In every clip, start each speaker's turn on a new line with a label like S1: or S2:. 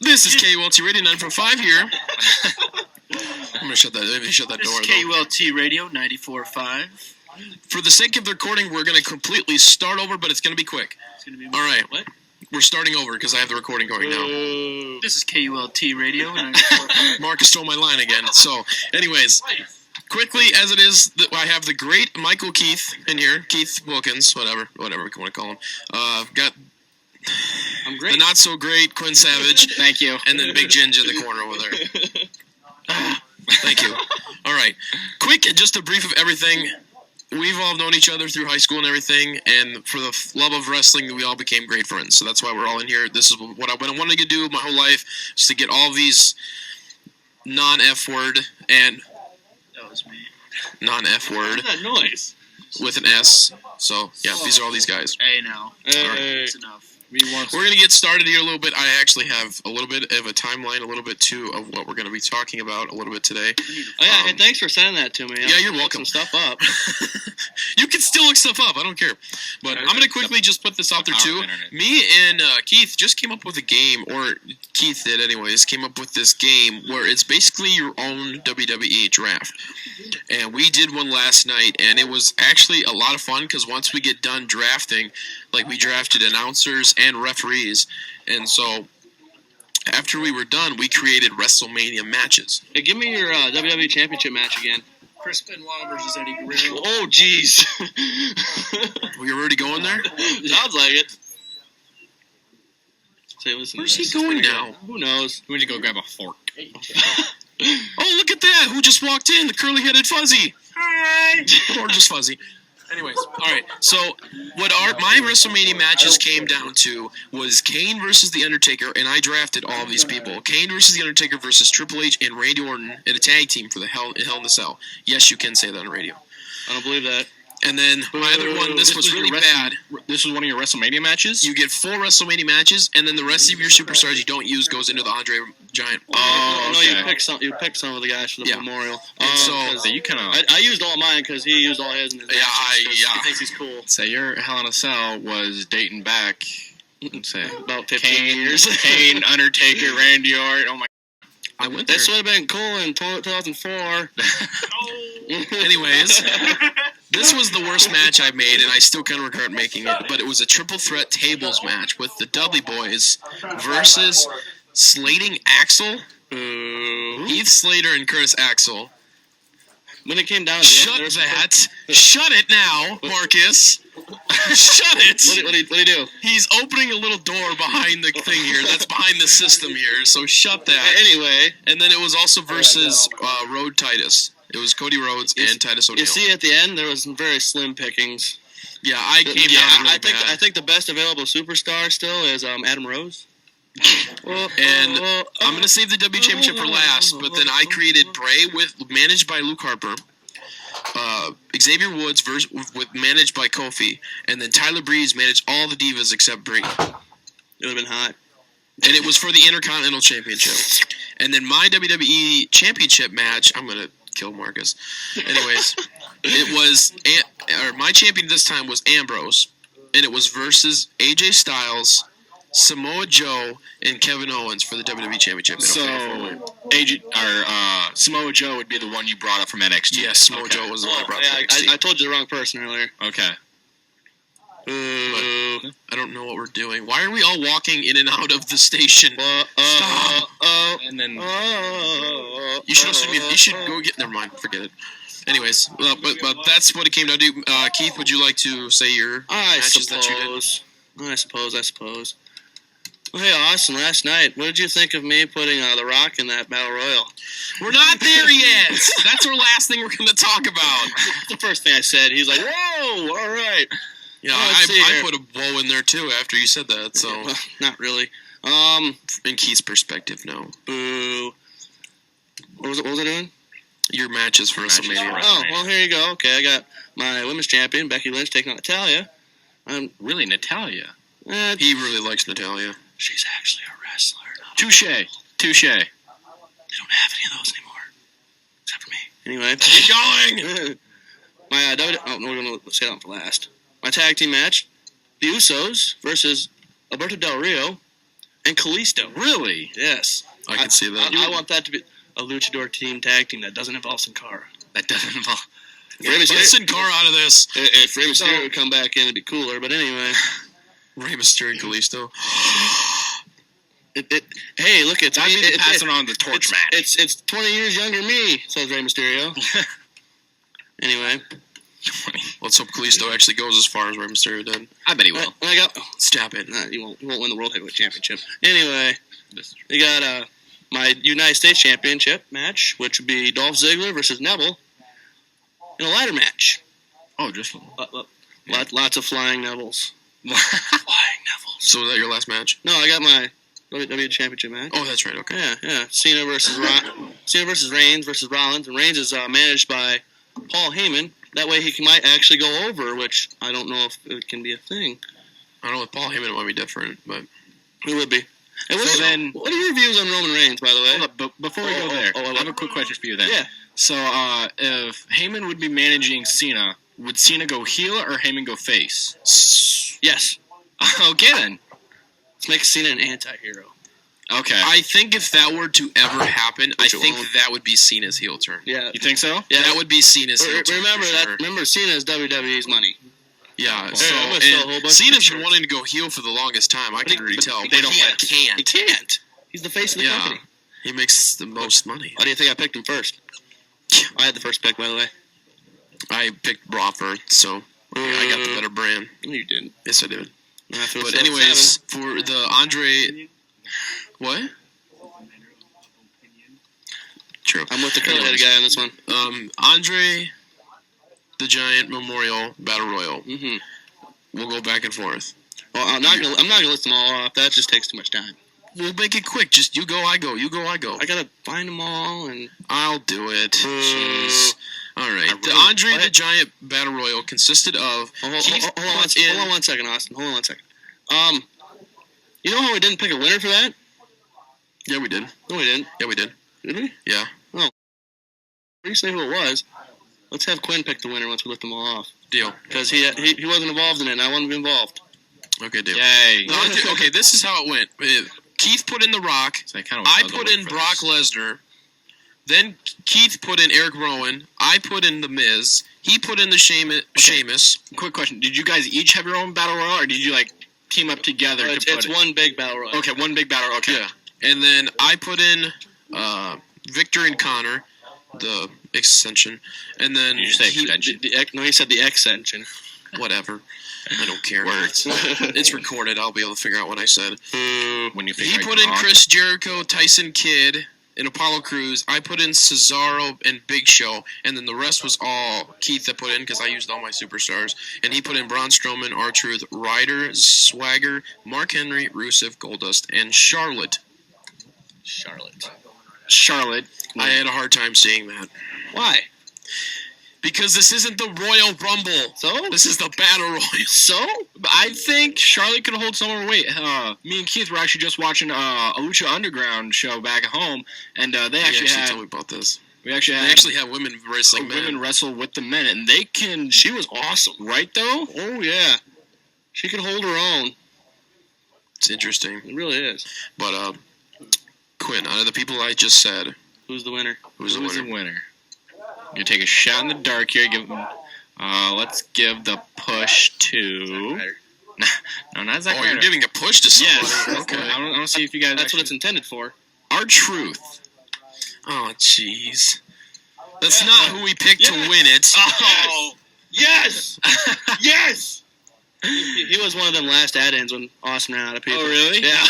S1: This is KULT Radio 945 here. I'm going to shut that door.
S2: This is KULT Radio 94.5.
S1: For the sake of the recording, we're going to completely start over, but it's going to be quick.
S2: It's going to be
S1: All right.
S2: What?
S1: We're starting over because I have the recording going now.
S2: This is KULT Radio 94.5.
S1: Marcus stole my line again. So, anyways, quickly as it is, I have the great Michael Keith in here. Keith Wilkins, whatever we want to call him. Got
S2: I'm great.
S1: the not so great Quinn Savage.
S2: Thank you.
S1: And then Big Ginge in the corner over there. Thank you. All right. Quick, just a brief of everything. We've all known each other through high school and everything, and for the love of wrestling, we all became great friends. So that's why we're all in here. This is what I've been wanting to do my whole life, is to get all these non-F word and
S2: That was me.
S1: non-F word
S2: That noise.
S1: with an S. So, yeah, these are all these guys.
S2: Hey, now.
S1: Hey.
S2: That's enough.
S1: We're going to get started here a little bit. I actually have a little bit of a timeline, a little bit, too, of what we're going to be talking about a little bit today.
S3: Oh, yeah, hey, thanks for sending that to me.
S1: Yeah, you're welcome.
S3: Some stuff up.
S1: You can still look stuff up. I don't care. But I'm going to quickly just put this out there, too. Me and Keith just came up with a game, or Keith did anyways, came up with this game where it's basically your own WWE draft. And we did one last night, and it was actually a lot of fun because once we get done drafting, like we drafted announcers and referees, and so after we were done, we created WrestleMania matches.
S3: Hey, give me your WWE Championship match again.
S2: Chris Benoit versus Eddie Guerrero.
S3: Oh, jeez.
S1: We already going there?
S3: Sounds like it. Say, listen.
S1: Where's he going now?
S3: Who knows?
S4: We need to go grab a fork.
S1: Oh, look at that! Who just walked in? The curly-headed Fuzzy.
S2: Hi.
S1: Or just Fuzzy. Anyways, all right. So what my WrestleMania matches came down to was Kane versus The Undertaker, and I drafted all of these people. Kane versus The Undertaker versus Triple H and Randy Orton in a tag team for the Hell in the Cell. Yes, you can say that on the radio.
S3: I don't believe that.
S1: And then my other one, this was really bad.
S4: This was one of your WrestleMania matches?
S1: You get 4 WrestleMania matches, and then the rest of your superstars you don't use goes into the Andre Giant.
S3: Oh,
S4: okay.
S3: no, you picked some of the guys for the memorial.
S1: And so
S4: you kind of...
S3: I used all mine because he used all his in his matches. He thinks he's cool.
S4: So your Hell in a Cell was dating back, let's say,
S3: about 15 years.
S4: Kane, Undertaker, Randy Orton. Oh my...
S1: I went there.
S3: This would have been cool in 2004.
S1: Anyways, this was the worst match I made, and I still kind of regret making it. But it was a triple threat tables match with the Dudley Boys versus Slating Axel, Heath Slater, and Curtis Axel.
S3: When it came down to
S1: Shut it now, Marcus. Shut it.
S3: What did he do?
S1: He's opening a little door behind the thing here. That's behind the system here, so shut that.
S3: Anyway.
S1: And then it was also versus Rhodes Titus. It was Cody Rhodes and Titus O'Neil.
S3: You see, at the end, there was some very slim pickings.
S1: Yeah, I came down really bad.
S3: I think the best available superstar still is Adam Rose.
S1: And I'm going to save the W Championship for last, but then I created Bray managed by Luke Harper, Xavier Woods managed by Kofi, and then Tyler Breeze managed all the divas except Brie.
S3: It would have been hot.
S1: And it was for the Intercontinental Championship. And then my WWE Championship match, I'm going to kill Marcus. Anyways, it was, my champion this time was Ambrose, and it was versus AJ Styles, Samoa Joe, and Kevin Owens for the WWE Championship.
S4: So, Samoa Joe would be the one you brought up from NXT.
S1: Yes, Samoa Joe was the one I brought up from NXT.
S3: I told you the wrong person earlier.
S4: Okay.
S1: But I don't know what we're doing. Why are we all walking in and out of the station? Stop.
S4: And then...
S1: You should go get... Never mind. Forget it. Anyways, but that's what it came down to. Keith, would you like to say your matches that you did?
S3: I suppose. Well, hey, Austin, last night, what did you think of me putting The Rock in that Battle Royal?
S1: We're not there yet. That's our last thing we're going to talk about.
S3: That's the first thing I said. He's like, whoa, all right.
S1: Yeah, I put a whoa in there, too, after you said that, so...
S3: Not really.
S1: In Keith's perspective, no.
S3: Boo. What was I doing?
S1: Your matches for WrestleMania.
S3: Oh, well, here you go. Okay, I got my women's champion, Becky Lynch, taking on Natalya.
S4: Really, Natalya?
S1: He really likes Natalya.
S3: She's actually a wrestler.
S4: Touche.
S3: They don't have any of those anymore. Except for me. Anyway.
S1: Keep going!
S3: We're going to say that one for last. My tag team match, the Usos versus Alberto Del Rio and Kalisto.
S4: Really?
S3: Yes.
S1: I can see that.
S3: I want that to be a luchador team tag team that doesn't involve Sin Cara.
S4: That doesn't involve.
S1: Get Sin Cara out of this.
S3: If Rey Mysterio would come back in, it'd be cooler. But anyway,
S1: Rey Mysterio and Kalisto.
S3: Hey, look, it's
S4: That'd be passing on the torch match.
S3: It's 20 years younger than me, says Rey Mysterio. Anyway,
S1: Let's hope Kalisto actually goes as far as Rey Mysterio did.
S4: I bet he will.
S3: and I got.
S1: Stop it.
S3: Nah, you won't win the World Heavyweight Championship. Anyway, we got my United States Championship match, which would be Dolph Ziggler versus Neville in a ladder match.
S4: Oh, just
S3: Lots of flying Nevilles.
S1: So is that your last match?
S3: No, I got my WWE Championship match.
S1: Oh, that's right. Okay.
S3: Yeah. Cena versus Reigns versus Rollins, and Reigns is managed by Paul Heyman. That way he might actually go over, which I don't know if it can be a thing.
S1: I don't know, with Paul Heyman it might be different, but
S3: It would be. And
S4: then-
S3: what are your views on Roman Reigns, by the way?
S4: Hold up, but before we go there, I have a quick question for you then.
S3: Yeah.
S4: So, if Heyman would be managing Cena, would Cena go heel or Heyman go face?
S3: Yes.
S4: Okay then.
S3: Let's make Cena an anti-hero.
S4: Okay.
S1: I think if that were to ever happen, I
S3: Which it
S1: think
S3: won't.
S1: that would be Cena's heel turn.
S3: Yeah.
S4: You think so?
S3: Yeah.
S1: That would be Cena's heel turn.
S3: Remember
S1: for
S3: that.
S1: sure.
S3: Remember, Cena is WWE's money.
S1: Yeah,
S3: I'm
S1: so
S3: gonna sell a whole
S1: and
S3: bunch of
S1: Cena's been
S3: t-shirts.
S1: wanting to go heel for the longest time. I can already tell.
S3: They
S1: But
S3: don't
S1: he
S3: let him. He
S1: can't.
S3: can't. He's the face of the
S1: Yeah,
S3: company.
S1: he makes the most money.
S3: Why do you think I picked him first? I had the first pick, by the way.
S1: I picked Raw first, so I got the better brand.
S3: No, you didn't.
S1: Yes, I did.
S3: I threw
S1: But
S3: seven.
S1: anyways, for the Andre, what? True.
S3: I'm with the curly-headed
S1: Anyways,
S3: guy on this one.
S1: Andre the Giant Memorial Battle Royal.
S3: Mm-hmm.
S1: We'll go back and forth.
S3: Well, I'm not gonna list them all off. That just takes too much time.
S1: We'll make it quick. Just you go, I go. You go, I go.
S3: I gotta find them all, and
S1: I'll do it. Jeez. All right. The
S3: really-
S1: Andre
S3: what?
S1: the Giant Battle Royal consisted of Keith
S3: hold on one second, Austin. Hold on one second. You know how we didn't pick a winner for that?
S1: Yeah, we did.
S3: No, we didn't.
S1: Yeah, we did.
S3: Did we?
S1: Yeah.
S3: You say who it was. Let's have Quinn pick the winner once we lift them all off,
S1: Deal.
S3: because he wasn't involved in it, and I want to be involved.
S1: Okay, deal.
S4: Yay.
S1: Okay, this is how it went. Keith put in The Rock.
S4: So I
S1: I put in Brock Lesnar. Then Keith put in Eric Rowan. I put in The Miz. He put in the Sheamus.
S4: Quick question: did you guys each have your own battle royal, or did you team up together to
S3: It's
S4: put it?
S3: one big battle royal.
S4: Okay, one big battle. Okay.
S1: Yeah. And then I put in Victor and Connor, the extension. And then
S4: Did you say extension?
S3: No, he said the extension.
S1: whatever. I don't care.
S4: Words.
S1: It's recorded. I'll be able to figure out what I said.
S4: When you
S1: He put in Chris Jericho, Tyson Kidd, and Apollo Crews. I put in Cesaro and Big Show, and then the rest was all Keith that put in because I used all my superstars. And he put in Braun Strowman, R-Truth, Ryder, Swagger, Mark Henry, Rusev, Goldust, and Charlotte. Charlotte. I had a hard time saying that.
S3: Why?
S1: Because this isn't the Royal Rumble.
S3: So?
S1: This is the Battle Royal.
S4: So, I think Charlotte could hold some weight. Me and Keith were actually just watching a Lucha Underground show back at home, and they actually
S1: told me about this.
S4: we actually
S1: They
S4: had
S1: actually have women wrestling men.
S4: women wrestle with the men, and they can.
S3: She was awesome.
S4: Right though.
S3: Oh, yeah. She could hold her own.
S1: It's interesting.
S3: It really is.
S1: But, Quinn, out of the people I just said,
S3: Who's the winner?
S1: who's the
S4: Who's
S1: winner?
S4: the winner? You take a shot in the dark here. Let's give the push to. No, not Zack
S1: Oh, you're
S4: Ryder.
S1: giving a push to somebody.
S4: Yes.
S1: Okay.
S4: I want to see if you guys.
S3: That's what it's intended for.
S1: R-Truth. Oh, jeez. That's not who we picked to win it.
S3: Oh, yes! Yes! He was one of them last add-ins when Austin ran out of people.
S4: Oh, really?
S3: Yeah.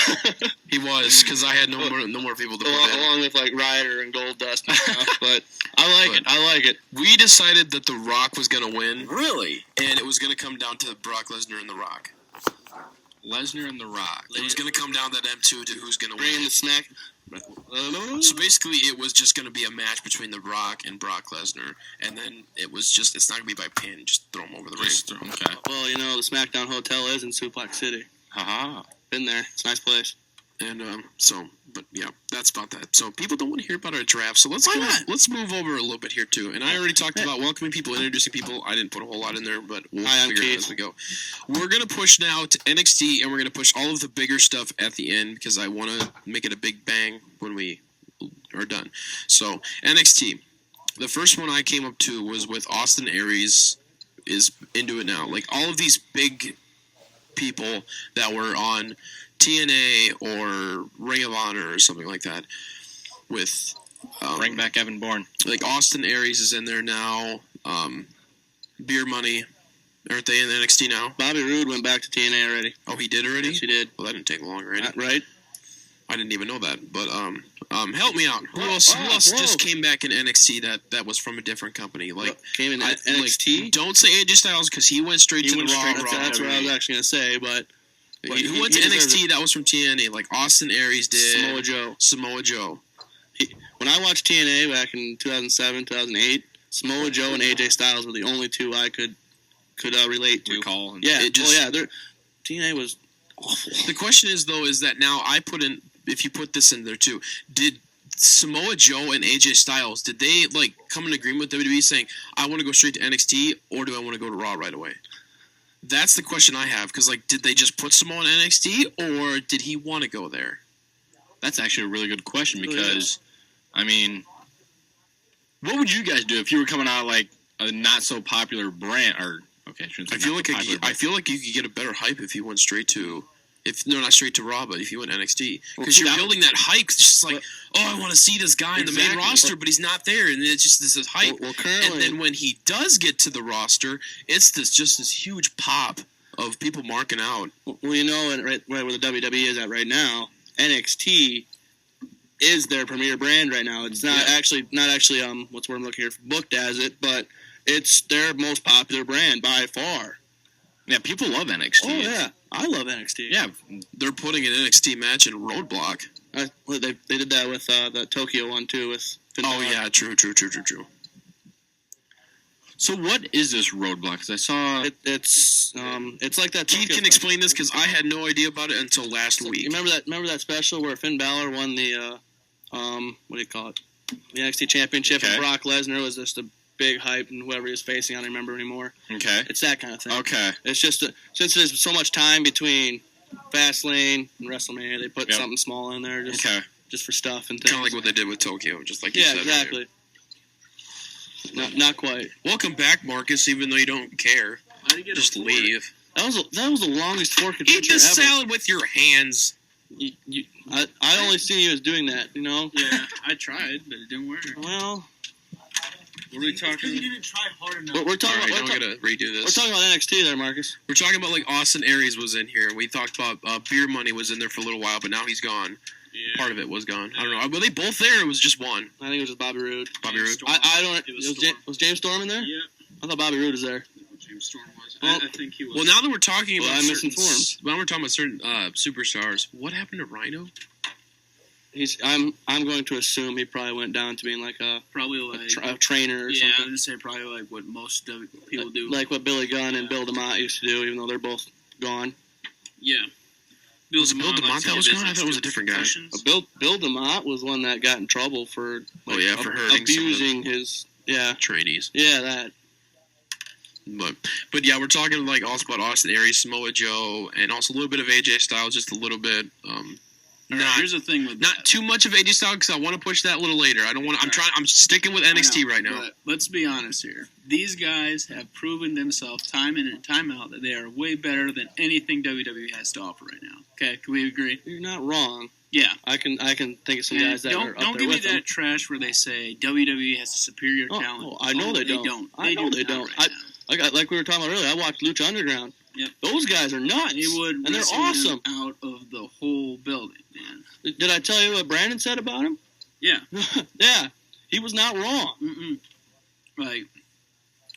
S1: He was, because I had no more people to put in.
S3: Along with, Ryder and Goldust and stuff. But I like it.
S1: We decided that The Rock was going to win,
S4: Really?
S1: and it was going to come down to Brock Lesnar and The Rock.
S4: Lesnar and The Rock.
S1: It was going to come down to them two to who's going to
S3: Bring in
S1: win.
S3: the snack.
S1: So basically, it was just going to be a match between The Rock and Brock Lesnar, and then it's not going to be by pin. Just throw them over the ring.
S4: Okay.
S3: Well, the SmackDown Hotel is in Suplex City.
S4: Haha.
S3: Been there. It's a nice place.
S1: And but yeah, that's about that. So people don't want to hear about our draft. So let's move over a little bit here too. And I already talked about welcoming people, introducing people. I didn't put a whole lot in there, but we'll figure it out as we go. We're gonna push now to NXT, and we're gonna push all of the bigger stuff at the end because I want to make it a big bang when we are done. So NXT, the first one I came up to was with Austin Aries is into it now. Like all of these big people that were on TNA or Ring of Honor or something like that with
S4: bring back Evan Bourne.
S1: Like Austin Aries is in there now. Beer Money, aren't they in NXT now?
S3: Bobby Roode went back to TNA already.
S1: Oh, he did already?
S3: Yes, he did.
S1: Well, that didn't take long already.
S3: Right?
S1: I didn't even know that. But help me out. Who else just came back in NXT that was from a different company? Like
S3: came in NXT?
S1: Like, don't say AJ Styles because he went straight to the Raw.
S3: That's what I was actually going to say, but
S1: who went to NXT that was from TNA? Like Austin Aries did. Samoa Joe.
S3: When I watched TNA back in 2007, 2008, Samoa Joe and AJ Styles were the only two I could relate to.
S4: Recall.
S3: Yeah. TNA was awful.
S1: The question is, though, is that now I put in, if you put this in there too, did Samoa Joe and AJ Styles, did they like come in agreement with WWE saying, I want to go straight to NXT or do I want to go to Raw right away? That's the question I have, because like, did they just put Samoa in NXT or did he want to go there?
S4: That's actually a really good question because, I mean, what would you guys do if you were coming out like a not so popular brand? Or okay, I
S1: feel like you could get a better hype if you went straight to. Not straight to Raw, but if you went NXT. Because you're building that hype. It's just like, I want to see this guy in the main roster, but he's not there. And it's just this hype. And then when he does get to the roster, it's this huge pop of people marking out.
S3: Well, you know, right where the WWE is at right now, NXT is their premier brand right now. It's not actually what's what I'm looking here for, booked as it, but it's their most popular brand by far.
S4: Yeah, people love NXT.
S3: Oh, yeah. I love NXT.
S1: Yeah, they're putting an NXT match in Roadblock.
S3: They did that with the Tokyo one, too. With Finn Balor.
S1: Yeah, true.
S4: So what is this Roadblock? Because I saw...
S3: It's like that...
S1: Keith can explain this, because I had no idea about it until last week.
S3: Remember that special where Finn Balor won the, what do you call it? The NXT Championship, and Brock Lesnar was just a big hype, and whoever he was facing, I don't remember anymore.
S4: Okay.
S3: It's that kind of thing.
S4: Okay.
S3: It's just, since there's so much time between Fastlane and WrestleMania, they put something small in there just for stuff and things.
S1: Kind of like what they did with Tokyo, just like you said.
S3: Yeah, exactly. Not quite.
S1: Welcome back, Marcus, even though you don't care. Just leave.
S3: That was the longest fork adventure ever.
S1: Eat the salad with your hands.
S3: I only see you as doing that, you know?
S2: Yeah, I tried, but it didn't work.
S3: Well...
S2: What are we talking? Because
S5: you didn't try hard enough.
S3: We're talking
S1: about. I'm gonna redo this.
S3: We're talking about NXT there, Marcus.
S1: We're talking about like Austin Aries was in here. We talked about Beer Money was in there for a little while, but now he's gone. Yeah. Part of it was gone. I don't know. Were they both there? Or it was just one.
S3: I think it was just Bobby Roode.
S1: Bobby Roode.
S3: I don't. Was James Storm in there?
S2: Yeah.
S3: I thought Bobby Roode was there.
S2: James Storm was.
S1: Well,
S2: I think he was.
S1: Well, now that we're talking about
S3: I'm misinformed.
S1: Now we're talking about certain superstars. What happened to Rhino?
S3: I'm going to assume he probably went down to being like a trainer or something.
S2: Yeah, I would say probably like what most people do.
S3: Like what Billy Gunn and Bill DeMott used to do, even though they're both gone.
S2: Yeah.
S1: Bill DeMott that was gone? I thought it was a different guy.
S3: Bill DeMott was one that got in trouble for
S1: for hurting
S3: abusing his
S1: trainees.
S3: Yeah, that.
S1: But yeah, we're talking like also about Austin Aries, Samoa Joe, and also a little bit of AJ Styles, just a little bit.
S2: Here's the thing with
S1: not too much of AJ Styles because I want to push that a little later. I don't want. I'm sticking with NXT right now.
S2: But let's be honest here. These guys have proven themselves time in and time out that they are way better than anything WWE has to offer right now. Okay, can we agree?
S3: You're not wrong.
S2: Yeah,
S3: I can think of some guys that are up
S2: don't
S3: there
S2: give me
S3: with them.
S2: that trash where they say WWE has a superior talent.
S3: Oh, I know they don't. I know they don't. Like we were talking about earlier, I watched Lucha Underground.
S2: Yep.
S3: Those guys are nuts.
S2: And
S3: they're awesome.
S2: Out of the whole building, man.
S3: Did I tell you what Brandon said about him?
S2: Yeah.
S3: Yeah. He was not wrong.
S2: Mm-mm. Like,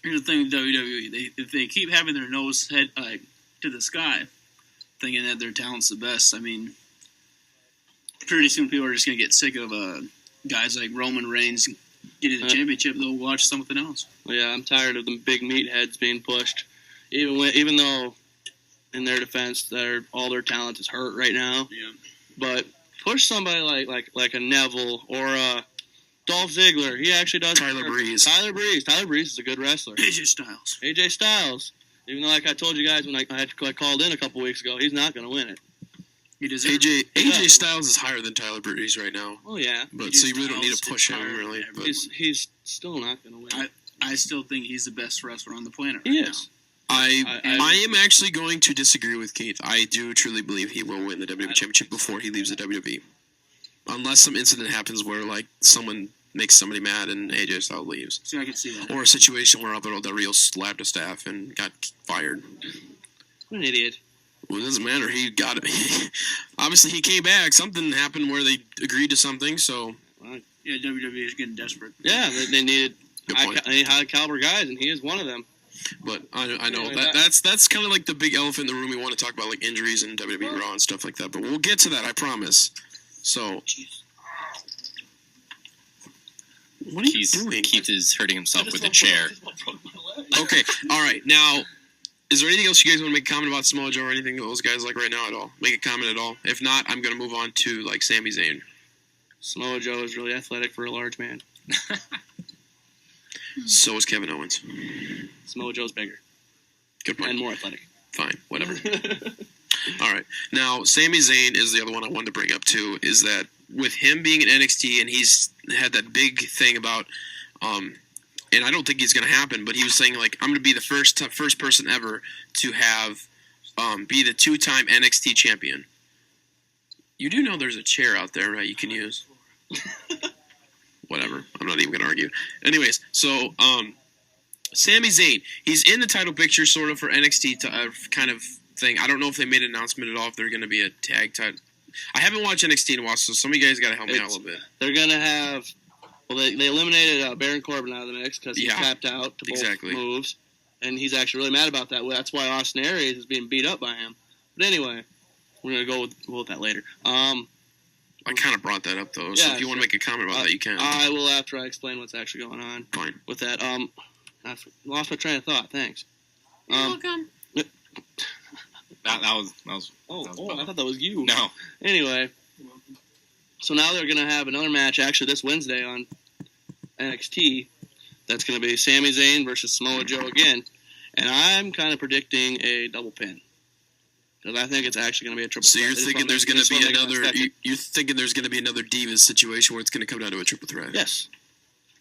S2: here's the thing with WWE. If they keep having their nose head to the sky, thinking that their talent's the best, I mean, pretty soon people are just going to get sick of guys like Roman Reigns getting the championship. They'll watch something else.
S3: Well, yeah, I'm tired of the big meatheads being pushed. Even though, in their defense, all their talent is hurt right now.
S2: Yeah.
S3: but push somebody like a Neville or a Dolph Ziggler. He actually does.
S1: Tyler Breeze.
S3: Tyler Breeze is a good wrestler.
S2: AJ Styles.
S3: AJ Styles. Even though, like I told you guys when I called in a couple weeks ago, he's not going to win it.
S2: He deserves
S1: AJ Styles is higher than Tyler Breeze right now.
S3: Oh yeah,
S1: but so you really don't need to push him really. But
S3: he's still not going to win.
S2: I still think he's the best wrestler on the planet.
S3: He is.
S1: I am actually going to disagree with Keith. I do truly believe he will win the WWE Championship before he leaves the WWE, unless some incident happens where like someone makes somebody mad and AJ Styles leaves.
S2: See, I can see that.
S1: Or a situation where Alberto Del Rio slapped a staff and got fired.
S3: What an idiot.
S1: Well, it doesn't matter. He got it. Obviously, he came back. Something happened where they agreed to something. So
S2: yeah, WWE is getting desperate.
S3: Yeah, they needed high caliber guys, and he is one of them.
S1: But I know that's kind of like the big elephant in the room. We want to talk about like injuries and WWE Raw and stuff like that. But we'll get to that. I promise. So. What are you doing?
S4: Keith is hurting himself with a chair.
S1: Okay, all right. Now, is there anything else you guys want to make a comment about Samoa Joe or anything that those guys like right now at all? Make a comment at all? If not, I'm going to move on to like Sami Zayn.
S3: Samoa Joe is really athletic for a large man.
S1: So is Kevin Owens.
S3: Samoa Joe's bigger.
S1: Good point.
S3: And more athletic.
S1: Fine, whatever. All right. Now, Sami Zayn is the other one I wanted to bring up too, is that with him being in NXT and he's had that big thing about, and I don't think it's going to happen, but he was saying like, I'm going to be the first person ever to have, be the 2-time NXT champion. You do know there's a chair out there, right? You can use. Whatever. I'm not even going to argue. Anyways, so Sami Zayn, he's in the title picture sort of for NXT kind of thing. I don't know if they made an announcement at all if they're going to be a tag title. I haven't watched NXT in a while, so some of you guys got to help me out a little bit.
S3: They're going to have... Well, they eliminated Baron Corbin out of the mix because he tapped out to both moves. And he's actually really mad about that. That's why Austin Aries is being beat up by him. But anyway, we're going to go with that later. I
S1: kind of brought that up, though. So if you want to make a comment about that, you can.
S3: I will after I explain what's actually going on.
S1: Fine.
S3: With that. I lost my train of thought. Thanks.
S2: You're welcome.
S4: That was.
S3: I thought that was you.
S4: No.
S3: Anyway, so now they're going to have another match actually this Wednesday on NXT. That's going to be Sami Zayn versus Samoa Joe again, and I'm kind of predicting a double pin because I think it's actually going to be a triple.
S1: So you're thinking there's going to be another? You're thinking there's going to be another Divas situation where it's going to come down to a triple threat?
S3: Yes.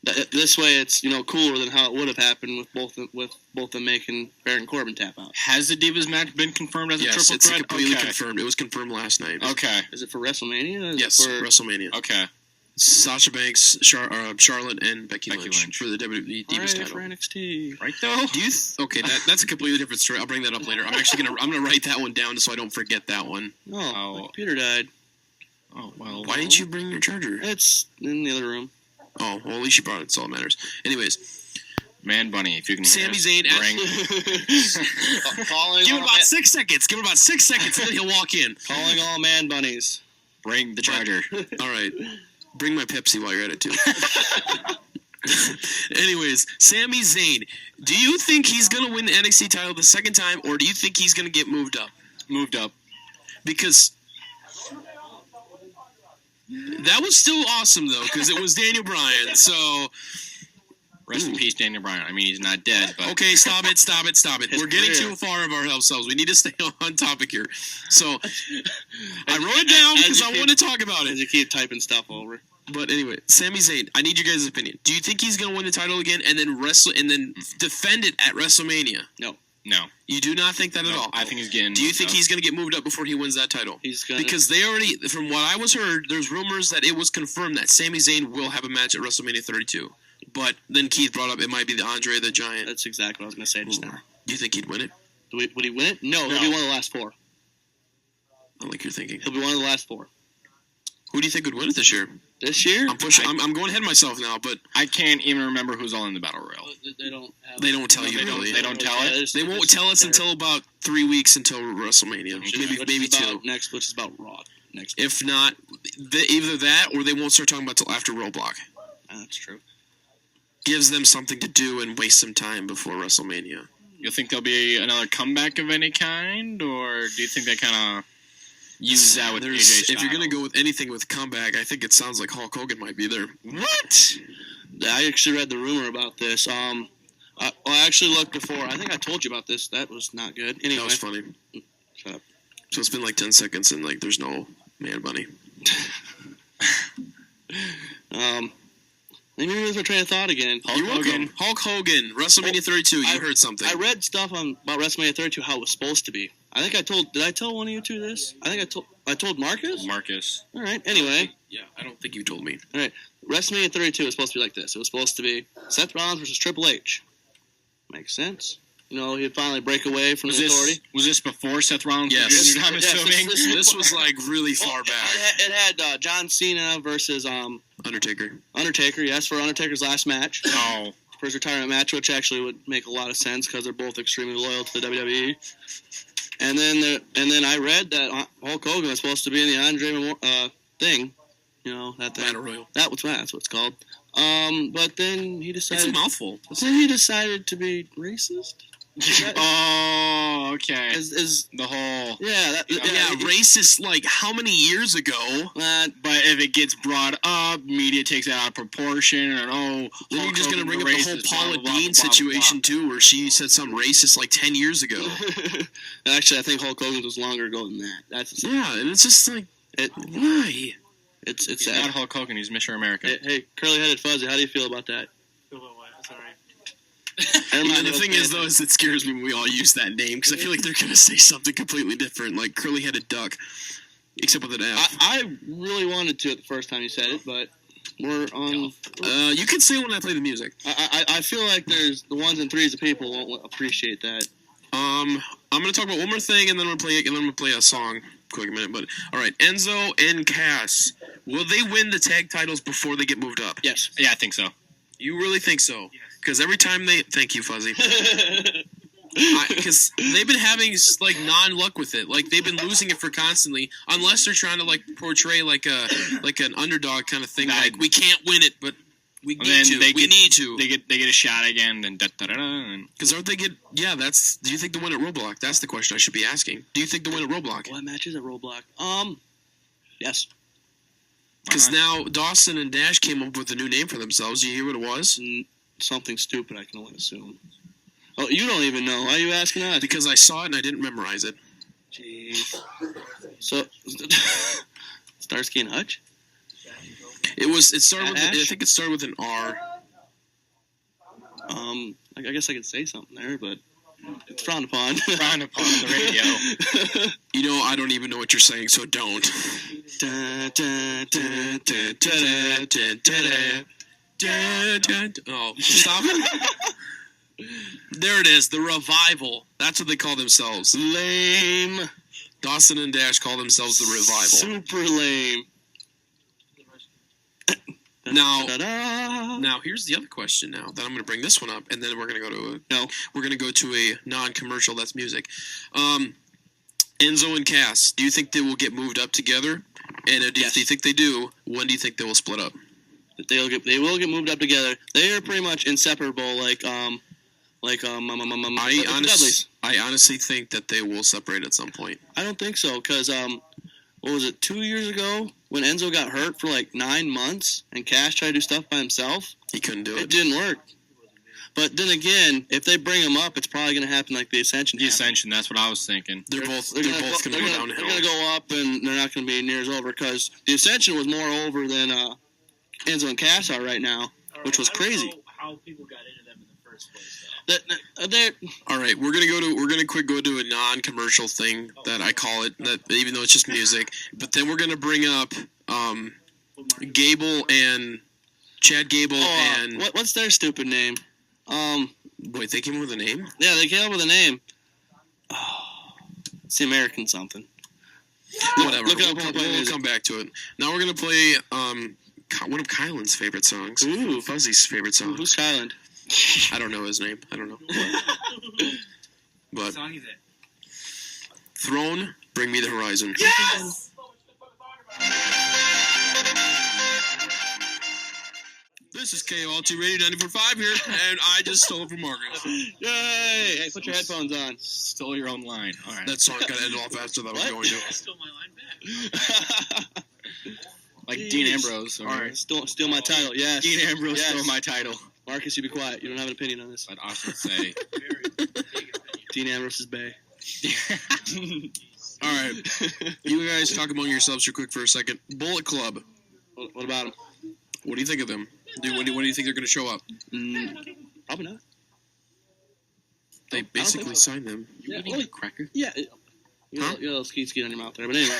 S3: This way, it's cooler than how it would have happened with both them making Baron Corbin tap out.
S4: Has the Divas match been confirmed as a triple threat?
S1: Yes, it's completely confirmed. It was confirmed last night.
S4: Okay.
S3: Is it for WrestleMania?
S1: Yes, for WrestleMania.
S4: Okay.
S1: Sasha Banks, Charlotte, and Becky Lynch for the WWE Divas title.
S3: For NXT,
S4: right though.
S1: Do you? Okay, that's a completely different story. I'll bring that up later. I'm gonna write that one down so I don't forget that one.
S3: Oh, my computer died.
S4: Oh well.
S1: Why didn't you bring your charger?
S3: It's in the other room.
S1: Oh, well, at least you brought it. It's all that matters. Anyways.
S4: Man Bunny, if you can
S1: Sami Zayn. Give him about 6 seconds. Give him about 6 seconds, and then he'll walk in.
S3: Calling all man bunnies.
S4: Bring the charger.
S1: All right. Bring my Pepsi while you're at it, too. Anyways, Sami Zayn. Do you think he's going to win the NXT title the second time, or do you think he's going to get moved up?
S4: Moved up.
S1: Because... that was still awesome, though, because it was Daniel Bryan, so...
S4: Rest in peace, Daniel Bryan. I mean, he's not dead, but...
S1: Okay, stop it. We're getting too far of ourselves. We need to stay on topic here. So, I wrote it down because I want to talk about it.
S3: As you keep typing stuff over.
S1: But anyway, Sami Zayn, I need your guys' opinion. Do you think he's going to win the title again and then defend it at WrestleMania?
S3: No.
S1: You do not think that at all?
S4: I think he's getting...
S1: Do you think he's going to get moved up before he wins that title? Because they already, from what I was heard, there's rumors that it was confirmed that Sami Zayn will have a match at WrestleMania 32. But then Keith brought up it might be the Andre the Giant.
S3: That's exactly what I was going to say just now.
S1: Do you think he'd win it?
S3: Would he win it? No, he'll be one of the last four.
S1: I like your thinking.
S3: He'll be one of the last four.
S1: Who do you think would win it this year?
S3: This year?
S1: I'm going ahead of myself now, but
S4: I can't even remember who's all in the Battle Royal.
S3: They don't
S1: tell you really.
S4: They don't tell it?
S1: They won't tell us until about 3 weeks until WrestleMania. Maybe 2.
S3: Which is about Raw. Next.
S1: If not, either that or they won't start talking about until after Roadblock.
S3: That's true.
S1: Gives them something to do and waste some time before WrestleMania.
S4: You think there'll be another comeback of any kind, or do you think they kind of... use that with AJ Styles.
S1: If you're gonna go with anything with comeback, I think it sounds like Hulk Hogan might be there.
S4: What?
S3: I actually read the rumor about this. I actually looked before. I think I told you about this. That was not good. Anyway,
S1: That was funny.
S3: Shut up.
S1: So it's been like 10 seconds and like there's no Man Bunny.
S3: Let me lose my train of thought again.
S1: You're welcome. Hulk Hogan, WrestleMania 32. You heard something.
S3: I read stuff about WrestleMania 32 how it was supposed to be. I think I told. Did I tell one of you two this? I think I told Marcus.
S4: Marcus.
S3: All right. Anyway.
S1: Yeah, I don't think you told me.
S3: All right. WrestleMania 32 was supposed to be like this. It was supposed to be Seth Rollins versus Triple H. Makes sense. You know, he'd finally break away from the authority.
S4: Was this before Seth Rollins?
S1: Yes.
S4: I'm assuming.
S1: This was like really far back.
S3: It had John Cena versus
S1: Undertaker.
S3: Undertaker, yes, for Undertaker's last match.
S4: Oh.
S3: For his retirement match, which actually would make a lot of sense because they're both extremely loyal to the WWE. And then I read that Hulk Hogan was supposed to be in the Andre thing. You know, that thing.
S1: Battle Royal.
S3: That's what it's called. But then he decided.
S1: It's a mouthful.
S3: Then he decided to be racist.
S4: Oh, okay.
S3: Is
S4: the whole
S1: racist. Like how many years ago?
S4: But if it gets brought up, media takes it out of proportion, and
S1: then you're just gonna bring up the whole Paula Dean situation too, where she said something racist like 10 years ago.
S3: Actually, I think Hulk Hogan was longer ago than that.
S1: And it's just like why?
S3: It's
S4: he's
S3: sad.
S4: not Hulk Hogan. He's Mr. America.
S3: Hey, curly-headed Fuzzy, how do you feel about that?
S1: The thing is, though, is it scares me when we all use that name because I feel like they're going to say something completely different, like curly-headed duck, except with an F.
S3: I really wanted to at the first time you said it, but we're on.
S1: You can say it when I play the music.
S3: I feel like there's the ones and threes of people won't appreciate that.
S1: I'm going to talk about one more thing, and then I'm going to play a song. Quick a minute, but all right. Enzo and Cass, will they win the tag titles before they get moved up?
S3: Yes.
S4: Yeah, I think so.
S1: You really think so? Because every time thank you, Fuzzy. Because they've been having like non-luck with it. Like they've been losing it for constantly, unless they're trying to like portray like an underdog kind of thing. Like we can't win it, but we need to. We need to.
S4: They get a shot again, then
S1: because aren't they get? Yeah, that's. Do you think they'll win at Roadblock? That's the question I should be asking. Do you think they'll win at Roadblock?
S3: What matches at Roadblock? Yes.
S1: Because now Dawson and Dash came up with a new name for themselves. Do you hear what it was?
S3: Something stupid, I can only assume. Oh, you don't even know. Why are you asking us?
S1: Because I saw it and I didn't memorize it.
S3: Jeez. So, Starsky and Hutch?
S1: It started with. I think it started with an R.
S3: I guess I could say something there, but it's frowned upon.
S4: Frowned upon on the radio.
S1: You know, I don't even know what you're saying, so don't. Oh, stop it. There it is, the Revival. That's what they call themselves.
S3: Lame.
S1: Dawson and Dash call themselves the Revival.
S3: Super lame.
S1: Now here's the other question. Now that I'm going to bring this one up, and then we're going to go to a non-commercial. That's music. Enzo and Cass. Do you think they will get moved up together? And if you think they do, when do you think they will split up?
S3: They will get moved up together. They are pretty much inseparable. I
S1: honestly think that they will separate at some point.
S3: I don't think so because what was it, 2 years ago when Enzo got hurt for like 9 months and Cass tried to do stuff by himself?
S1: He couldn't do it.
S3: It didn't work. But then again, if they bring him up, it's probably going to happen like the Ascension.
S4: That's what I was thinking.
S1: They're both going to go downhill.
S3: They're going to go up, and they're not going to be near as over because the Ascension was more over than Enzo and Cass are right now, which was crazy.
S2: I don't know how people got into them in the first place.
S1: All right, we're gonna go to a non-commercial thing that I call it. That even though it's just music, but then we're gonna bring up Gable and Chad Gable and
S3: what's their stupid name?
S1: Wait, they came up with a name?
S3: Yeah, they came up with a name. It's the American something.
S1: Whatever. We'll come back to it. Now we're gonna play one of Kylan's favorite songs.
S3: Ooh,
S1: Fuzzy's favorite song.
S3: Who's Kylan?
S1: I don't know his name. I don't know. But
S2: What song is it?
S1: Throne, Bring Me the Horizon.
S2: Yes!
S1: This This is KULT Radio 94.5 here, and I just stole it from Marcus.
S3: Yay! Hey, put your headphones on.
S4: Stole your own line. All right.
S1: That song got to end off faster than I was going to.
S2: I stole my line back.
S4: Like Dean Ambrose.
S3: All right, steal my title. Yes.
S4: Dean Ambrose
S3: Yes.
S4: stole my title.
S3: Marcus, you be quiet. You don't have an opinion on this.
S4: I'd often say.
S3: Dean Ambrose is bae.
S1: All right. You guys talk among yourselves real quick for a second. Bullet Club.
S3: What about him?
S1: What do you think of them? When do you think they're going to show up?
S3: Probably not.
S1: They basically signed them.
S3: Yeah,
S4: You eating a cracker?
S3: Yeah. You got a little skeet on your mouth there. But anyway.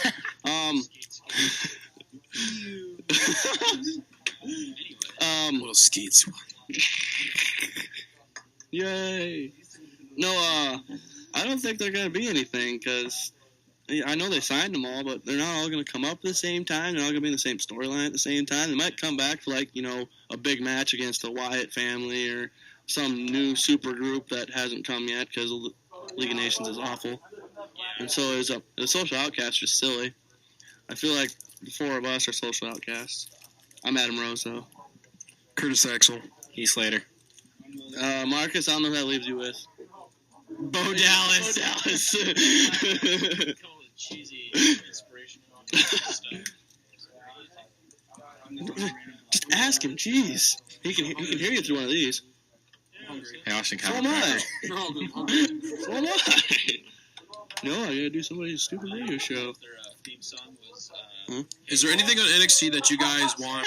S1: Little skeets.
S3: Yay. No, I don't think they're going to be anything because I know they signed them all, but they're not all going to come up at the same time. They're not going to be in the same storyline at the same time. They might come back for, like, a big match against the Wyatt family or some new super group that hasn't come yet because League of Nations is awful. And so is the Social Outcasts just silly. I feel like the four of us are Social Outcasts. I'm Adam Rose, though.
S1: Curtis Axel.
S4: Heath Slater.
S3: Marcus, I don't know who that leaves you with.
S4: Bo Dallas.
S2: Cheesy, inspirational stuff.
S3: Just ask him, jeez. He can hear you through one of these.
S4: Hey, Austin,
S3: So am I. So am I. No, I gotta do somebody's stupid radio show.
S2: Their theme song was.
S1: Is there anything on NXT that you guys want?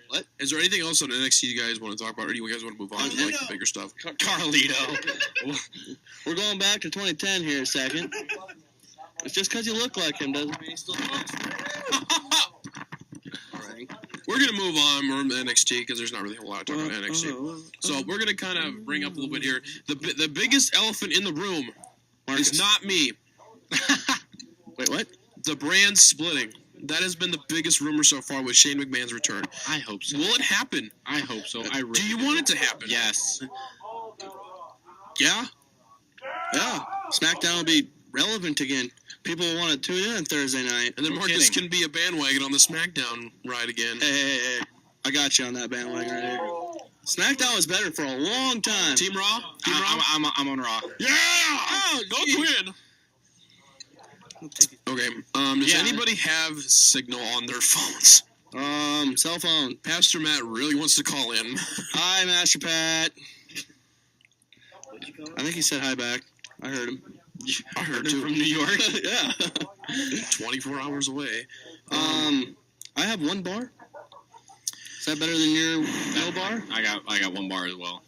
S3: What?
S1: Is there anything else on NXT you guys want to talk about, or do you guys want to move on to like the bigger stuff?
S3: Carlito. We're going back to 2010 here a second. It's just because you look like him doesn't mean he still talks.
S1: We're going to move on from NXT because there's not really a whole lot to talk about NXT. So we're going to kind of bring up a little bit here. The biggest elephant in the room is not me.
S3: Wait, what?
S1: The brand splitting. That has been the biggest rumor so far with Shane McMahon's return.
S4: I hope so.
S1: Will it happen?
S4: I hope so. I really
S1: Do you want it to happen?
S4: Yes.
S1: Yeah?
S3: Yeah. SmackDown will be relevant again. People will want to tune in on Thursday night.
S1: And then
S4: No
S1: Marcus
S4: kidding.
S1: can be a bandwagon on the SmackDown ride again.
S3: Hey. I got you on that bandwagon right here. SmackDown was better for a long time.
S1: Team Raw? Team Raw?
S4: I'm on Raw.
S1: Yeah! Oh, go Quinn! Okay. Does anybody have signal on their phones?
S3: Cell phone.
S1: Pastor Matt really wants to call in.
S3: Hi, Master Pat. I think he said hi back. I heard him.
S1: I heard
S4: Him
S1: too.
S4: from New York.
S3: Yeah.
S1: 24 hours away.
S3: I have one bar. Is that better than your no bar?
S4: I got one bar as well.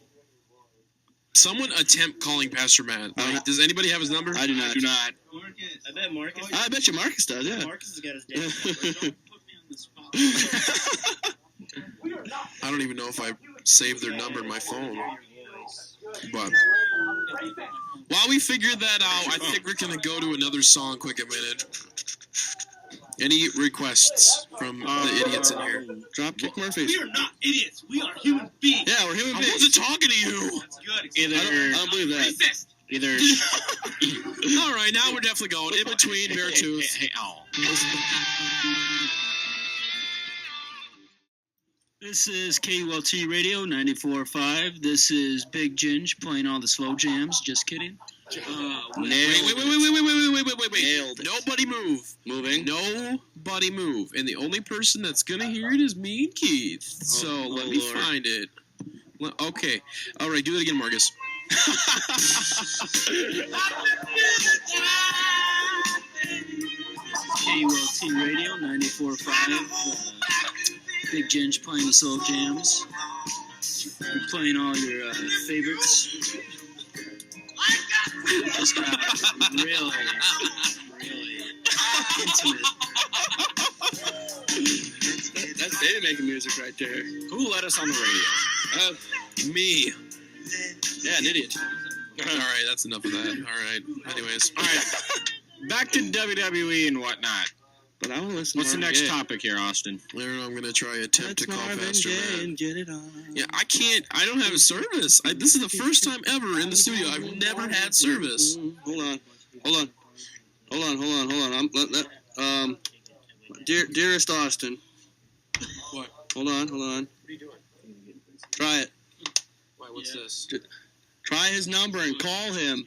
S1: Someone attempt calling Pastor Matt. Does anybody have his number?
S3: I do not.
S4: Do not.
S2: Marcus. I bet Marcus.
S3: I bet you Marcus does, yeah.
S2: Marcus has got his damn number. Don't put me on the spot.
S1: I don't even know if I saved their number in my phone. But while we figure that out, I think we're going to go to another song quick a minute. Any requests from the idiots in here?
S3: Dropkick Murphys.
S2: We are not idiots. We are human beings.
S3: Yeah, we're human
S1: I
S3: beings.
S1: wasn't talking to you.
S2: That's good.
S3: I don't believe that.
S2: Racist.
S4: Either.
S1: All right, now we're definitely going in between Beartooth.
S4: Hey, ow.
S2: This is KULT Radio 94.5. This is Big Ginge playing all the slow jams. Just kidding.
S1: Wait.
S3: Nailed it.
S1: Nobody move.
S3: Moving.
S1: Nobody move. And the only person that's going to hear it is me and Keith. So let me
S3: Lord.
S1: find it. Okay. All right, do it again, Marcus.
S2: KULT Radio 94.5. Big Ginge playing the slow jams. We're playing all your favorites. Just got really intimate.
S3: That's baby making music right there.
S4: Who let us on the radio?
S1: Me.
S3: Yeah, an idiot.
S1: All right, that's enough of that. All right. Anyways.
S4: All right. Back to WWE and whatnot.
S3: But I want to listen
S4: What's
S3: to
S4: the
S3: Marvin
S4: next
S3: Gaye.
S4: topic here, Austin?
S1: Later, I'm going to try attempt to call
S3: Marvin
S1: Pastor
S3: Gaye
S1: Matt.
S3: and get it on.
S1: Yeah, I can't. I don't have a service. This is the first time ever in the studio. I've never had service.
S3: Hold on. Dearest Austin.
S1: What?
S3: Hold on.
S1: What are you doing?
S3: Try it.
S1: Wait, what's this?
S3: Try his number and call him.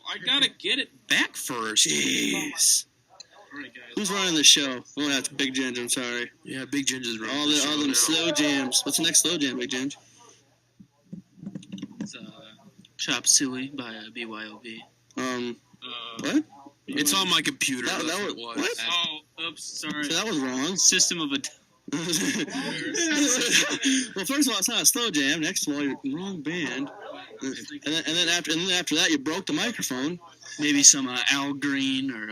S1: I gotta get it back first.
S3: Jeez. Who's running the show? Oh, that's Big Ginger. I'm sorry.
S1: Yeah, Big Ginger's running
S3: All them slow jams. What's the next slow jam, Big Ginger?
S2: It's Chop Suey by BYOB.
S3: What?
S1: It's on my computer.
S3: That
S1: That's
S3: was-
S1: what it was.
S3: what?
S2: Oh, oops, sorry.
S3: So that was wrong.
S2: System of a...
S3: Well, first of all, it's not a slow jam. Next of all, you're the wrong band. And then after that, you broke the microphone.
S2: Maybe some Al Green or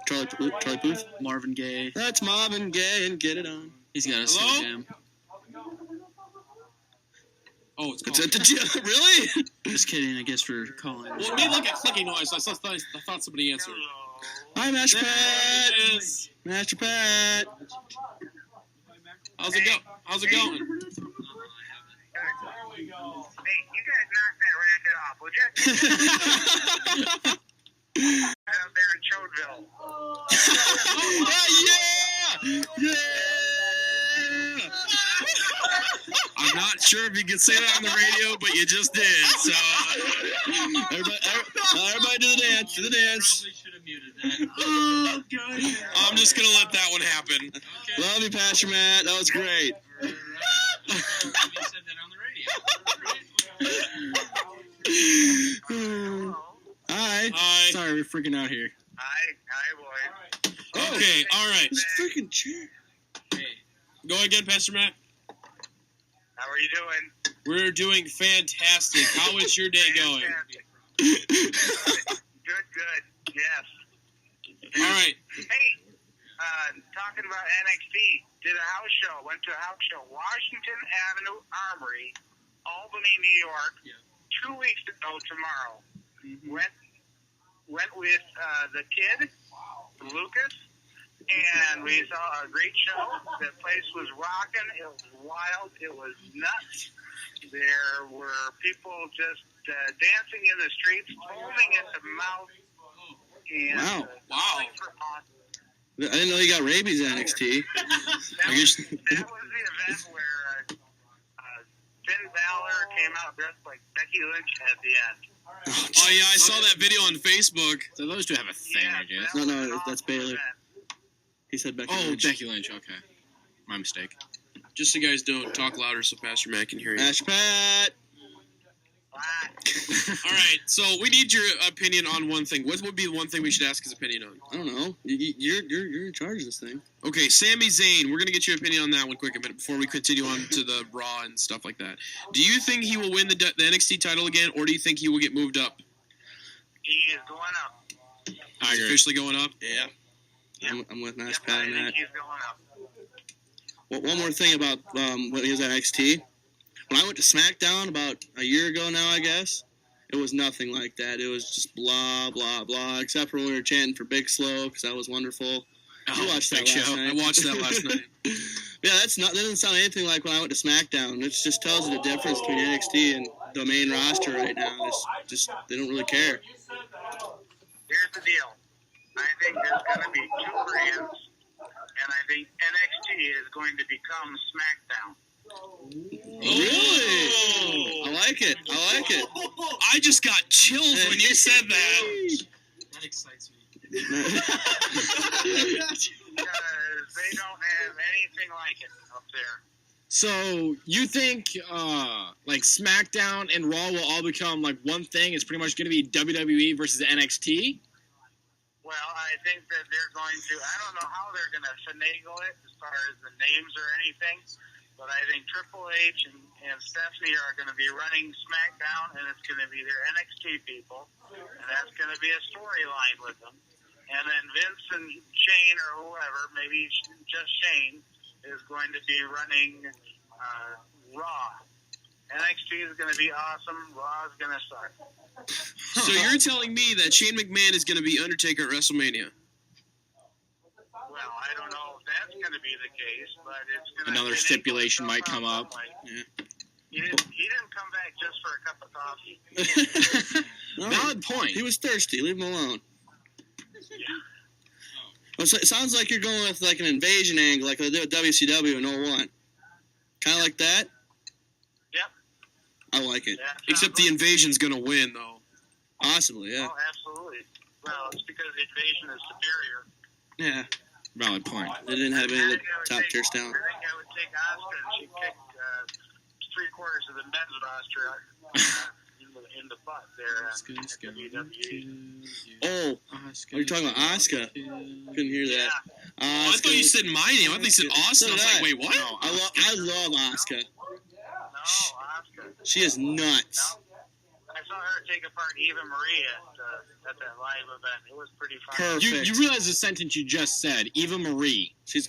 S3: Charlie Puth.
S2: Marvin Gaye.
S3: That's Marvin Gaye and get it on.
S2: He's got a slow jam.
S1: Oh, it's
S3: It's
S1: called.
S3: at the really?
S2: Just kidding, I guess, for calling.
S1: Well, it made like a clicking noise. So I thought somebody answered.
S3: Hi, Master
S1: There
S3: Pat.
S1: it is.
S3: Master Pat.
S1: How's it go? How's it going?
S5: Hey, you guys knock that racket off, would you? Out there in Chodeville.
S3: Yeah!
S1: I'm not sure if you can say that on the radio, but you just did. So
S3: Everybody do the dance. Do the dance.
S2: Probably should have muted that.
S3: Oh, God.
S1: I'm just gonna let that one happen.
S3: Love you, Pastor Matt. That was great.
S2: You said that on the radio.
S3: Hi.
S1: Hi.
S2: Sorry, we're freaking out here.
S5: Hi, boys.
S1: Okay. All right.
S3: This freaking chair.
S2: Hey.
S1: Go again, Pastor Matt.
S5: How are you doing?
S1: We're doing fantastic. How is your day going?
S5: Fantastic. Good. Yes.
S1: All right.
S5: Hey, talking about NXT, did a house show, went to a house show, Washington Avenue Armory, Albany, New York, 2 weeks ago tomorrow. Went with the kid, Lucas, and we saw a great show. The place was rocking. It was wild. It was nuts. There were people just dancing in the streets, foaming at the mouth. And,
S1: Wow.
S5: things were awesome.
S3: I didn't know you got rabies at NXT.
S5: That was the event where Finn Balor came out dressed like Becky Lynch at the end.
S1: Oh yeah, I saw that video on Facebook.
S4: So those two have a thing, I guess.
S5: that was
S3: No,
S5: an
S3: that's
S5: awesome
S3: Baylor.
S5: event.
S3: He said Becky
S4: Oh,
S3: Lynch.
S4: Becky Lynch. Okay, my mistake.
S1: Just so you guys don't talk louder so Pastor Matt can hear you.
S3: Master Pat.
S5: Wow.
S1: All right, so we need your opinion on one thing. What would be the one thing we should ask his opinion on?
S3: I don't know. You're in charge of this thing.
S1: Okay, Sami Zayn. We're gonna get your opinion on that one quick a minute before we continue on to the Raw and stuff like that. Do you think he will win the NXT title again, or do you think he will get moved up?
S5: He is going up.
S4: I
S1: He's
S4: agree.
S1: officially going up.
S3: Yeah. I'm with Master
S5: Yep,
S3: Pat
S5: I
S3: on
S5: think
S3: that.
S5: he's going up.
S3: Well, one more thing about when he was at NXT. When I went to SmackDown about a year ago now, I guess, it was nothing like that. It was just blah, blah, blah, except for when we were chanting for Big Slow, because that was wonderful. You watched that
S1: Big
S3: last
S1: Show.
S3: night.
S1: I watched that last night.
S3: Yeah, that doesn't sound anything like when I went to SmackDown. It just tells you the difference between NXT and the main roster right now. It's just, they don't really care.
S5: Here's the deal. I think there's going to be two brands, and I think NXT is going to become SmackDown.
S3: Really? I like it.
S1: I just got chills when you said that.
S2: That excites me.
S5: Because they don't have anything like it up there.
S4: So you think like SmackDown and Raw will all become like one thing? It's pretty much going to be WWE versus NXT.
S5: Well, I think that they're going to, I don't know how they're going to finagle it as far as the names or anything, but I think Triple H and Stephanie are going to be running SmackDown, and it's going to be their NXT people, and that's going to be a storyline with them. And then Vince and Shane or whoever, maybe just Shane, is going to be running Raw. NXT is going to be awesome. Raw is going to suck.
S1: So you're telling me that Shane McMahon is going to be Undertaker at WrestleMania?
S5: Well, I don't know if that's going to be the case, but it's going to.
S4: Another stipulation might come up.
S3: Yeah.
S5: He didn't come back just for a cup of coffee.
S3: No,
S4: Valid point.
S3: he was thirsty. Leave him alone.
S5: Yeah.
S3: Well, so it sounds like you're going with like an invasion angle, like they did with WCW in 01. Kind of like that?
S5: Yep.
S3: I like it.
S5: Yeah,
S1: Except the invasion's gonna win, though.
S3: Possibly, yeah.
S5: Oh, absolutely. Well, it's because the invasion is superior.
S3: Yeah.
S4: Valid point.
S3: They didn't have any of the top tier talent.
S5: I think I would take Asuka, and she'd kick 3/4 of the men's roster in the butt there at WWE.
S3: Oh, are you talking about Asuka? Couldn't hear that.
S1: Oh, I thought you said my name. I thought you said Austin. I was like, wait, what?
S3: No, I love Asuka.
S5: No, Asuka.
S3: She is nuts.
S5: I saw her take apart Eva Marie at that live event. It was pretty fun.
S3: Perfect.
S4: You realize the sentence you just said, Eva Marie.
S3: She's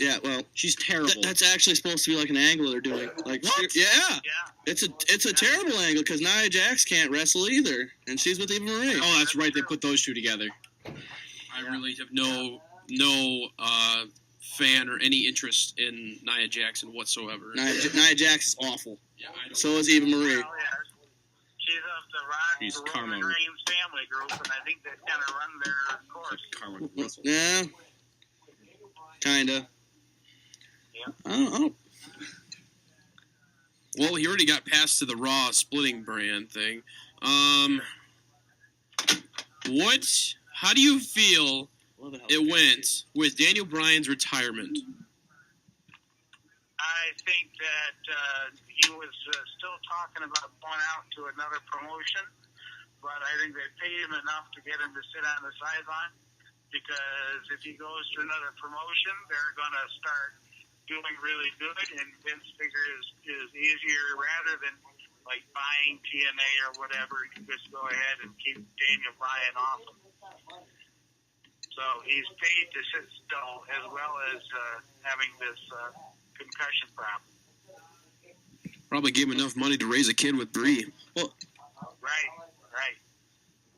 S4: She's terrible.
S3: that's actually supposed to be like an angle they're doing. Like
S4: What?
S3: Yeah.
S5: Yeah.
S3: It's a terrible angle because Nia Jax can't wrestle either, and she's with Eva Marie.
S4: Oh, that's right. They put those two together.
S1: I really have no fan or any interest in Nia Jackson whatsoever.
S3: Nia Jax is awful.
S1: Yeah, I don't.
S3: So is Eva Marie.
S5: Well, yeah. She's of
S4: She's
S5: the Roman
S4: Karma.
S5: Reigns family group, and I think they kind of run their course.
S4: Carmen Russell.
S3: Yeah. Kinda.
S5: Yeah.
S3: I don't.
S1: Well, he already got passed to the Raw splitting brand thing. How do you feel it went with Daniel Bryan's retirement?
S5: I think that he was still talking about going out to another promotion, but I think they paid him enough to get him to sit on the sideline, because if he goes to another promotion, they're going to start doing really good, and Vince figures is easier rather than like buying TNA or whatever. You just go ahead and keep Daniel Bryan off him. So he's paid to sit still, as well as having this concussion problem.
S1: Probably gave him enough money to raise a kid with Brie.
S5: Right.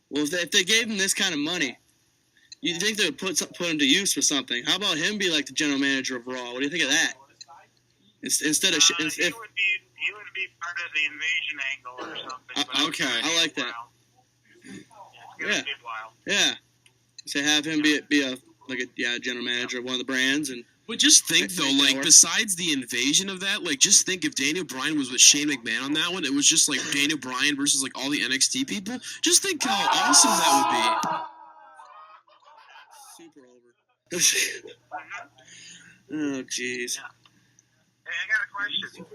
S3: Well, if they gave him this kind of money, you'd think they would put him to use for something. How about him be like the general manager of Raw? What do you think of that? Instead of
S5: he would be part of the invasion angle or something. But
S4: Okay.
S3: I like that.
S5: It's gonna be a while.
S3: Yeah. So have him be a general manager of one of the brands, and
S1: But just think, though,
S3: Make that
S1: like,
S3: work.
S1: besides the invasion of that, like, just think if Daniel Bryan was with Shane McMahon on that one, it was just, like, Daniel Bryan versus, like, all the NXT people. Just think how awesome that
S3: super over. Oh, jeez.
S5: Hey, I got a question.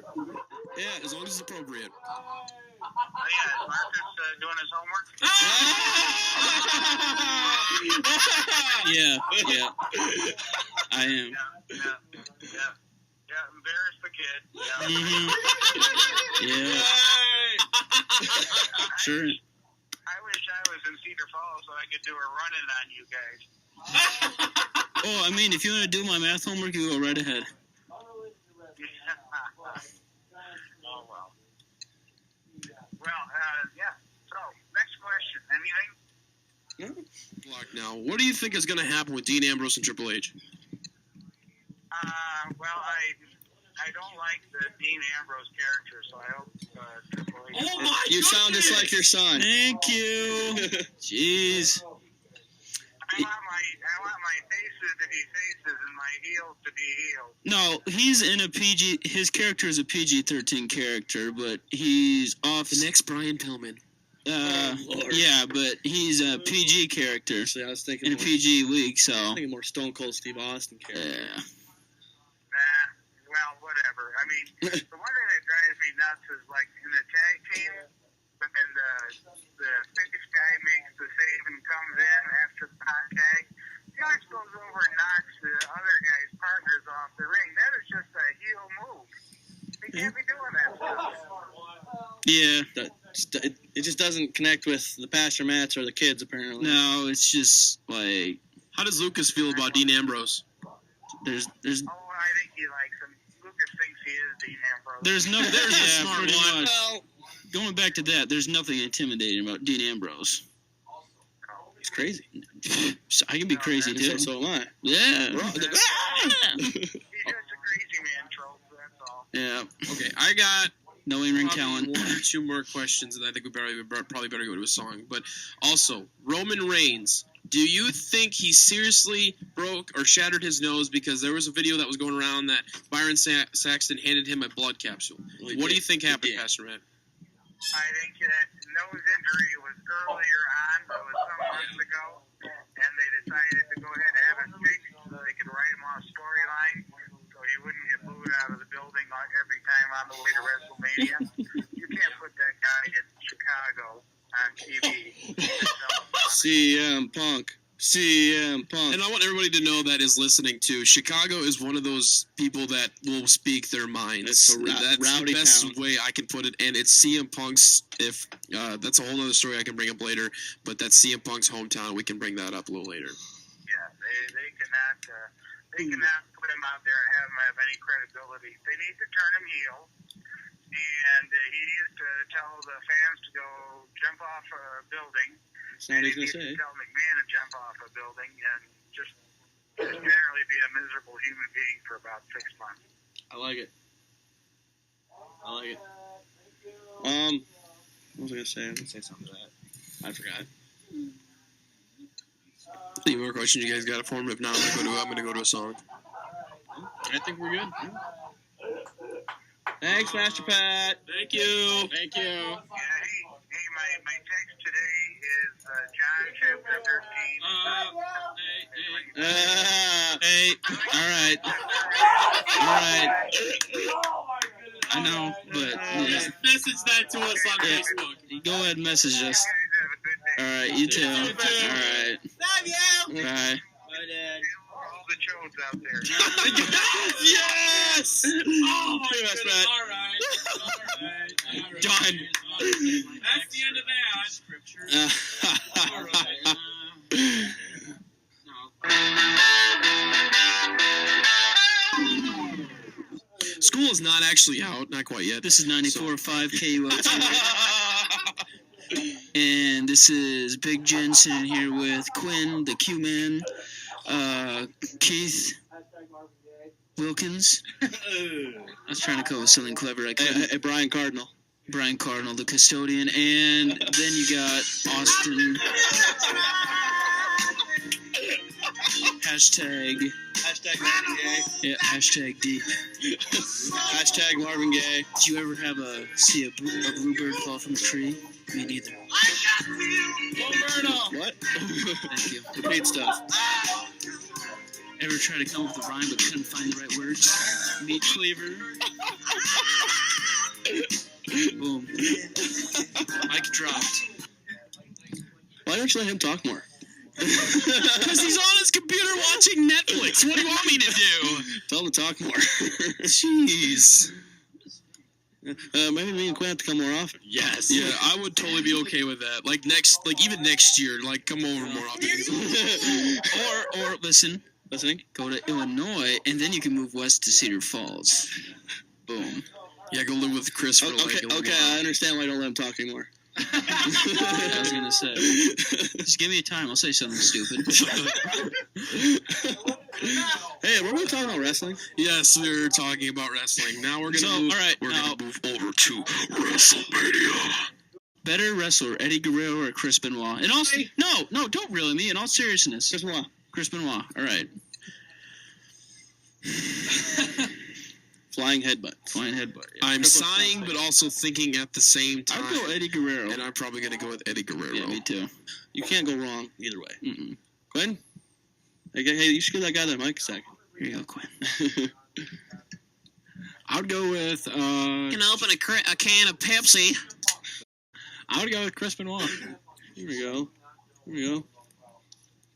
S3: Yeah.
S1: be. As long as it's appropriate.
S5: Oh, yeah, is Marcus doing his homework?
S3: Yeah. I am.
S5: Yeah, embarrass the kid. Yeah.
S3: Mm-hmm. Yeah. Sure.
S5: I wish I was in Cedar Falls so I could do a run-in on you guys.
S3: Oh, I mean, if you want to do my math homework, you go right ahead.
S5: Oh, well. Well, yeah. So, next question. Anything?
S1: Block now. What do you think is going to happen with Dean Ambrose and Triple H?
S5: Well, I don't like the Dean Ambrose character, so I hope Triple H...
S1: Oh, my
S3: You sound just like your son. Thank you. Jeez.
S5: I want my faces to be faces and my heels to be heels.
S3: No, he's in a PG. His character is a PG-13 character, but he's off.
S1: The next Brian Pillman.
S3: Yeah, but he's a PG character. So I was thinking in a PG league. So I'm thinking more Stone Cold Steve Austin character. Yeah.
S5: Well, whatever. I mean, the one thing that drives me nuts is like in the tag team, and the biggest guy makes the save and comes in after the hot tag. He always goes over and knocks the other guy's partners off the ring. That is just a heel move. He can't be doing that stuff.
S3: Yeah, it just doesn't connect with the Pastor Mats or the kids, apparently. No, it's just like...
S1: How does Lucas feel about Dean Ambrose?
S3: There's
S5: Oh, I think he likes him. Lucas thinks he is Dean Ambrose.
S3: There's no... There's
S1: a smart one.
S3: Well, going back to that, there's nothing intimidating about Dean Ambrose. He's crazy. I can be crazy, too. So am I. Yeah.
S5: He's just a crazy man trope, that's all.
S3: Yeah.
S1: Okay, I got
S3: No in-ring
S1: probably
S3: talent.
S1: one or two more questions, and I think we probably better go to a song. But also, Roman Reigns Do you think he seriously broke or shattered his nose because there was a video that was going around that Byron Saxton handed him a blood capsule? What do you think happened, Pastor Matt?
S5: I think that nose injury was earlier on, but it was some months ago, and they decided to go ahead and have it fixed so they could write him on a storyline so he wouldn't get booed out of the building every time on the way to WrestleMania. You can't put that guy in Chicago on TV.
S3: CM Punk.
S1: And I want everybody to know that is listening to, Chicago is one of those people that will speak their minds.
S3: That's
S1: the best
S3: town.
S1: way I can put it. And it's CM Punk's, that's a whole other story I can bring up later, but that's CM Punk's hometown. We can bring that up a little later.
S5: Yeah, they cannot put him out there and have him have any credibility. They need to turn him heel, and he needs to tell the fans to go jump off a building.
S3: That's not what he's
S5: He
S3: going to
S5: needs
S3: say.
S5: to tell McMahon to jump off a building and just generally be a miserable human being for about 6 months.
S3: I like it. What was I going to say? I was going to say something to that. I forgot.
S1: Any more questions you guys got for me? If not, I'm gonna go to a song.
S4: I think we're good.
S3: Thanks, Master Pat.
S4: Thank you. Thank you.
S5: Yeah, hey, my text today is John chapter 13.
S3: Hey, all right. I know, but
S4: Message that to us on Facebook.
S3: go ahead and message us.
S5: You guys have a good day.
S3: All right, you too.
S4: You too.
S3: All right.
S5: Love you.
S3: Bye.
S5: Bye, Dad. All the chodes out there.
S3: Yes!
S4: Oh my
S3: Pretty much,
S4: goodness.
S3: Matt.
S4: All right.
S3: Done.
S4: That's the end of that. All right.
S1: School is not actually out, not quite yet.
S6: This is 94.5 KULT. And this is Big Jen sitting here with Quinn, the Q-Man, Keith Wilkins. I was trying to come up with something clever. I couldn't.
S3: Hey, Brian Cardinal.
S6: Brian Cardinal, the custodian. And then you got Austin. Hashtag
S3: Marvin Gaye.
S6: Yeah, hashtag deep.
S3: Hashtag Marvin Gaye.
S6: Did you ever see a bluebird fall from a tree? Me neither.
S3: What?
S6: Thank you.
S3: Repeat stuff.
S6: Ever try to come up with a rhyme but couldn't find the right words? Meat cleaver. Boom. Mic dropped.
S3: Why don't you let him talk more?
S1: Because he's on his computer watching Netflix. What do you want me to do?
S3: Tell him to talk more.
S1: Jeez.
S3: Maybe me and Quinn have to come more often.
S4: Yes.
S1: Yeah, I would totally be okay with that. Even next year, come over more often.
S6: Or listen,
S3: Listening?
S6: go to Illinois, and then you can move west to Cedar Falls. Boom.
S1: Yeah, go live with Chris for a
S3: Okay,
S1: little
S3: I
S1: while.
S3: understand why I don't let him talk anymore.
S6: I was gonna say, just give me a time. I'll say something stupid.
S3: Hey, were we talking about wrestling?
S1: Yes, we were talking about wrestling. Now we're gonna
S6: So,
S1: move.
S6: all right,
S1: we're
S6: now-
S1: gonna move over to WrestleMania.
S6: Better wrestler, Eddie Guerrero or Chris Benoit? And also, no, don't reel me. In all seriousness,
S3: Chris Benoit.
S6: Chris Benoit. All right.
S3: Flying headbutt.
S6: Flying headbutt. Yeah.
S1: I'm
S3: Triple
S1: sighing, but also thinking at the same time.
S6: I'd go Eddie Guerrero.
S1: And I'm probably gonna go with Eddie Guerrero.
S6: Yeah, me too.
S3: You can't go wrong either way.
S6: Mm-mm.
S3: Quinn? Hey, you should give that guy that mic a second.
S6: Here you go, Quinn.
S4: I would go with.
S1: Can open a can of Pepsi.
S4: I would go with Chris Benoit.
S3: Here we go.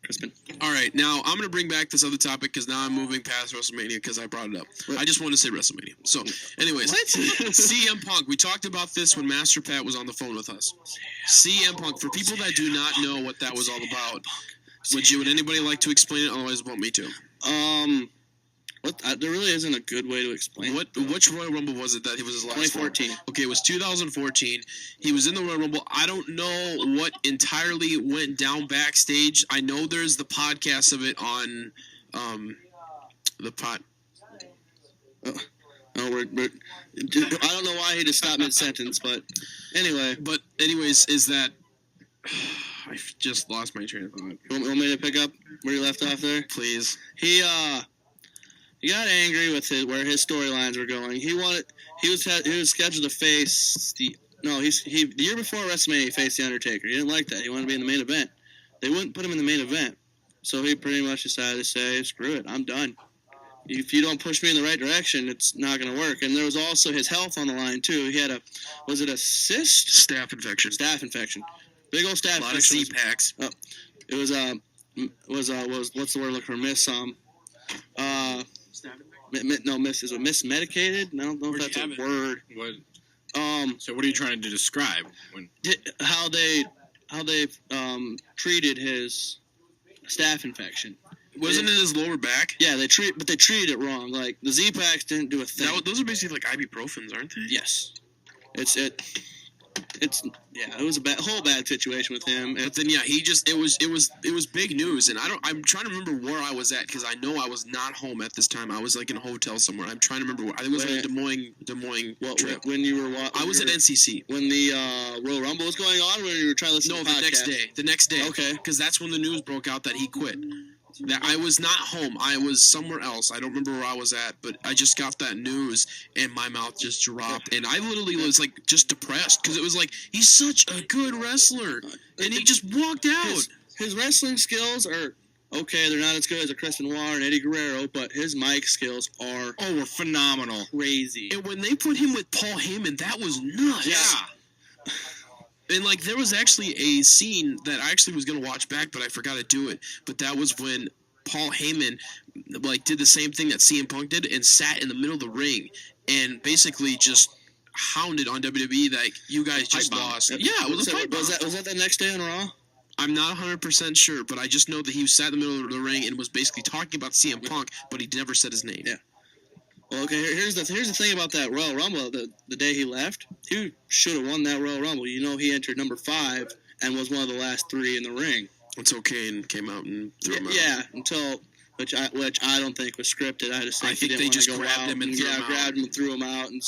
S3: Crispin.
S1: All right, now I'm going to bring back this other topic because now I'm moving past WrestleMania because I brought it up. I just want to say WrestleMania. So, anyways, CM Punk. We talked about this when Master Pat was on the phone with us. CM Punk. For people that do not know what that was all about, would anybody like to explain it? Otherwise, want me to?
S3: There really isn't a good way to explain it.
S1: Which Royal Rumble was it that he was his last
S3: 2014.
S1: one? Okay, it was 2014. He was in the Royal Rumble. I don't know what entirely went down backstage. I know there's the podcast of it on the pot.
S3: No, I don't know why he just stopped mid-sentence, but anyway.
S1: But anyways, is that I I just lost my train of thought.
S3: You want me to pick up where you left off there?
S1: Please.
S3: He got angry with where his storylines were going. He was scheduled to face the year before WrestleMania he faced the Undertaker. He didn't like that. He wanted to be in the main event. They wouldn't put him in the main event, so he pretty much decided to say, "Screw it, I'm done. If you don't push me in the right direction, it's not going to work." And there was also his health on the line too. He had was it a cyst?
S1: Staph infection.
S3: Staph infection. Big old staph infection.
S1: A lot of Z-packs.
S3: It was what's the word I'm looking for? Is it mismedicated? I don't know if that's a word.
S4: What? So what are you trying to describe?
S3: How they treated his staph infection.
S1: Wasn't it his lower back?
S3: Yeah, they treated it wrong. Like the Z-packs didn't do a thing.
S1: Those are basically like ibuprofens, aren't they?
S3: Yes. It was a whole bad situation with him.
S1: But then it was big news, and I'm trying to remember where I was at because I know I was not home at this time. I was like in a hotel somewhere. I'm trying to remember where. I think it was like a Des Moines trip.
S3: When you were
S1: I was at NCC
S3: when the Royal Rumble was going on. When you were trying to listen to the podcast?
S1: The next day.
S3: Okay,
S1: because that's when the news broke out that he quit. That I was not home. I was somewhere else. I don't remember where I was at, but I just got that news and my mouth just dropped. And I literally was like just depressed because it was like, he's such a good wrestler. And he just walked out.
S3: His wrestling skills are okay. They're not as good as a Chris Benoit and Eddie Guerrero, but his mic skills were phenomenal. Crazy.
S1: And when they put him with Paul Heyman, that was nuts.
S3: Yeah.
S1: And, like, there was actually a scene that I actually was going to watch back, but I forgot to do it. But that was when Paul Heyman, like, did the same thing that CM Punk did and sat in the middle of the ring and basically just hounded on WWE that you guys just lost. Yeah, it was a fight bomb.
S3: Was that the next day on Raw?
S1: I'm not 100% sure, but I just know that he sat in the middle of the ring and was basically talking about CM Punk, but he never said his name.
S3: Yeah. Well, okay, here's the thing about that Royal Rumble. The day he left, he should have won that Royal Rumble. You know, he entered number 5 and was one of the last 3 in the ring.
S1: Until Kane came out and threw him out.
S3: Yeah, which I don't think was scripted. I think
S1: they just grabbed him and threw him out.
S3: Grabbed him and threw him out, and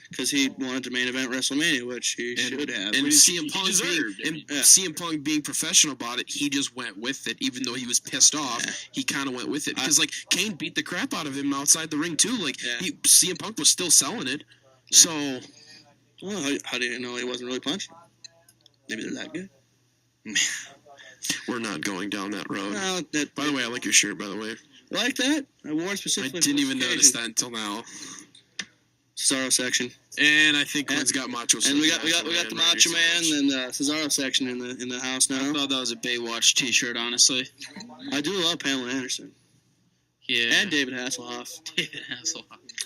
S3: because he wanted to main event WrestleMania, which he should have.
S1: And CM Punk being professional about it, he just went with it, even though he was pissed off. Yeah. He kind of went with it because like Kane beat the crap out of him outside the ring too. Like CM Punk was still selling it. Yeah. So,
S3: well, how do you know he wasn't really punching? Maybe they're that good.
S1: We're not going down that road.
S3: Well,
S1: by the way, I like your shirt, by the way.
S3: Like that? I wore it specifically.
S1: I didn't even notice that until now.
S3: Cesaro section.
S1: And I think Lynn's got Macho.
S3: And we got the Macho Man and the Cesaro section in the house now.
S6: I thought that was a Baywatch t-shirt, honestly.
S3: I do love Pamela Anderson.
S6: Yeah.
S3: And David Hasselhoff.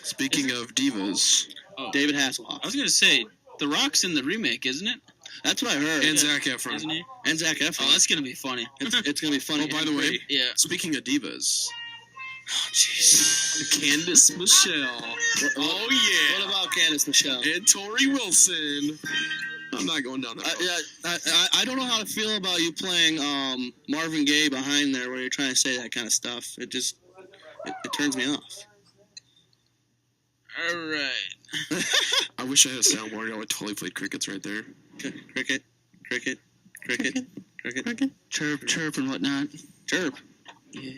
S1: Speaking of divas.
S3: Oh. David Hasselhoff.
S6: I was going to say, The Rock's in the remake, isn't it?
S3: That's what I heard.
S1: And Zac Efron.
S6: Isn't he?
S3: And Zac Efron.
S6: Oh, that's going to be funny.
S3: It's going to be funny.
S1: Oh, by the way, speaking of divas. Oh, jeez. Candice Michelle. Oh, yeah.
S3: What about Candice Michelle?
S1: And Tori Wilson. I'm not going down that road.
S3: I don't know how to feel about you playing Marvin Gaye behind there where you're trying to say that kind of stuff. It just, it turns me off.
S6: All right.
S1: I wish I had a soundboard. I would totally played crickets right there.
S3: Cricket.
S6: Chirp, chirp, and whatnot.
S3: Chirp.
S6: Yeah.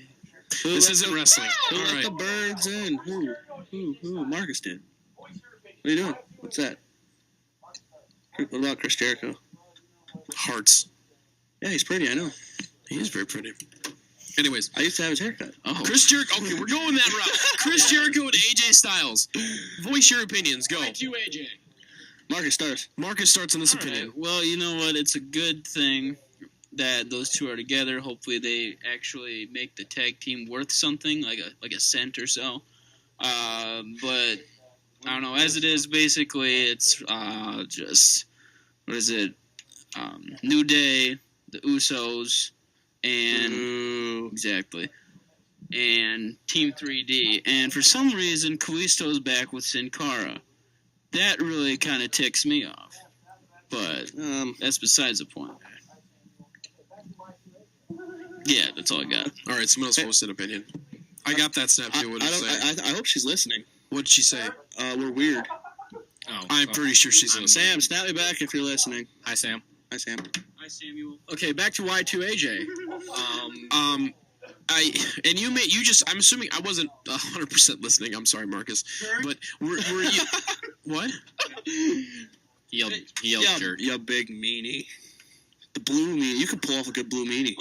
S1: This isn't wrestling.
S3: Who let the birds in? Who? Marcus did. What are you doing? What's that? What about Chris Jericho?
S1: Hearts.
S3: Yeah, he's pretty, I know.
S1: He is very pretty. Anyways.
S3: I used to have his haircut.
S1: Oh. Chris Jericho. Okay, we're going that route. Chris Jericho and AJ Styles. Voice your opinions. Go.
S6: Thank you, AJ.
S3: Marcus starts.
S1: Marcus starts on this opinion.
S6: Right. Well, you know what? It's a good thing that those two are together. Hopefully they actually make the tag team worth something, like a cent or so. But I don't know. As it is, basically, it's just, what is it? New Day, the Usos, and exactly, and Team 3D. And for some reason, Kalisto's back with Sin Cara. That really kind of ticks me off. But that's besides the point. Yeah, that's all I got.
S1: All right, someone else posted an opinion. I got that snap too. What did she say?
S3: I hope she's listening.
S1: What did she say?
S3: We're weird.
S1: Oh, I'm pretty sure she's listening.
S3: Sam, snap me back if you're listening.
S4: Hi, Sam.
S3: Hi, Sam.
S6: Hi, Samuel.
S4: Okay, back to Y2AJ.
S1: I'm assuming I wasn't 100% listening. I'm sorry, Marcus. But were you what?
S4: He yelled jerk.
S3: You big meanie. The blue meanie. You could pull off a good blue meanie.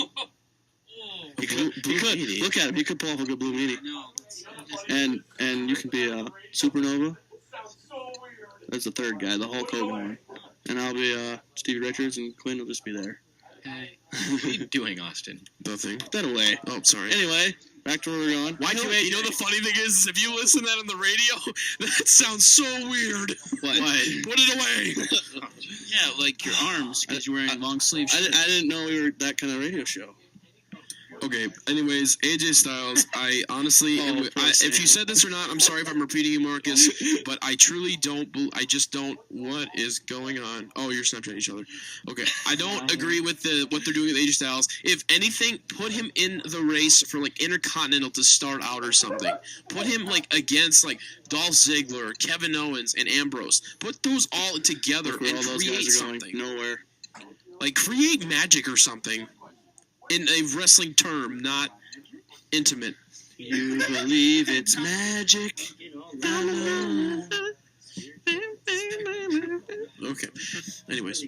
S3: He could.
S1: Meanie.
S3: Look at him. He could pull off a good blue meanie.
S6: No.
S3: And you can be a Supernova. That's the third guy, the Hulk Hogan one. And I'll be Stevie Richards, and Quinn will just be there.
S6: Hey.
S4: What are you doing, Austin?
S1: Nothing.
S3: Put that away.
S1: Oh, sorry.
S3: Anyway, back to where we're going.
S1: Y2AJ. You know the funny thing is, if you listen to that on the radio, that sounds so weird.
S3: What?
S1: Put it away.
S6: Yeah, like your arms, because you're wearing long sleeves.
S3: I didn't know we were that kind of radio show.
S1: Okay. Anyways, AJ Styles. I honestly, if you said this or not, I'm sorry if I'm repeating you, Marcus. But I truly don't. I just don't. What is going on? Oh, you're Snapchatting each other. Okay. I don't agree with what they're doing with AJ Styles. If anything, put him in the race for like Intercontinental to start out or something. Put him like against like Dolph Ziggler, Kevin Owens, and Ambrose. Put those all together and
S3: all those
S1: create
S3: guys are going
S1: something.
S3: nowhere.
S1: Like create magic or something. In a wrestling term, not intimate.
S3: You believe it's magic.
S1: Okay. Anyways.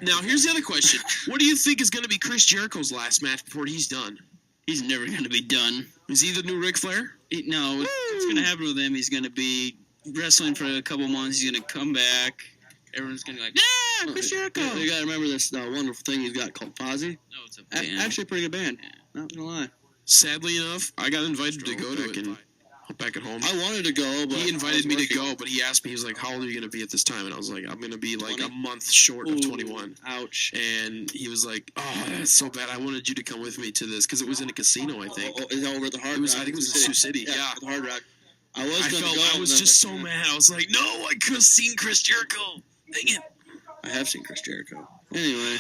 S1: Now, here's the other question. What do you think is going to be Chris Jericho's last match before he's done?
S6: He's never going to be done.
S1: Is he the new Ric Flair?
S6: No, what's going to happen with him, he's going to be wrestling for a couple months. He's going to come back. Everyone's going to be like, Chris Jericho.
S3: You got to remember this wonderful thing he's got called Fozzy.
S6: No, it's a band.
S3: Actually, a pretty good band. Not going to lie.
S1: Sadly enough, I got invited to go to it back at home.
S3: I wanted to go, but
S1: he invited me to go, but he asked me, he was like, how old are you going to be at this time? And I was like, I'm going to be like 20? A month short of 21.
S3: Ouch.
S1: And he was like, oh, that's so bad. I wanted you to come with me to this because it was in a casino, I think.
S3: Is that over at the Hard Rock?
S1: I think it was in Sioux City. Yeah.
S3: The Hard Rock. I
S1: was just so mad. I was like, no, I could have seen Chris Jericho. Dang it.
S3: I have seen Chris Jericho. Anyway.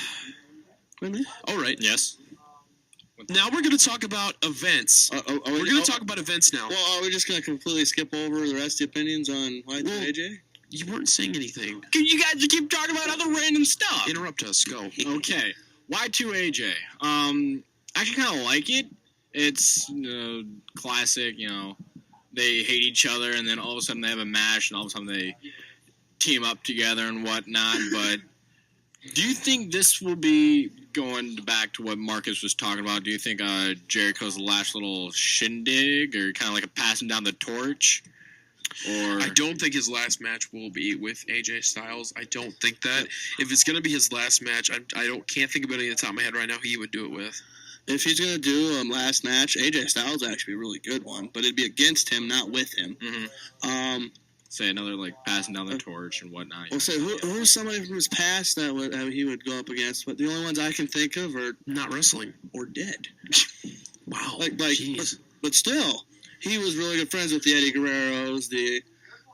S1: All right.
S4: Yes.
S1: Now we're going to talk about events. We're going to talk about events now.
S3: Well, are we just going to completely skip over the rest of the opinions on Y2AJ?
S1: You weren't saying anything.
S4: You guys keep talking about other random stuff.
S1: Interrupt us. Go.
S4: Okay. Y2AJ. I actually kind of like it. It's classic, they hate each other, and then all of a sudden they have a match, and all of a sudden they team up together and whatnot. But do you think this will be going back to what Marcus was talking about? Do you think Jericho's last little shindig, or kind of like a passing down the torch? Or
S1: I don't think his last match will be with AJ Styles. I don't think that. If it's going to be his last match, I can't think of any at the top of my head right now who he would do it with.
S3: If he's going to do a last match, AJ Styles would actually be a really good one, but it'd be against him, not with him.
S4: Mm-hmm. Say another, like, passing down the torch and whatnot.
S3: Well, say, who's somebody from his past that he would go up against? But the only ones I can think of are
S1: not wrestling
S3: or dead.
S1: Wow.
S3: But still, he was really good friends with the Eddie Guerreros, the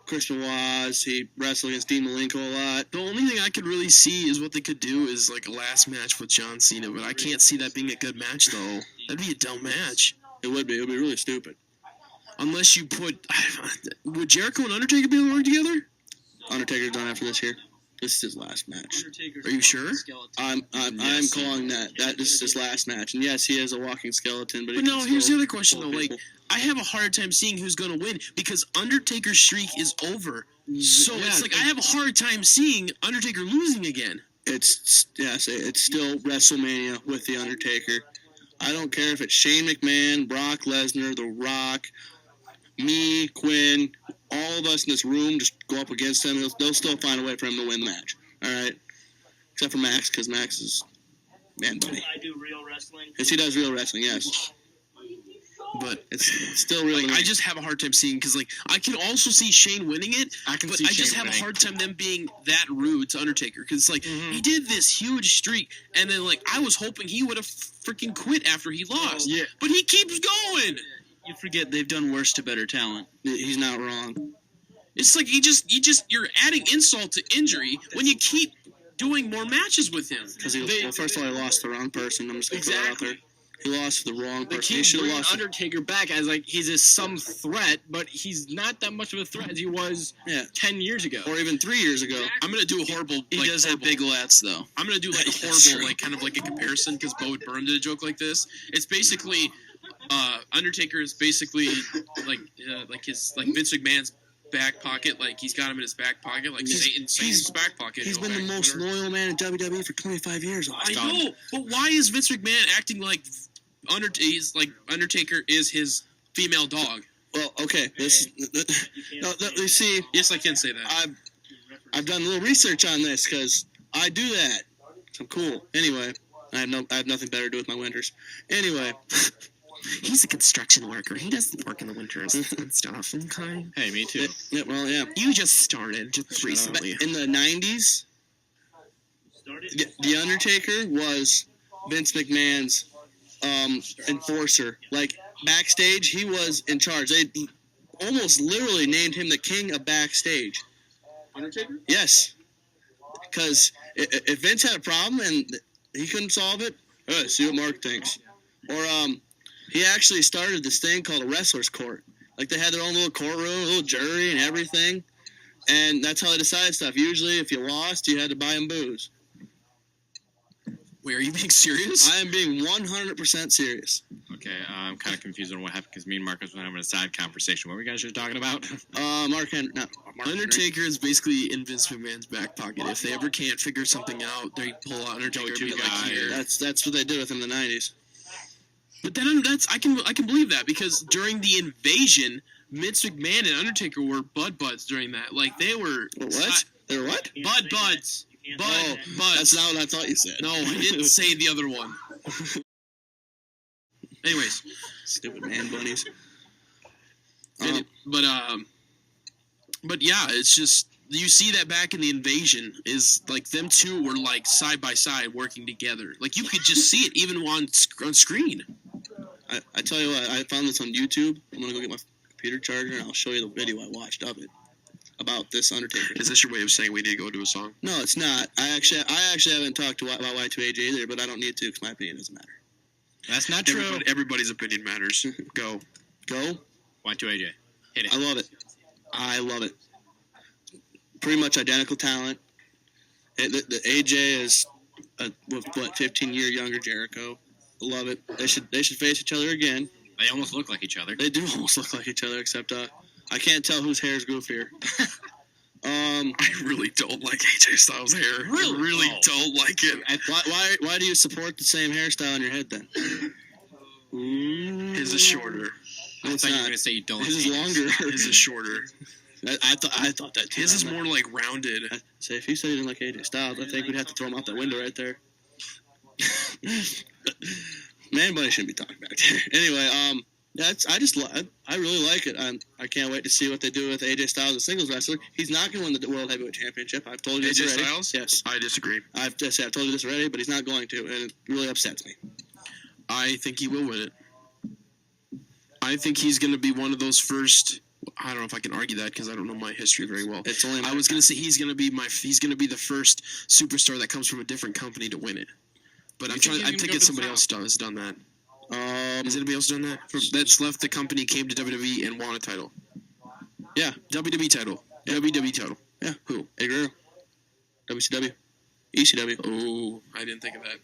S3: Chris Benoit's. He wrestled against Dean Malenko a lot.
S1: The only thing I could really see is what they could do is, like, a last match with John Cena, but I can't see that being a good match, though. That'd be a dumb match.
S3: It would be. It would be really stupid.
S1: Unless you put... Would Jericho and Undertaker be able to work together?
S3: Undertaker's done after this year. This is his last match.
S1: Are you sure?
S3: I'm calling that this is his last match. And yes, he is a walking skeleton. But
S1: no, here's the other question, though. Like, I have a hard time seeing who's going to win because Undertaker's streak is over. So it's like I have a hard time seeing Undertaker losing again.
S3: It's still WrestleMania with The Undertaker. I don't care if it's Shane McMahon, Brock Lesnar, The Rock, me, Quinn, all of us in this room just go up against him. They'll still find a way for him to win the match. All right? Except for Max, because Max is man buddy.
S7: I do real wrestling.
S3: Yes, he does real wrestling, yes. But it's still really...
S1: Like, I just have a hard time seeing, because, like, I can also see Shane winning it, but I just have a hard time them being that rude to Undertaker, because, like, he did this huge streak, and then, like, I was hoping he would have freaking quit after he lost.
S6: Yeah.
S1: But he keeps going!
S6: You forget they've done worse to better talent.
S3: He's not wrong.
S1: It's like you're adding insult to injury when you keep doing more matches with him.
S3: Because first of all, he lost the wrong person. I'm just going to put that out there. He lost to the wrong
S4: They
S3: person. He
S4: keep
S3: should have
S4: bringing
S3: lost.
S4: Undertaker back as like he's some threat, but he's not that much of a threat as he was 10 years ago.
S3: Or even 3 years ago.
S1: I'm gonna do a horrible.
S6: He
S1: like,
S6: does have big lats, though.
S1: I'm gonna do like a
S3: That's
S1: horrible,
S3: true.
S1: like kind of like a comparison because Bo Burnham did a joke like this. It's basically Undertaker is basically like his like Vince McMahon's back pocket. Like he's got him in his back pocket, like Satan's back pocket.
S3: He's been the most loyal man in WWE for 25 years.
S1: I know, but why is Vince McMahon acting like Undertaker is his female dog?
S3: Well, okay. This you see,
S1: Yes, I can say that.
S3: I've done a little research on this because I do that. I'm cool. Anyway, I have nothing better to do with my winters. Anyway,
S1: He's a construction worker. He doesn't work in the winters and stuff. Okay.
S4: Hey, me too.
S3: yeah.
S1: You just started just recently.
S3: In the 90s, The Undertaker was Vince McMahon's enforcer. Like, backstage, he was in charge. They almost literally named him the king of backstage.
S1: Undertaker?
S3: Yes. Because if Vince had a problem and he couldn't solve it, see what Mark thinks. Or he actually started this thing called a wrestler's court. Like, they had their own little courtroom, a little jury and everything. And that's how they decided stuff. Usually, if you lost, you had to buy them booze.
S1: Wait, are you being serious?
S3: I am being 100% serious.
S4: Okay, I'm kind of confused on what happened because me and Marcus were having a side conversation. What were you guys just talking about?
S3: Mark Henry.
S1: Undertaker is basically in Vince McMahon's back pocket. If they ever can't figure something out, they pull out Undertaker and be like, here.
S3: That's what they did with him in the 90s.
S1: But then I can believe that because during the invasion, Vince McMahon and Undertaker were buds during that. Like they were
S3: What? They were what?
S1: buds. Buds.
S3: That's not what I thought you said.
S1: No, I didn't say the other one. Anyways,
S3: Stupid man bunnies.
S1: But yeah, it's just you see that back in the invasion is like them two were like side by side working together. Like you could just see it even on screen.
S3: I tell you what, I found this on YouTube. I'm gonna go get my computer charger and I'll show you the video I watched of it about this Undertaker.
S1: Is this your way of saying we need to go do a song?
S3: No, it's not. I actually haven't talked about Y2AJ either, but I don't need to because my opinion doesn't matter.
S4: That's not true.
S1: Everybody's opinion matters. Go.
S4: Y2AJ. Hit it.
S3: I love it. Pretty much identical talent. The AJ is 15-year younger Jericho. I love it. They should face each other again.
S4: They almost look like each other.
S3: They do almost look like each other, except I can't tell whose hair is goofier. I
S1: really don't like AJ Styles' hair. I really don't like it.
S3: Why do you support the same hairstyle on your head then?
S1: His is shorter.
S3: No,
S4: I thought you were going to say you don't.
S3: His is longer.
S1: His is shorter.
S3: I thought that too.
S1: His is more like rounded.
S3: Say if you said you didn't like AJ Styles, I think we'd have to throw him out that window right there. Man, buddy shouldn't be talking back there. Anyway, I really like it. I can't wait to see what they do with AJ Styles as a singles wrestler. He's not going to win the World Heavyweight Championship. I've told you this already.
S1: AJ Styles?
S3: Yes.
S1: I disagree.
S3: I've told you this already, but he's not going to, and it really upsets me.
S1: I think he will win it. I think he's going to be one of those first. I don't know if I can argue that because I don't know my history very well. I was going to say he's going to be the first superstar that comes from a different company to win it. But I'm thinking somebody else has done that. Has anybody else done that? That's left the company, came to WWE, and won a title.
S3: Yeah.
S1: WWE title. Yeah. WWE title.
S3: Yeah.
S1: Who?
S3: Eddie Guerrero. WCW. ECW.
S1: Oh, I didn't think of that.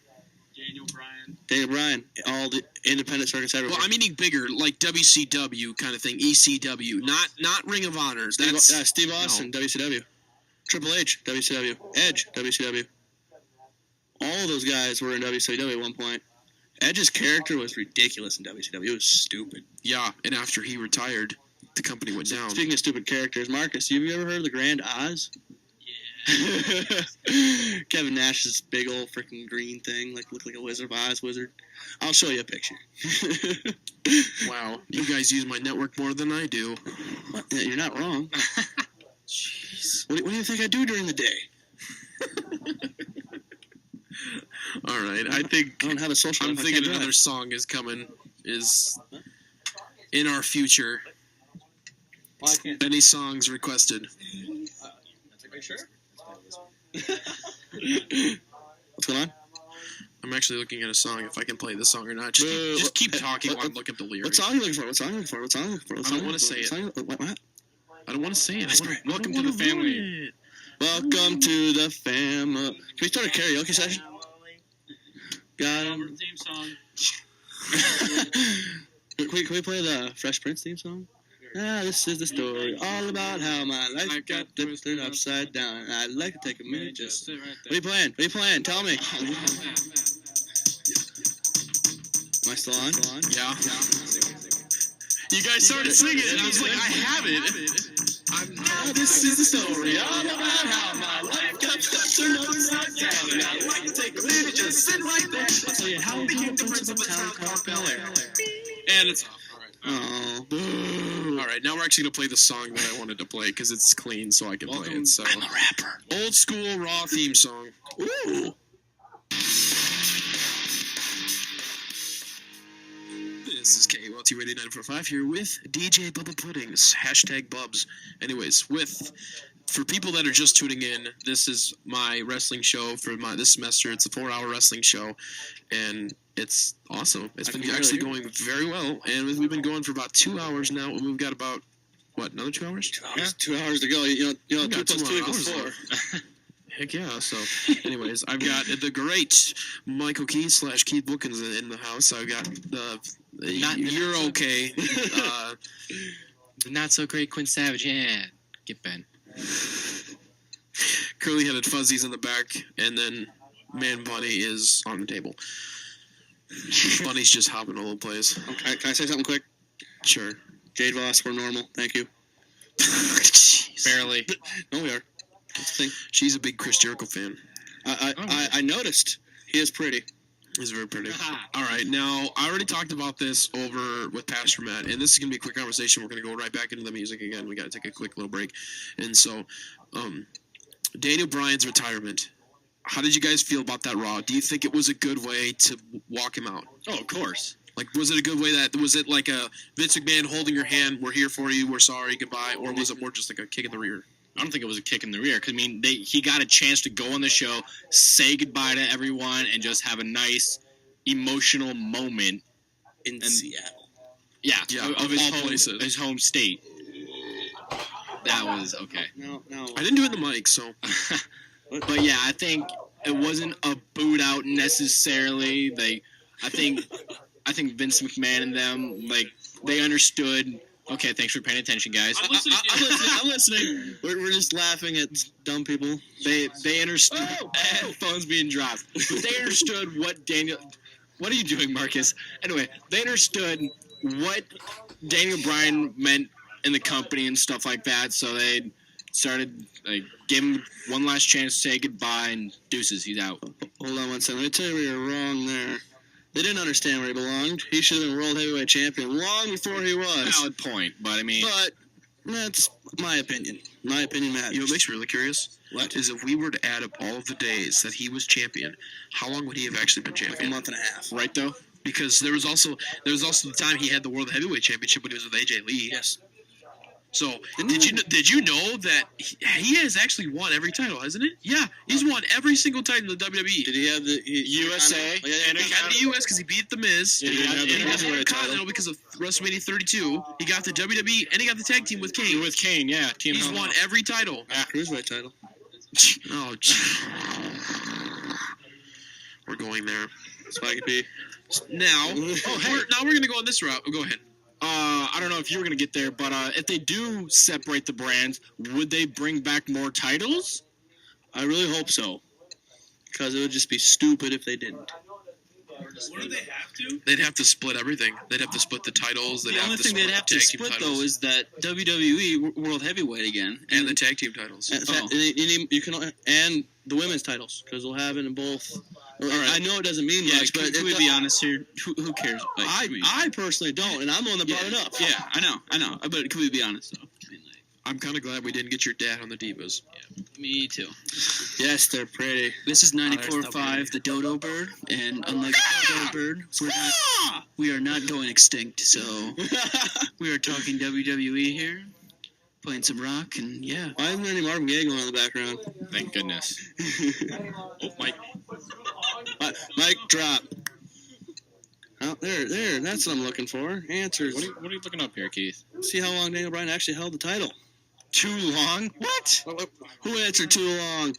S2: Daniel Bryan.
S3: All the independent circuits everywhere.
S1: Well, I'm meaning bigger, like WCW kind of thing, ECW, not Ring of Honors. That's
S3: Steve Austin, no. WCW. Triple H, WCW. Edge, WCW. All of those guys were in WCW at one point. Edge's character was ridiculous in WCW. It was stupid.
S1: Yeah, and after he retired, the company went down.
S3: Speaking of stupid characters, Marcus, have you ever heard of the Grand Oz? Yeah. Kevin Nash's big old freaking green thing, looked like a Wizard of Oz wizard. I'll show you a picture.
S1: Wow, you guys use my network more than I do.
S3: What? Yeah, you're not wrong. Jeez. What do you think I do during the day?
S1: All right, I don't
S3: have a social.
S1: I'm thinking another song is in our future. Any songs requested?
S3: That's a great shirt. What's going on?
S1: I'm actually looking at a song. If I can play this song or not, just keep talking while I look up the lyrics.
S3: What song are you looking for? What song are you looking for? What song are you looking for?
S1: I don't want to say it.
S3: What?
S1: I don't want to say it.
S4: Welcome to the family.
S3: Welcome to the family. Can we start a karaoke session? Got him.
S2: Theme song.
S3: Can we play the Fresh Prince theme song? This is the story all about how my life got twisted upside down. I'd like to take a minute just...
S4: Sit right
S3: What are you playing? What are you playing? Tell me. Am I still on?
S1: Yeah. You guys started singing, and I was like, I have it.
S3: This is the story all about how my life got turned upside down. And I'd like to take a minute just sit right there. I'll tell you how I became the prince of a town called Bel Air.
S1: And it's off.
S3: Oh,
S1: All right, now we're actually gonna play the song that I wanted to play because it's clean, so I can play it. So
S3: I'm a rapper.
S1: old school raw theme song.
S3: Ooh.
S1: This is KULT Radio 945 here with DJ BubbaPudding's #Bubz. Anyways, for people that are just tuning in, this is my wrestling show for this semester. It's a 4-hour wrestling show, and it's awesome. It's been actually going very well, and we've been going for about 2 hours now, and we've got about, another 2 hours?
S3: 2 hours. 2 hours to go. You know, 2 plus 2 equals 4.
S1: Heck yeah. So, anyways, I've got the great Michael Keith / Keith Bookins in the house. I've got You're Okay.
S4: The not so great Quinn Savage. Yeah. Get Ben.
S1: Curly-headed Fuzzy's in the back, and then Man Bunny is on the table. Bunny's just hopping all over the place.
S3: Okay, can I say something quick?
S1: Sure.
S3: Jade Voss, we're normal. Thank you.
S4: Barely.
S3: No, we are. That's the thing.
S1: She's a big Chris Jericho fan.
S3: I noticed. He is pretty.
S1: He's very pretty. All right, now, I already talked about this over with Pastor Matt, and this is going to be a quick conversation. We're going to go right back into the music again. We got to take a quick little break. And so, Daniel Bryan's retirement. How did you guys feel about that Raw? Do you think it was a good way to walk him out?
S4: Oh, of course.
S1: Like, was it a good way was it like a Vince McMahon holding your hand, we're here for you, we're sorry, goodbye, or was it more just like a kick in the rear?
S4: I don't think it was a kick in the rear because he got a chance to go on the show, say goodbye to everyone, and just have a nice emotional moment
S3: In Seattle.
S4: Yeah,
S1: of
S4: his home state. That was okay.
S3: No.
S1: I didn't do it in the mic, so.
S4: But yeah, I think it wasn't a boot out necessarily. I think Vince McMahon and them, they understood. Okay, thanks for paying attention, guys.
S3: I'm listening. We're just laughing at dumb people.
S4: They understood. Phones being dropped. They understood what Daniel. What are you doing, Marcus? Anyway, they understood what Daniel Bryan meant in the company and stuff like that. So they started give him one last chance to say goodbye and deuces. He's out.
S3: Hold on one second. Let me tell you where you're wrong there. They didn't understand where he belonged. He should have been World Heavyweight Champion long before he was.
S4: Valid point, but I mean...
S3: But that's my opinion. My opinion matters.
S1: You know what makes me really curious?
S3: What?
S1: Is if we were to add up all of the days that he was champion, how long would he have actually been champion?
S3: Like a month and a half.
S4: Right, though?
S1: Because there was also the time he had the World Heavyweight Championship when he was with AJ Lee.
S3: Yes.
S1: So, did you know that he has actually won every title, hasn't it? Yeah, he's won every single title in the WWE.
S3: Did he have the
S4: USA?
S1: And he got the US because he beat The Miz.
S3: Yeah, he didn't have the
S1: he got the
S3: Cruiserweight
S1: Intercontinental because of WrestleMania 32. He got the WWE, and he got the tag team with Kane.
S4: With Kane, yeah.
S1: He's won every title.
S3: Cruiserweight title.
S1: Oh, we're going there.
S3: Spike P.
S1: Now, we're going to go on this route. Go ahead.
S4: I don't know if you were going to get there, but if they do separate the brands, would they bring back more titles?
S3: I really hope so. Because it would just be stupid if they didn't.
S2: What do they have to?
S1: They'd have to split everything. They'd have to split the titles.
S6: The only thing they'd have to split, though, is that WWE World Heavyweight again.
S1: And the tag team titles.
S3: And and the women's titles, because they'll have it in both. All right. I know it doesn't mean much, but
S6: can we be honest here? Who cares?
S3: I personally don't, and I'm the one that brought it up.
S6: Yeah, I know. But can we be honest, though?
S1: I'm kind of glad we didn't get your dad on the Divas.
S6: Yeah, me too.
S3: Yes, they're pretty.
S6: This is 94.5, the Dodo Bird, and unlike the Dodo Bird, we are not going extinct, so we are talking WWE here, playing some rock, and yeah.
S3: Why isn't there any Marvin Gaye going on in the background?
S4: Thank goodness.
S3: Oh, Mike. Mic drop. Oh, there. That's what I'm looking for. Answers.
S4: What are you looking up here, Keith?
S3: See how long Daniel Bryan actually held the title.
S4: Too long? What?
S3: Who answered too long?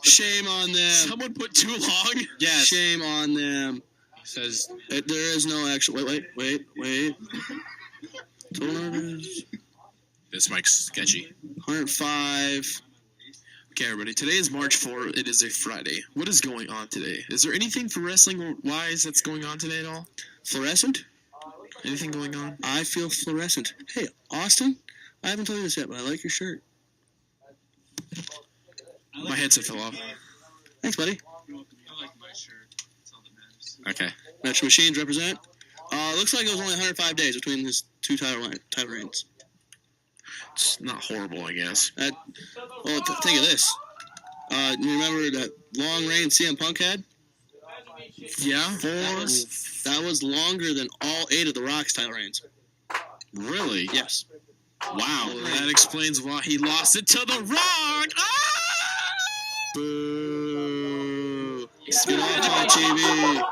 S3: Shame on them.
S4: Someone put too long?
S3: Yes. Shame on them.
S4: Says
S3: There is no actual. Wait.
S4: this mic's sketchy.
S3: 105.
S1: Okay, everybody. Today is March 4. It is a Friday. What is going on today? Is there anything for wrestling-wise that's going on today at all?
S3: Fluorescent?
S1: Anything going on?
S3: I feel fluorescent. Hey, Austin, I haven't told you this yet, but I like your shirt.
S1: My headset fell off.
S3: Thanks, buddy.
S6: I like my shirt. That's all that matters.
S4: Okay.
S3: Metro Machines represent. Looks like it was only 105 days between his two title reigns.
S1: It's not horrible, I guess.
S3: Think of this. You remember that long reign CM Punk had?
S1: Yeah?
S3: That was longer than all 8 of The Rock's title reigns.
S1: Really?
S3: Yes.
S1: Wow. Well, that explains why he lost it to The Rock. Ah!
S3: Boo. Spin off on TV.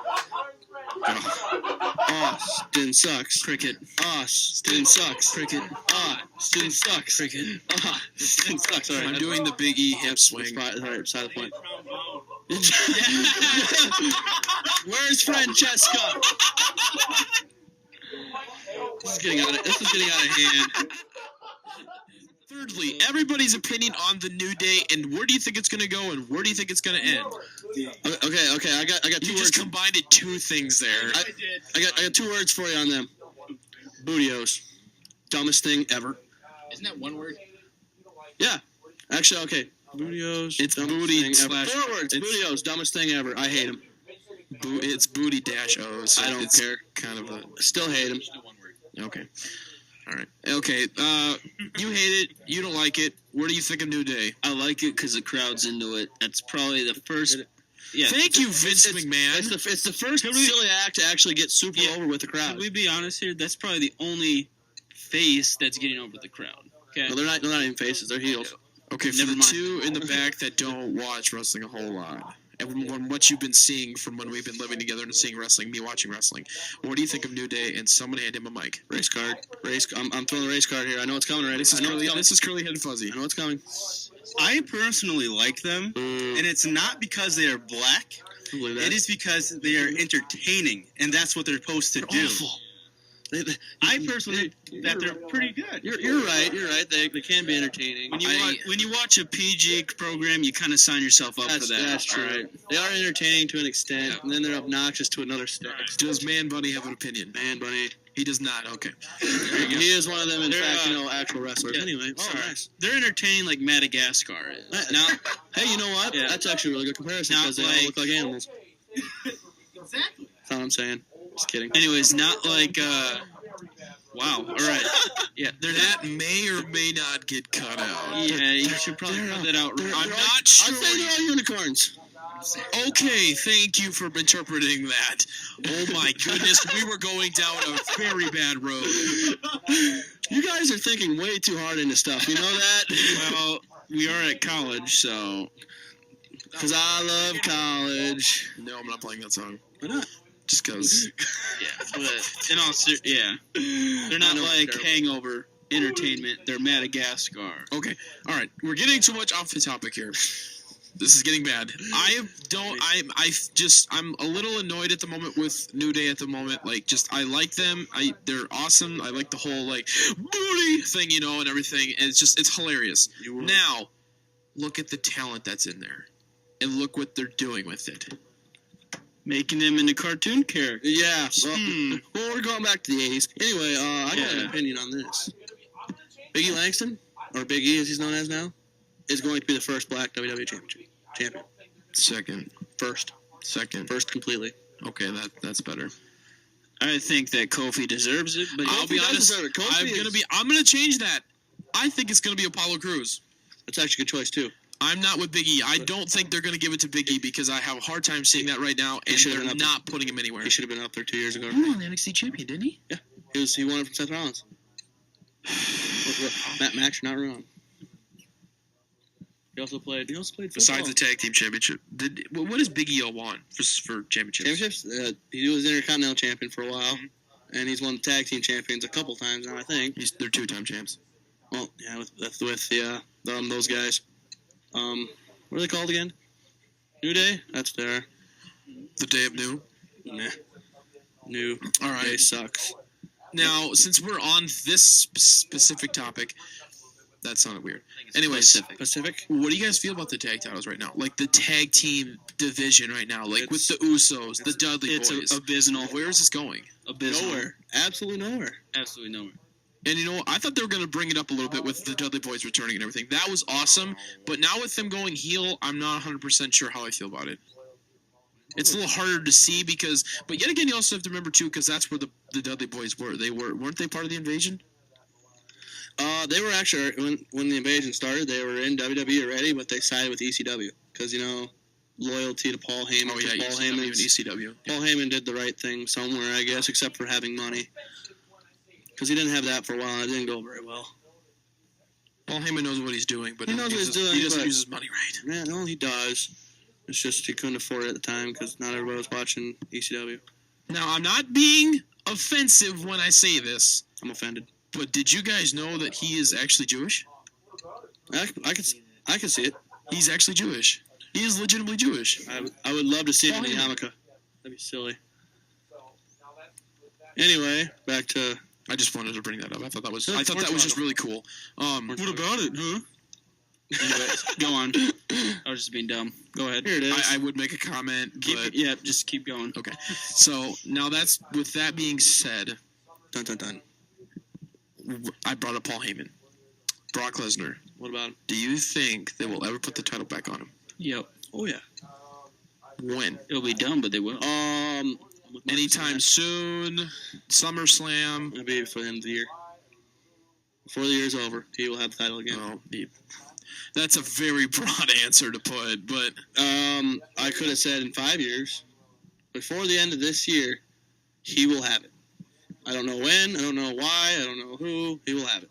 S3: Austin sucks.
S1: Cricket.
S3: Austin sucks.
S1: Cricket.
S3: Austin sucks.
S1: Cricket.
S3: Austin sucks. All right.
S1: I'm doing the Big E hip swing.
S3: All right, beside the point. Where's Francesca? This is getting out of hand.
S1: Thirdly, everybody's opinion on the New Day and where do you think it's going to go and where do you think it's going to end?
S3: Okay. I got 2 words.
S1: You just combined 2 things there.
S3: I got 2 words for you on them. Bootios. Dumbest thing ever.
S4: Isn't that one word?
S3: Yeah. Actually, okay. Bootios.
S1: It's booty slash.
S3: 4 words. Bootios. Dumbest thing ever. I hate him.
S1: It's booty dash O. So
S3: I don't care.
S1: Kind of a.
S3: Still hate him.
S4: One word.
S1: Okay. All right. Okay. You hate it. You don't like it. What do you think of New Day?
S6: I like it because the crowd's into it. That's probably the first. Yeah.
S1: Thank you, Vince McMahon.
S3: It's the first silly act to actually get super over with the crowd.
S6: Can we be honest here? That's probably the only face that's getting over the crowd. Okay.
S3: No, they're not even faces. They're heels.
S1: Okay, for
S6: Never
S1: the
S6: mind.
S1: 2 in the back that don't watch wrestling a whole lot, and from what you've been seeing from when we've been living together and seeing wrestling, me watching wrestling, what do you think of New Day? And someone hand him a mic.
S3: Race card. I'm throwing the race card here. I know it's coming already.
S1: This is Curly Head Fuzzy.
S3: I know it's coming.
S7: I personally like them, and it's not because they are black. It is because they are entertaining, and that's what they're supposed to do.
S3: Awful.
S7: I personally think that they're pretty good.
S3: You're right. They can be entertaining.
S6: When you watch a PG program, you kind of sign yourself up for that.
S3: That's true.
S6: Right?
S3: They are entertaining to an extent, and then they're obnoxious to another extent.
S1: Does Man Bunny have an opinion?
S3: Man, Bunny.
S1: He does not. Okay.
S3: He is one of them, in
S6: They're,
S3: fact, actual wrestlers.
S6: yeah.
S3: Anyway,
S6: Sorry.
S3: nice.
S6: They're entertaining like Madagascar is. Now,
S3: Hey, you know what?
S6: Yeah.
S3: That's actually a really good comparison
S6: Not
S3: because they all
S6: like-
S3: look like animals.
S7: Exactly.
S3: That's all I'm saying. Just kidding.
S6: anyways, not like. Wow. All right. Yeah, they're
S1: That may or may not get cut out.
S6: Yeah, you should probably put that out.
S1: I'm not sure.
S3: I'd say they're all unicorns.
S1: Okay, thank you for interpreting that. Oh my goodness, we were going down a very bad road.
S3: You guys are thinking way too hard into stuff. You know that?
S6: Well, we are at college, so
S3: Because I love college.
S1: No, I'm not playing that song.
S3: Why not?
S1: Just because.
S6: yeah. But in all they're not like Hangover Entertainment. They're Madagascar.
S1: Okay, all right. We're getting too much off the topic here. This is getting bad. I'm a little annoyed at the moment with New Day at the moment. Like, I like them. They're awesome. I like the whole like booty thing, and everything. And it's hilarious. Now, look at the talent that's in there, and look what they're doing with it.
S6: Making them into cartoon characters.
S3: Yeah. Well, we're going back to the 80s. Anyway, I got an opinion on this. Biggie Langston, or Big E as he's known as now, is going to be the first black WWE champion.
S1: Second.
S3: First completely.
S1: Okay, that's better.
S6: I think that Kofi deserves it, but
S1: I'll be honest. I'm gonna change that. I think it's gonna be Apollo Crews.
S3: That's actually a good choice too.
S1: I'm not with Big E. I don't think they're going to give it to Big E because I have a hard time seeing that right now, and they're not putting him anywhere.
S3: He should have been up there 2 years ago.
S1: He won the NXT champion, didn't he?
S3: Yeah. He won it from Seth Rollins. Matt Max, you're not wrong. He also played football.
S1: Besides the tag team championship, what does Big E want for championships?
S3: Championships, he was Intercontinental Champion for a while, and he's won the tag team champions a couple times now, I think.
S1: They're 2-time champs.
S3: Well, yeah, with those guys. What are they called again? New Day? That's there.
S1: The Day of New?
S3: Nah. New.
S1: All right.
S3: Day sucks.
S1: Now, since we're on this specific topic, that sounded weird. Anyways,
S3: Pacific?
S1: what do you guys feel about the tag titles right now? Like the tag team division right now, like with the Usos, the Dudley Boys.
S6: It's abysmal.
S1: Where is this going?
S6: Abysmal.
S3: Nowhere. Absolutely nowhere.
S6: Absolutely nowhere.
S1: And I thought they were going to bring it up a little bit with the Dudley Boys returning and everything. That was awesome. But now with them going heel, I'm not 100% sure how I feel about it. It's a little harder to see but yet again, you also have to remember too, because that's where the Dudley Boys were. Weren't they part of the invasion?
S3: They were actually, when the invasion started, they were in WWE already, but they sided with ECW. Because, loyalty to Paul Heyman.
S1: Oh, yeah,
S3: Paul
S1: ECW and ECW.
S3: Paul Heyman did the right thing somewhere, I guess, except for having money. Because he didn't have that for a while, and it didn't go very well.
S1: Paul Heyman knows what he's doing, but
S3: he knows what he's doing.
S1: He doesn't use his money right.
S3: Yeah, no, he does. It's just he couldn't afford it at the time because not everybody was watching ECW.
S1: Now, I'm not being offensive when I say this.
S3: I'm offended.
S1: But did you guys know that he is actually Jewish?
S3: I can see it.
S1: He's actually Jewish. He is legitimately Jewish.
S3: I would love to see it in the yarmulke. That'd be silly. Anyway, back to...
S1: I just wanted to bring that up. I thought that was just really cool. What about it, huh?
S6: Anyways, go on. I was just being dumb. Go ahead.
S3: Here it is.
S1: I would make a comment.
S6: Just keep going.
S1: Okay. So now with that being said,
S3: Dun dun dun.
S1: I brought up Paul Heyman, Brock Lesnar.
S3: What about him?
S1: Do you think they will ever put the title back on him?
S6: Yep.
S3: Oh yeah.
S1: When?
S6: It'll be dumb, but they will.
S1: Anytime soon. SummerSlam.
S3: It'll be before the end of the year. Before the year's over, he will have the title again.
S1: Oh, that's a very broad answer to put, but
S3: I could have said in 5 years. Before the end of this year, he will have it. I don't know when. I don't know why. I don't know who. He will have it.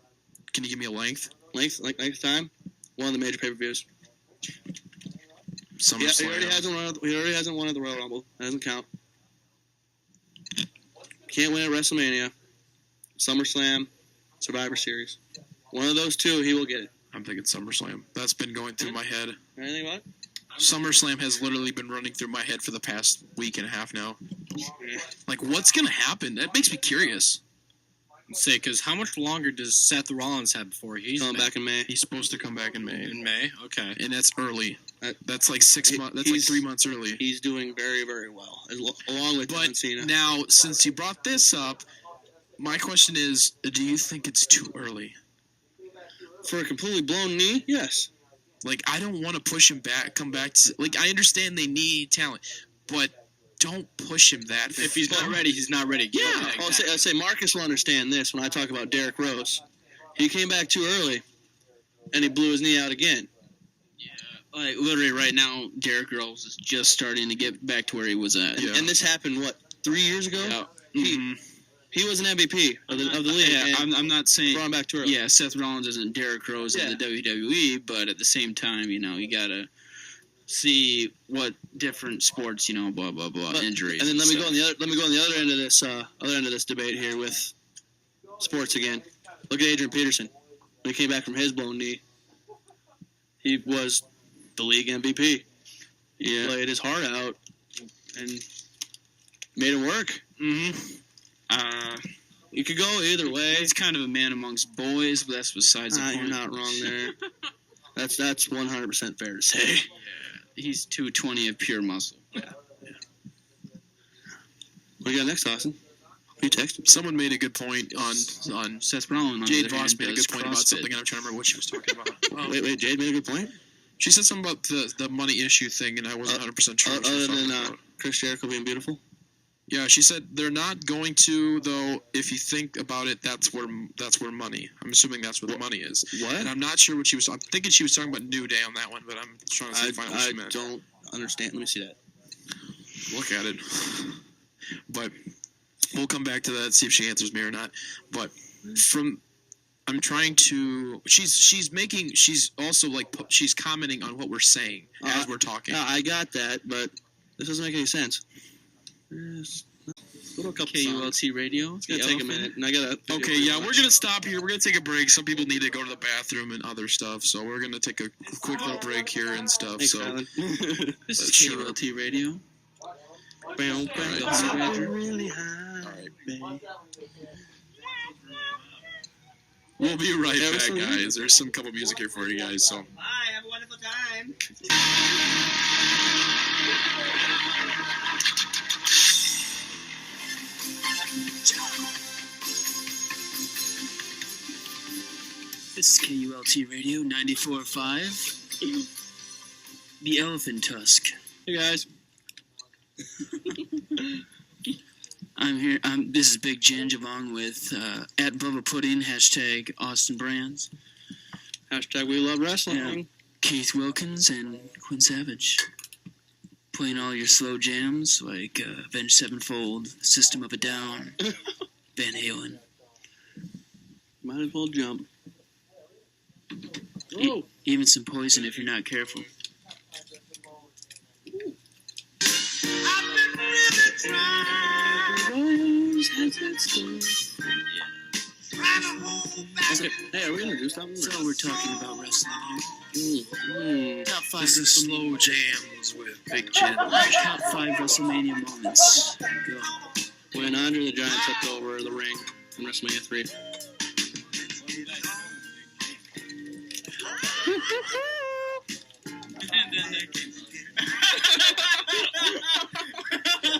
S1: Can you give me a length?
S3: Length time? One of the major pay-per-views.
S1: SummerSlam.
S3: He already hasn't won at the Royal Rumble. That doesn't count. Can't win at WrestleMania. SummerSlam. Survivor Series. One of those two, he will get it.
S1: I'm thinking SummerSlam. That's been going through my head.
S3: Anything about it?
S1: SummerSlam has literally been running through my head for the past week and a half now. Like, what's going to happen? That makes me curious.
S4: Say, because how much longer does Seth Rollins have before he's
S3: coming back in May?
S1: He's supposed to come back in May.
S4: In May? Okay.
S1: And that's early. That's like 6 months. That's like 3 months early.
S3: He's doing very, very well, along with John Cena.
S1: Now, since you brought this up, my question is, do you think it's too early?
S3: For a completely blown knee? Yes.
S1: Like, I don't want to push him back, come back to... Like, I understand they need talent, but don't push him that far.
S4: If he's not ready, he's not ready.
S1: Yeah.
S3: I'll say Marcus will understand this when I talk about Derrick Rose. He came back too early, and he blew his knee out again.
S6: Yeah. Like, literally right now, Derrick Rose is just starting to get back to where he was at.
S3: And this happened, 3 years ago?
S6: Yeah.
S3: He was an MVP of the league.
S6: Yeah, I'm not saying...
S3: Brought him back too early.
S6: Yeah, Seth Rollins isn't Derrick Rose in the WWE, but at the same time, you got to see what different sports, blah, blah, blah, injuries.
S3: And then let me go on the other end of this debate here with sports again. Look at Adrian Peterson. When he came back from his blown knee, he was the league MVP. He played his heart out and made it work.
S6: Mm-hmm.
S3: You could go either way.
S6: He's kind of a man amongst boys, but that's besides the point.
S3: You're not wrong there. That's 100% fair to say.
S6: Yeah. He's 220 of pure muscle.
S3: Yeah. What do you got next, Austin? Who you texted?
S1: Someone made a good point on
S6: Seth Rollins.
S1: Jade Voss made a good point about something, and I'm trying to remember what she was talking about.
S3: Wait, Jade made a good point?
S1: She said something about the money issue thing, and I wasn't 100% sure.
S3: Other than Chris Jericho being beautiful?
S1: Yeah, she said they're not going to, though. If you think about it, that's where money. I'm assuming that's where the money is.
S3: What?
S1: And I'm not sure what she was. I'm thinking she was talking about New Day on that one, but I'm trying to find out what she meant.
S3: I don't understand. Let me see that.
S1: Look at it. But we'll come back to that, see if she answers me or not. But from I'm trying to. She's also like she's commenting on what we're saying as we're talking.
S3: I got that, but this doesn't make any sense. Go to a couple songs.
S6: KULT Radio.
S3: It's gonna take a minute, and I gotta.
S1: Okay, yeah, we're gonna stop here. We're gonna take a break. Some people need to go to the bathroom and other stuff, so we're gonna take a quick little break here and stuff.
S3: Thanks,
S1: So
S3: Alan.
S6: This is
S1: Sure.
S6: KULT Radio.
S3: Bam, bam,
S1: Alright.
S3: really high, baby.
S1: we'll be right
S3: Yeah,
S1: back,
S3: listen.
S1: guys. There's some couple music here for you guys. So.
S7: Bye. Have a wonderful time.
S6: This is KULT Radio 94.5. The Elephant Tusk.
S3: Hey guys.
S6: I'm here. This is Big Ginge along with at BubbaPudding, hashtag Austin Brands,
S3: Hashtag we love wrestling.
S6: Yeah. Keith Wilkins, and Quinn Savage. Playing all your slow jams like Avenged Sevenfold, System of a Down, Van Halen.
S3: Might as well jump.
S6: Even some Poison if you're not careful.
S3: Okay. Hey, are we gonna do something?
S6: So we're talking about wrestling here. Top 5
S1: This is
S6: WrestleMania.
S1: Slow Jams with Big Jen.
S6: Top 5 WrestleMania moments. Go.
S3: When Andre the Giant took over the ring in WrestleMania 3.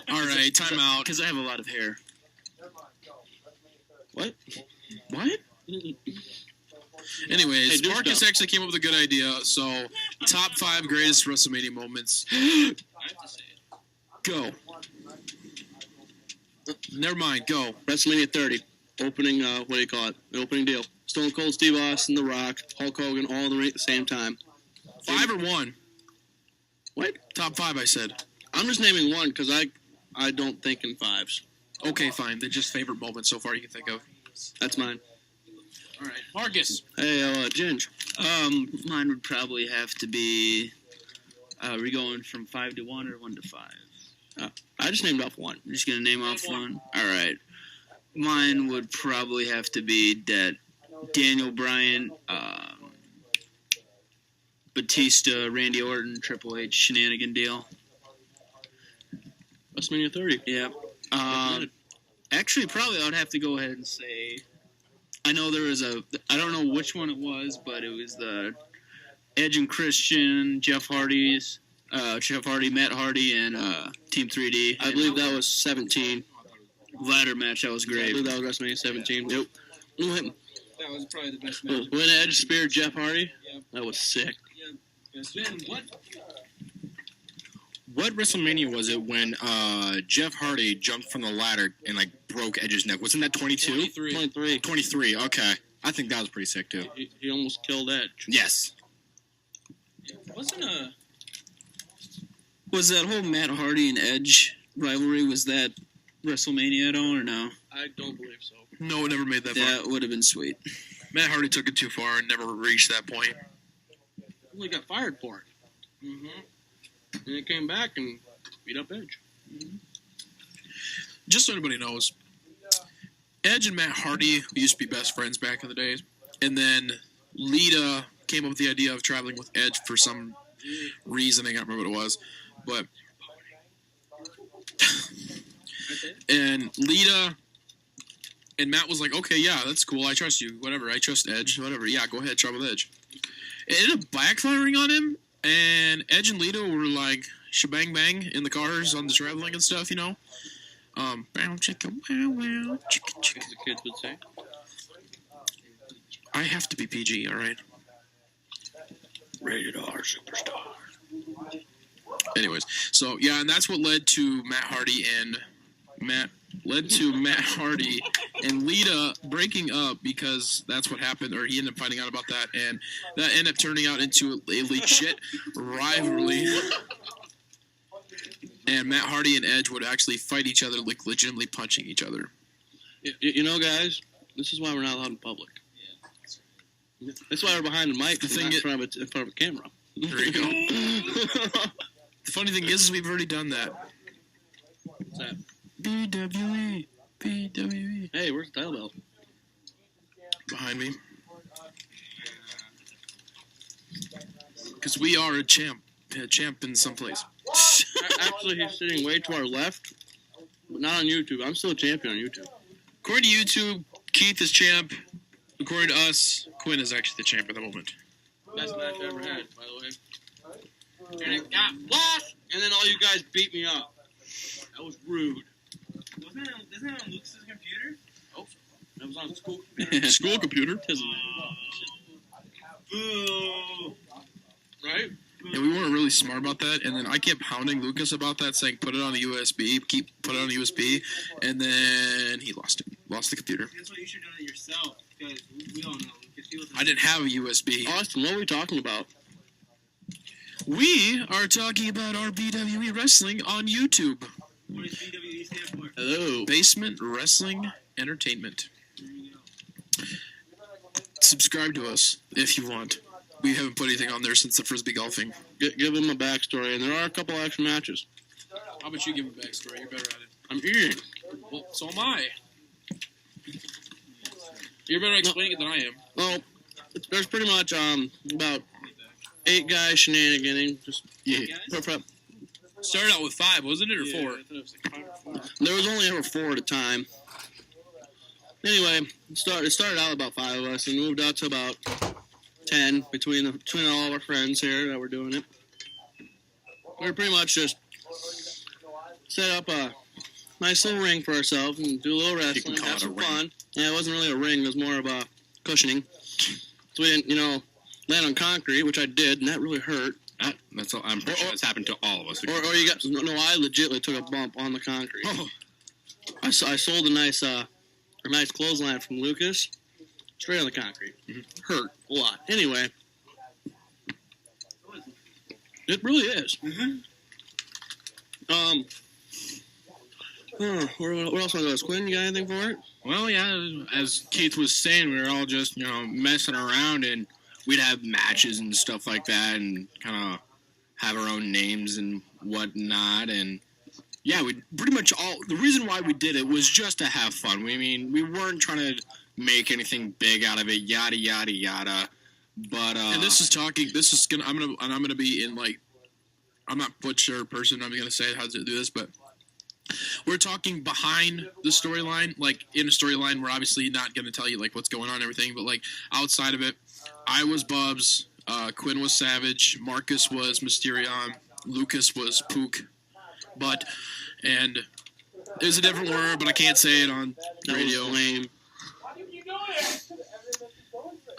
S1: All right, time out.
S6: Because I have a lot of hair.
S3: What?
S1: What? Anyways,
S3: Hey, do
S1: Marcus
S3: stuff.
S1: actually came up with a good idea. So, top 5 greatest WrestleMania moments. Go. Never mind. Go.
S3: WrestleMania 30. Opening, what do you call it? The opening deal. Stone Cold Steve Austin, The Rock, Hulk Hogan, all in the ring at the same time.
S1: 5 or 1?
S3: What?
S1: Top 5, I said.
S3: I'm just naming one because I don't think in fives.
S1: Okay, fine. They're just favorite moments so far you can think of.
S3: That's mine.
S1: All right, Marcus.
S3: Hey, Ginge.
S6: Mine would probably have to be. Are we going from 5 to 1 or 1 to 5?
S3: I just named off one.
S6: I'm just gonna name off one. All right. Mine would probably have to be that Daniel Bryan, Batista, Randy Orton, Triple H shenanigan deal.
S3: WrestleMania 30.
S6: Yeah. Actually, probably I would have to go ahead and say. I know there was I don't know which one it was, but it was the Edge and Christian, Jeff Hardy, Matt Hardy, and Team 3D.
S3: I believe that was 17.
S6: Ladder match. That was
S3: I
S6: great.
S3: believe that was WrestleMania 17. Yep. When
S7: That was probably the best match.
S3: Edge speared Jeff Hardy,
S7: Yeah.
S3: that was sick.
S7: Ben, what?
S4: What WrestleMania was it when Jeff Hardy jumped from the ladder and like broke Edge's neck? Wasn't that 22?
S3: 23.
S4: 23. Okay, I think that was pretty sick too.
S3: He almost killed Edge.
S4: Yes.
S7: Wasn't
S6: Was that whole Matt Hardy and Edge rivalry? Was that WrestleMania at all or no?
S3: I don't believe so.
S1: No, it never made that far.
S6: That would have been sweet.
S1: Matt Hardy took it too far and never reached that point.
S3: He only got fired for it. Mm-hmm. And he came back and beat up Edge.
S1: Just so anybody knows, Edge and Matt Hardy used to be best friends back in the days. And then Lita came up with the idea of traveling with Edge for some reasoning. I don't remember what it was. But and Lita and Matt was like, okay, yeah, that's cool. I trust you. Whatever. I trust Edge. Whatever. Yeah, go ahead. Travel with Edge. It ended up backfiring on him. And Edge and Lita were like shebang bang in the cars on the traveling and stuff, you know. Bow chicka wow wow chicka chicka.
S3: As the kids would say.
S1: I have to be PG, all right.
S3: Rated R superstar.
S1: Anyways, so yeah, and that's what led to Matt Hardy and Matt Lita breaking up because that's what happened, or he ended up finding out about that, and that ended up turning out into a legit rivalry. And Matt Hardy and Edge would actually fight each other, legitimately punching each other.
S3: You know, guys, this is why we're not allowed in public. That's why we're behind the mic.
S1: The thing
S3: in front of a camera.
S1: There you go. The funny thing is we've already done that.
S3: What's that?
S1: BWE. BWE.
S3: Hey, where's the title bell?
S1: Behind me. Because we are a champ in some place.
S3: Actually, he's sitting way to our left, but not on YouTube. I'm still a champion on YouTube.
S1: According to YouTube, Keith is champ. According to us, Quinn is actually the champ at the moment.
S3: Best match I ever had, by the way. And it got lost, and then all you guys beat me up. That was rude.
S7: Isn't that on Lucas's computer?
S3: Oh, that was on school computer.
S1: School computer.
S7: Boo!
S3: Right?
S1: Yeah, we weren't really smart about that, and then I kept hounding Lucas about that, saying put it on a USB, put it on a USB, and then he lost it. Lost the computer.
S7: That's why you should have done it yourself, because we don't know.
S1: I didn't have a USB.
S3: Austin, what are we talking about?
S1: We are talking about our BWE wrestling on YouTube.
S7: What does BWE stand for?
S3: Hello.
S1: Basement Wrestling Entertainment. Subscribe to us if you want. We haven't put anything on there since the Frisbee golfing.
S3: Give him a backstory, and there are a couple action matches.
S1: How about you give a backstory? You're better at it.
S3: I'm eating.
S1: Well, so am I. You're better at explaining it than I am.
S3: Well, there's pretty much about 8 guys shenaniganing. Just
S1: Started out with 5, wasn't it, or 4?
S2: I thought it was like 5 or 4.
S3: There was only ever 4 at a time. Anyway, it started out about 5 of us, and moved out to about 10 between all of our friends here that were doing it. We were pretty much just set up a nice little ring for ourselves and do a little wrestling, have some fun. Yeah, it wasn't really a ring; it was more of a cushioning. So we didn't, land on concrete, which I did, and that really hurt.
S4: That's all. I'm pretty sure that's happened to all of us.
S3: Or you got I legitimately took a bump on the concrete.
S1: Oh.
S3: I sold a nice clothesline from Lucas, straight on the concrete.
S1: Mm-hmm.
S3: Hurt a lot. Anyway, it really is.
S7: Mm-hmm.
S3: What else want to go? Quinn, you got anything for it?
S4: Well, yeah, as Keith was saying, we were all just, messing around, and we'd have matches and stuff like that, and kind of have our own names and whatnot, and yeah, we pretty much the reason why we did it was just to have fun. We weren't trying to make anything big out of it, yada, yada, yada, but,
S1: and I'm gonna be in, I'm not butcher person, I'm gonna say how to do this, but we're talking behind the storyline, in a storyline, we're obviously not going to tell you, what's going on and everything, but, outside of it, I was Bubz, Quinn was Savage, Marcus was Mysterion, Lucas was Pook, and there's a different word, but I can't say it on radio.
S3: Lame.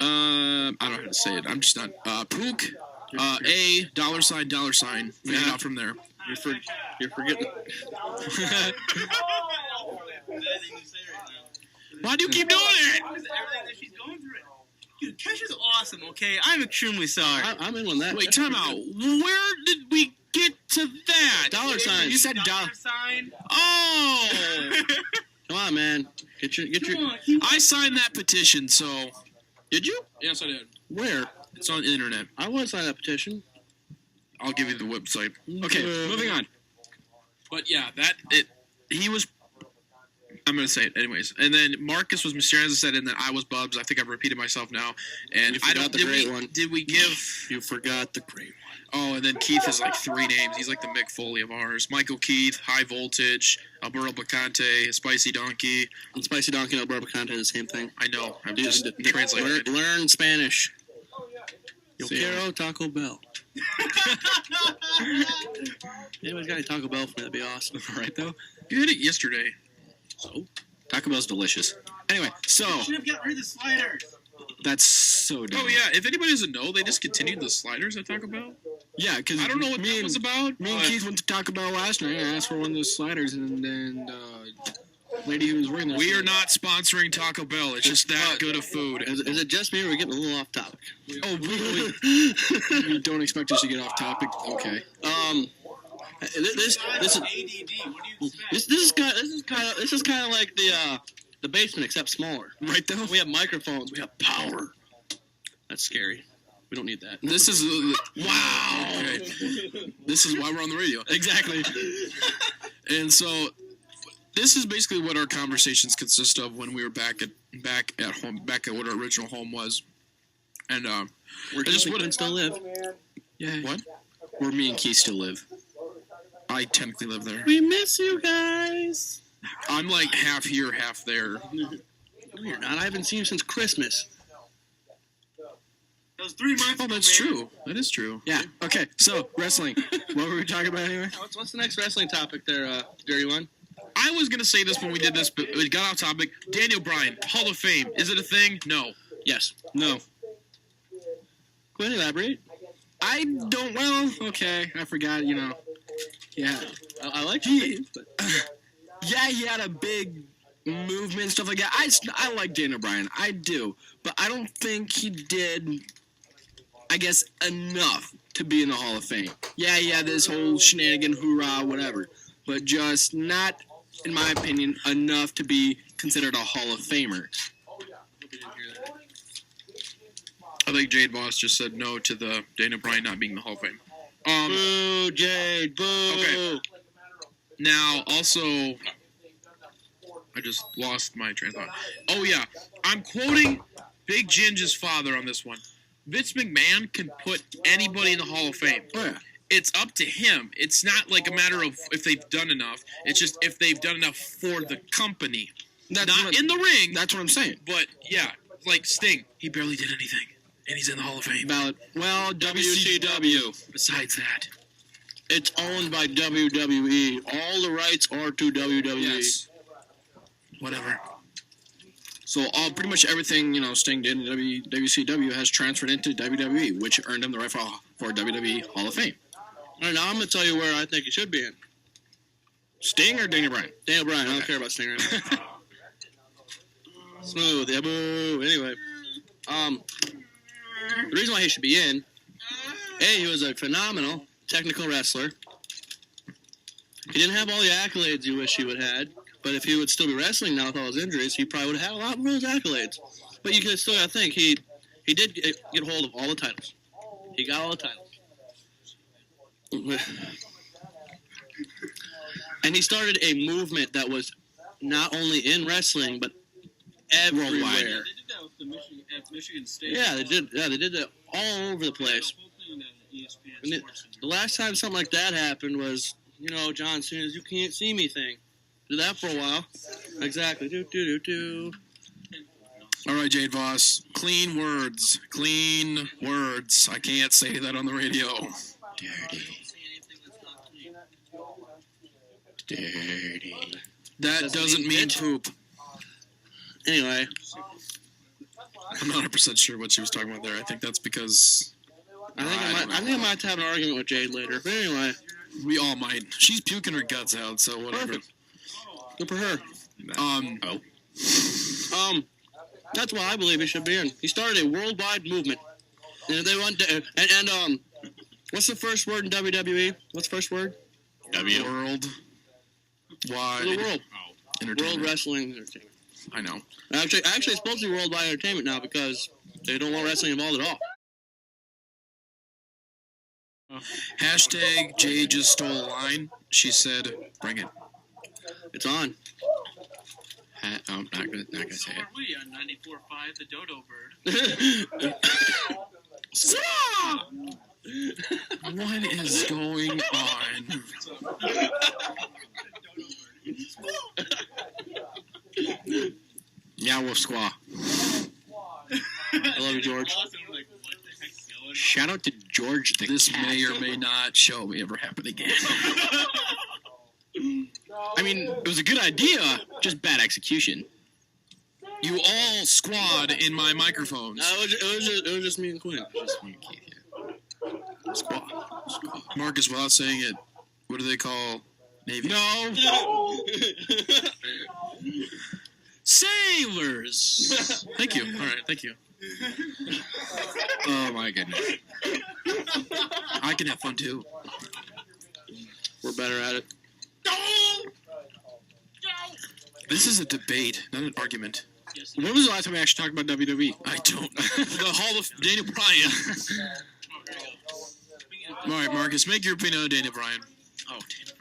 S1: I don't know how to say it, I'm just not, Pook, $, figure it out from there.
S3: You're forgetting.
S1: Why do you keep doing it?
S7: Everything that she's going through. Dude, Kesha's awesome, okay? I'm extremely sorry.
S3: I'm in on that.
S1: Wait, time out. Where did we get to that?
S3: $sign.
S1: You said
S7: dollar sign.
S1: Oh!
S3: Come on, man. Get your.
S1: I signed that petition, so.
S3: Did you?
S1: Yes, I did.
S3: Where?
S1: It's on the internet.
S3: I want to sign that petition.
S1: I'll give you the website.
S4: okay, moving on.
S1: But yeah, he was. I'm going to say it anyways. And then Marcus was Mysterion, as I said, and then I was Bubz. I think I've repeated myself now. And
S3: You forgot the great one.
S1: Did we give.
S3: You forgot the great one.
S1: Oh, and then Keith has 3 names. He's like the Mick Foley of ours. Michael Keith, High Voltage, Alberto Bacante, Spicy Donkey.
S3: And Spicy Donkey and Alberto Bacante are the same thing.
S1: I know. I'm just translating it.
S3: Learn Spanish. Yo
S1: See,
S3: quiero Taco Bell. Anybody's got any Taco Bell for me? That'd be awesome.
S4: Right, though?
S1: You had it yesterday.
S3: So?
S4: Taco Bell's delicious. Anyway, so,
S7: You should have gotten rid of the sliders.
S4: that's so dumb.
S1: Oh, yeah. If anybody doesn't know, they discontinued the sliders at Taco Bell.
S4: Yeah, because
S1: I don't know what that was about.
S4: Me and
S1: but-
S4: Keith went to Taco Bell last night and asked for one of those sliders, and then lady who was wearing that.
S1: We are not sponsoring Taco Bell. It's just that good of food.
S3: Is it just me or are we getting a little off topic?
S4: Oh, we don't expect us to get off topic. Okay.
S3: This is
S7: ADD. What do you expect?
S3: this is kind of like the basement except smaller.
S4: Right, though?
S3: We have microphones. We have power. That's scary. We don't need that.
S1: This is wow. Okay. This is why we're on the radio.
S3: Exactly.
S1: And so, this is basically what our conversations consist of when we were back at home, back at what our original home was. And
S3: Where Keith and Quinn still live.
S1: Yeah. What?
S3: Where me and Keith still live.
S1: I technically live there.
S3: We miss you guys.
S1: I'm like half here, half there.
S3: No, you're not. I haven't seen you since Christmas.
S2: That was 3 months.
S1: Oh, that's true. That is true.
S3: Yeah. Okay. So wrestling. What were we talking about anyway? What's the next wrestling topic there, Dirty One?
S1: I was gonna say this when we did this, but we got off topic. Daniel Bryan, Hall of Fame. Is it a thing? No.
S3: Yes. No. Go ahead, elaborate. I don't. Well, okay. I forgot. Yeah. I like Keith, but yeah, he had a big movement, stuff like that. I like Daniel Bryan. I do, but I don't think he did. I guess enough to be in the Hall of Fame. Yeah, this whole shenanigan, hoorah, whatever, but just not, in my opinion, enough to be considered a Hall of Famer.
S1: I think Jade Voss just said no to the Daniel Bryan not being in the Hall of Fame.
S3: Boo, Jade, boo.
S1: Okay. Now, also, I just lost my train of thought. Oh, yeah. I'm quoting Big Ginger's father on this one. Vince McMahon can put anybody in the Hall of Fame.
S3: Oh, yeah.
S1: It's up to him. It's not like a matter of if they've done enough. It's just if they've done enough for the company. Not in the ring.
S3: That's what I'm saying.
S1: But, yeah, like Sting. He barely did anything. And he's in the Hall of Fame.
S3: Valid. Well, WCW.
S1: Besides that.
S3: It's owned by WWE. All the rights are to WWE.
S1: Yes. Whatever.
S3: So pretty much everything, Sting did in WCW has transferred into WWE, which earned him the right for WWE Hall of Fame. All right, now I'm going to tell you where I think he should be in. Sting or Daniel Bryan? Daniel Bryan. I don't care about Sting right now. Smooth. Yeah, boo. Anyway. The reason why he should be in, he was a phenomenal technical wrestler. He didn't have all the accolades you wish he would have had, but if he would still be wrestling now with all his injuries, he probably would have had a lot more of those accolades. But you can still gotta think, he did get hold of all the titles. He got all the titles. And he started a movement that was not only in wrestling, but everywhere.
S2: They did that with the Michigan State.
S3: Yeah, they did. Yeah, they did that all over the place. And the last time something like that happened was, John Cena's "You Can't See Me" thing. Did that for a while. Exactly. Do.
S1: All right, Jade Voss. Clean words. Clean words. I can't say that on the radio.
S3: Dirty.
S1: That doesn't mean poop.
S3: Anyway.
S1: I'm not 100% sure what she was talking about there. I think that's because...
S3: I think I might have to have an argument with Jade later. But anyway.
S1: We all might. She's puking her guts out, so whatever.
S3: Perfect. Good for her. That's why I believe he should be in. He started a worldwide movement. And they went to, and what's the first word in WWE? What's the first word?
S1: World. Wide.
S3: The world.
S1: Entertainment.
S3: World Wrestling Entertainment.
S1: I know.
S3: Actually, it's supposed to be Worldwide Entertainment now because they don't want wrestling involved at all.
S1: Hashtag Jay just stole a line. She said, bring it.
S3: It's on.
S4: I'm not gonna say it.
S2: Are we on 94.5, the Dodo Bird?
S1: What is going on?
S4: Yeah, Wolf Squaw.
S3: I love you, George.
S4: Shout out to George the
S1: This
S4: cat.
S1: may or may not show me ever happen again.
S4: I mean, it was a good idea, just bad execution.
S1: You all squad in my microphones.
S3: It was just me and Quinn.
S4: Just me and Keith, yeah.
S1: Squad. Marcus, without saying it, what do they call Navy?
S3: No.
S1: Sailors! Thank you. All right, thank you.
S4: Oh my goodness.
S1: I can have fun too.
S3: We're better at it.
S1: This is a debate, not an argument.
S2: Yes,
S4: When was the last time we actually talked about WWE?
S6: I don't. The Hall of Daniel Bryan.
S1: All right, Marcus, make your opinion on Daniel Bryan.
S6: Oh, Daniel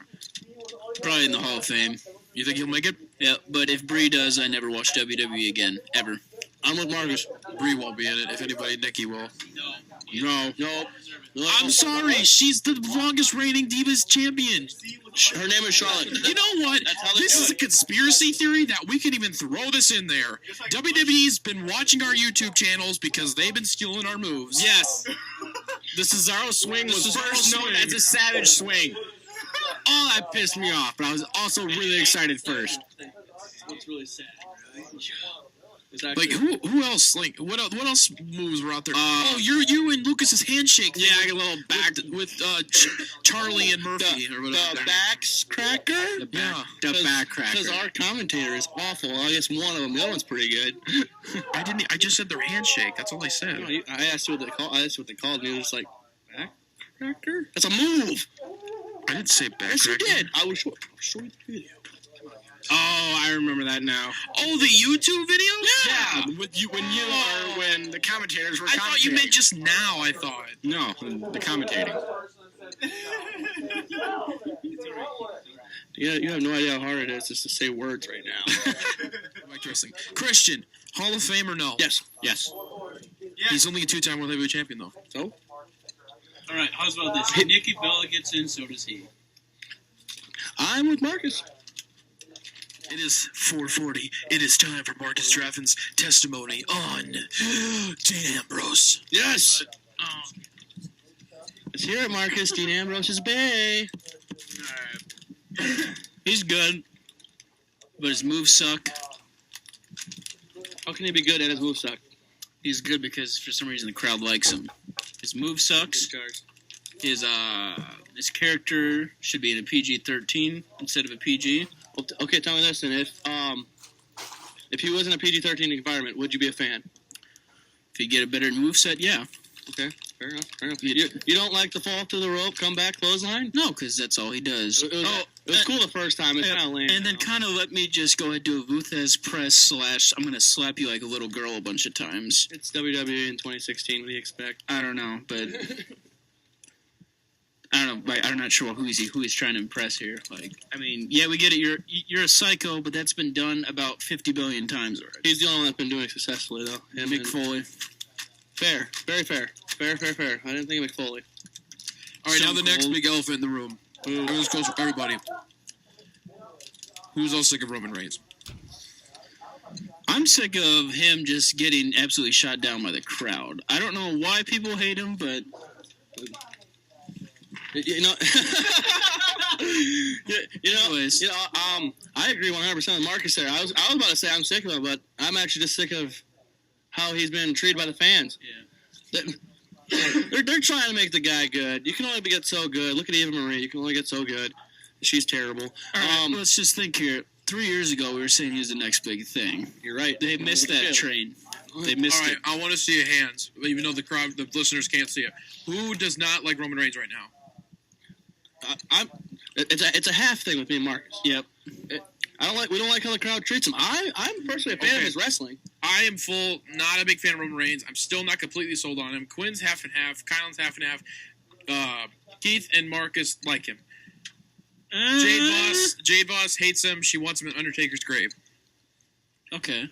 S6: Bryan. Probably in the Hall of Fame.
S1: You think he'll make it?
S6: Yeah, but if Brie does, I never watch WWE again, ever.
S3: I'm with Marcus.
S1: Brie won't be in it. If anybody, Nikki will.
S3: No.
S1: I'm sorry. She's the longest reigning Divas champion.
S3: Her name is Charlotte.
S1: You know what?
S3: That's how they
S1: This
S3: do
S1: is a
S3: it.
S1: conspiracy theory that we can even throw this in there. WWE's been watching our YouTube channels because they've been stealing our moves.
S4: Yes. The Cesaro swing was
S1: Cesaro
S4: first known
S1: swing.
S4: as a Savage swing. Oh, that pissed me off, but I was also really excited first.
S2: What's really sad.
S1: Like who else? Like what else moves were out there? You and Lucas's handshake.
S4: Yeah, I got a little back
S1: with Charlie and Murphy or whatever.
S3: The backs cracker?
S4: The back cracker.
S3: Because our commentator is awful. I guess one of them. The other one's pretty good.
S1: I just said their handshake. That's all I said.
S3: I asked what they called. I asked what they called, and he was just like, back cracker? That's a move.
S1: I didn't say back.
S3: Yes, you did. I will show you the video.
S4: Oh, I remember that now.
S1: Oh, the YouTube video?
S4: Yeah, when the commentators were.
S1: I thought you meant just now. I thought.
S4: No, the commentating.
S3: Yeah, you have no idea how hard it is just to say words right now.
S1: Interesting. Christian, Hall of Fame or no?
S3: Yes.
S1: He's only a 2-time World Heavyweight Champion though.
S3: So?
S2: All right, how's about this? If Nikki Bella gets in, so does he.
S3: I'm with Marcus.
S1: It is 4:40. It is time for Marcus Draffin's testimony on Dean Ambrose.
S3: Yes. Let's hear it, Marcus. Dean Ambrose's Bay.
S6: He's good, but his moves suck.
S3: How can he be good at his moveset?
S6: He's good because for some reason the crowd likes him. His move sucks. His character should be in a PG-13 instead of a PG.
S3: Well, okay, tell me this, then. If he was in a PG-13 environment, would you be a fan?
S6: If you get a better moveset, yeah.
S3: Okay, fair enough. You don't like the fall through the rope, come back, clothesline?
S6: No, because that's all he does.
S3: It was cool the first time. It's kind of lame.
S6: And then kind of let me just go ahead and do a Vuthez press / I'm going to slap you like a little girl a bunch of times.
S3: It's WWE in 2016. What do you expect?
S6: I don't know, but... I don't know. I'm not sure who he's trying to impress here. Like, I mean, yeah, we get it. You're a psycho, but that's been done about 50 billion times already.
S3: He's the only one that's been doing it successfully, though.
S6: Mick Foley.
S3: Fair. Very fair. Fair. I didn't think of Mick Foley.
S1: All right, now the next
S6: Cold.
S1: big elephant in the room. Everyone's close for everybody. Who's all sick of Roman Reigns?
S6: I'm sick of him just getting absolutely shot down by the crowd. I don't know why people hate him, but...
S3: Anyways. I agree 100% with Marcus there. I was about to say I'm sick of him, but I'm actually just sick of how he's been treated by the fans.
S6: Yeah.
S3: They're trying to make the guy good. You can only get so good. Look at Eva Marie. You can only get so good. She's terrible.
S6: All right, let's just think here. 3 years ago, we were saying he was the next big thing.
S3: You're right.
S6: They missed that train. They missed it.
S1: I want to see your hands, even though the listeners can't see it. Who does not like Roman Reigns right now?
S3: It's a half thing with me and Marcus.
S6: Yep.
S3: We don't like how the crowd treats him. I'm personally a fan of his wrestling.
S1: I am not a big fan of Roman Reigns. I'm still not completely sold on him. Quinn's half and half. Kylan's half and half. Keith and Marcus like him. Jade Boss hates him. She wants him in Undertaker's grave.
S6: Okay.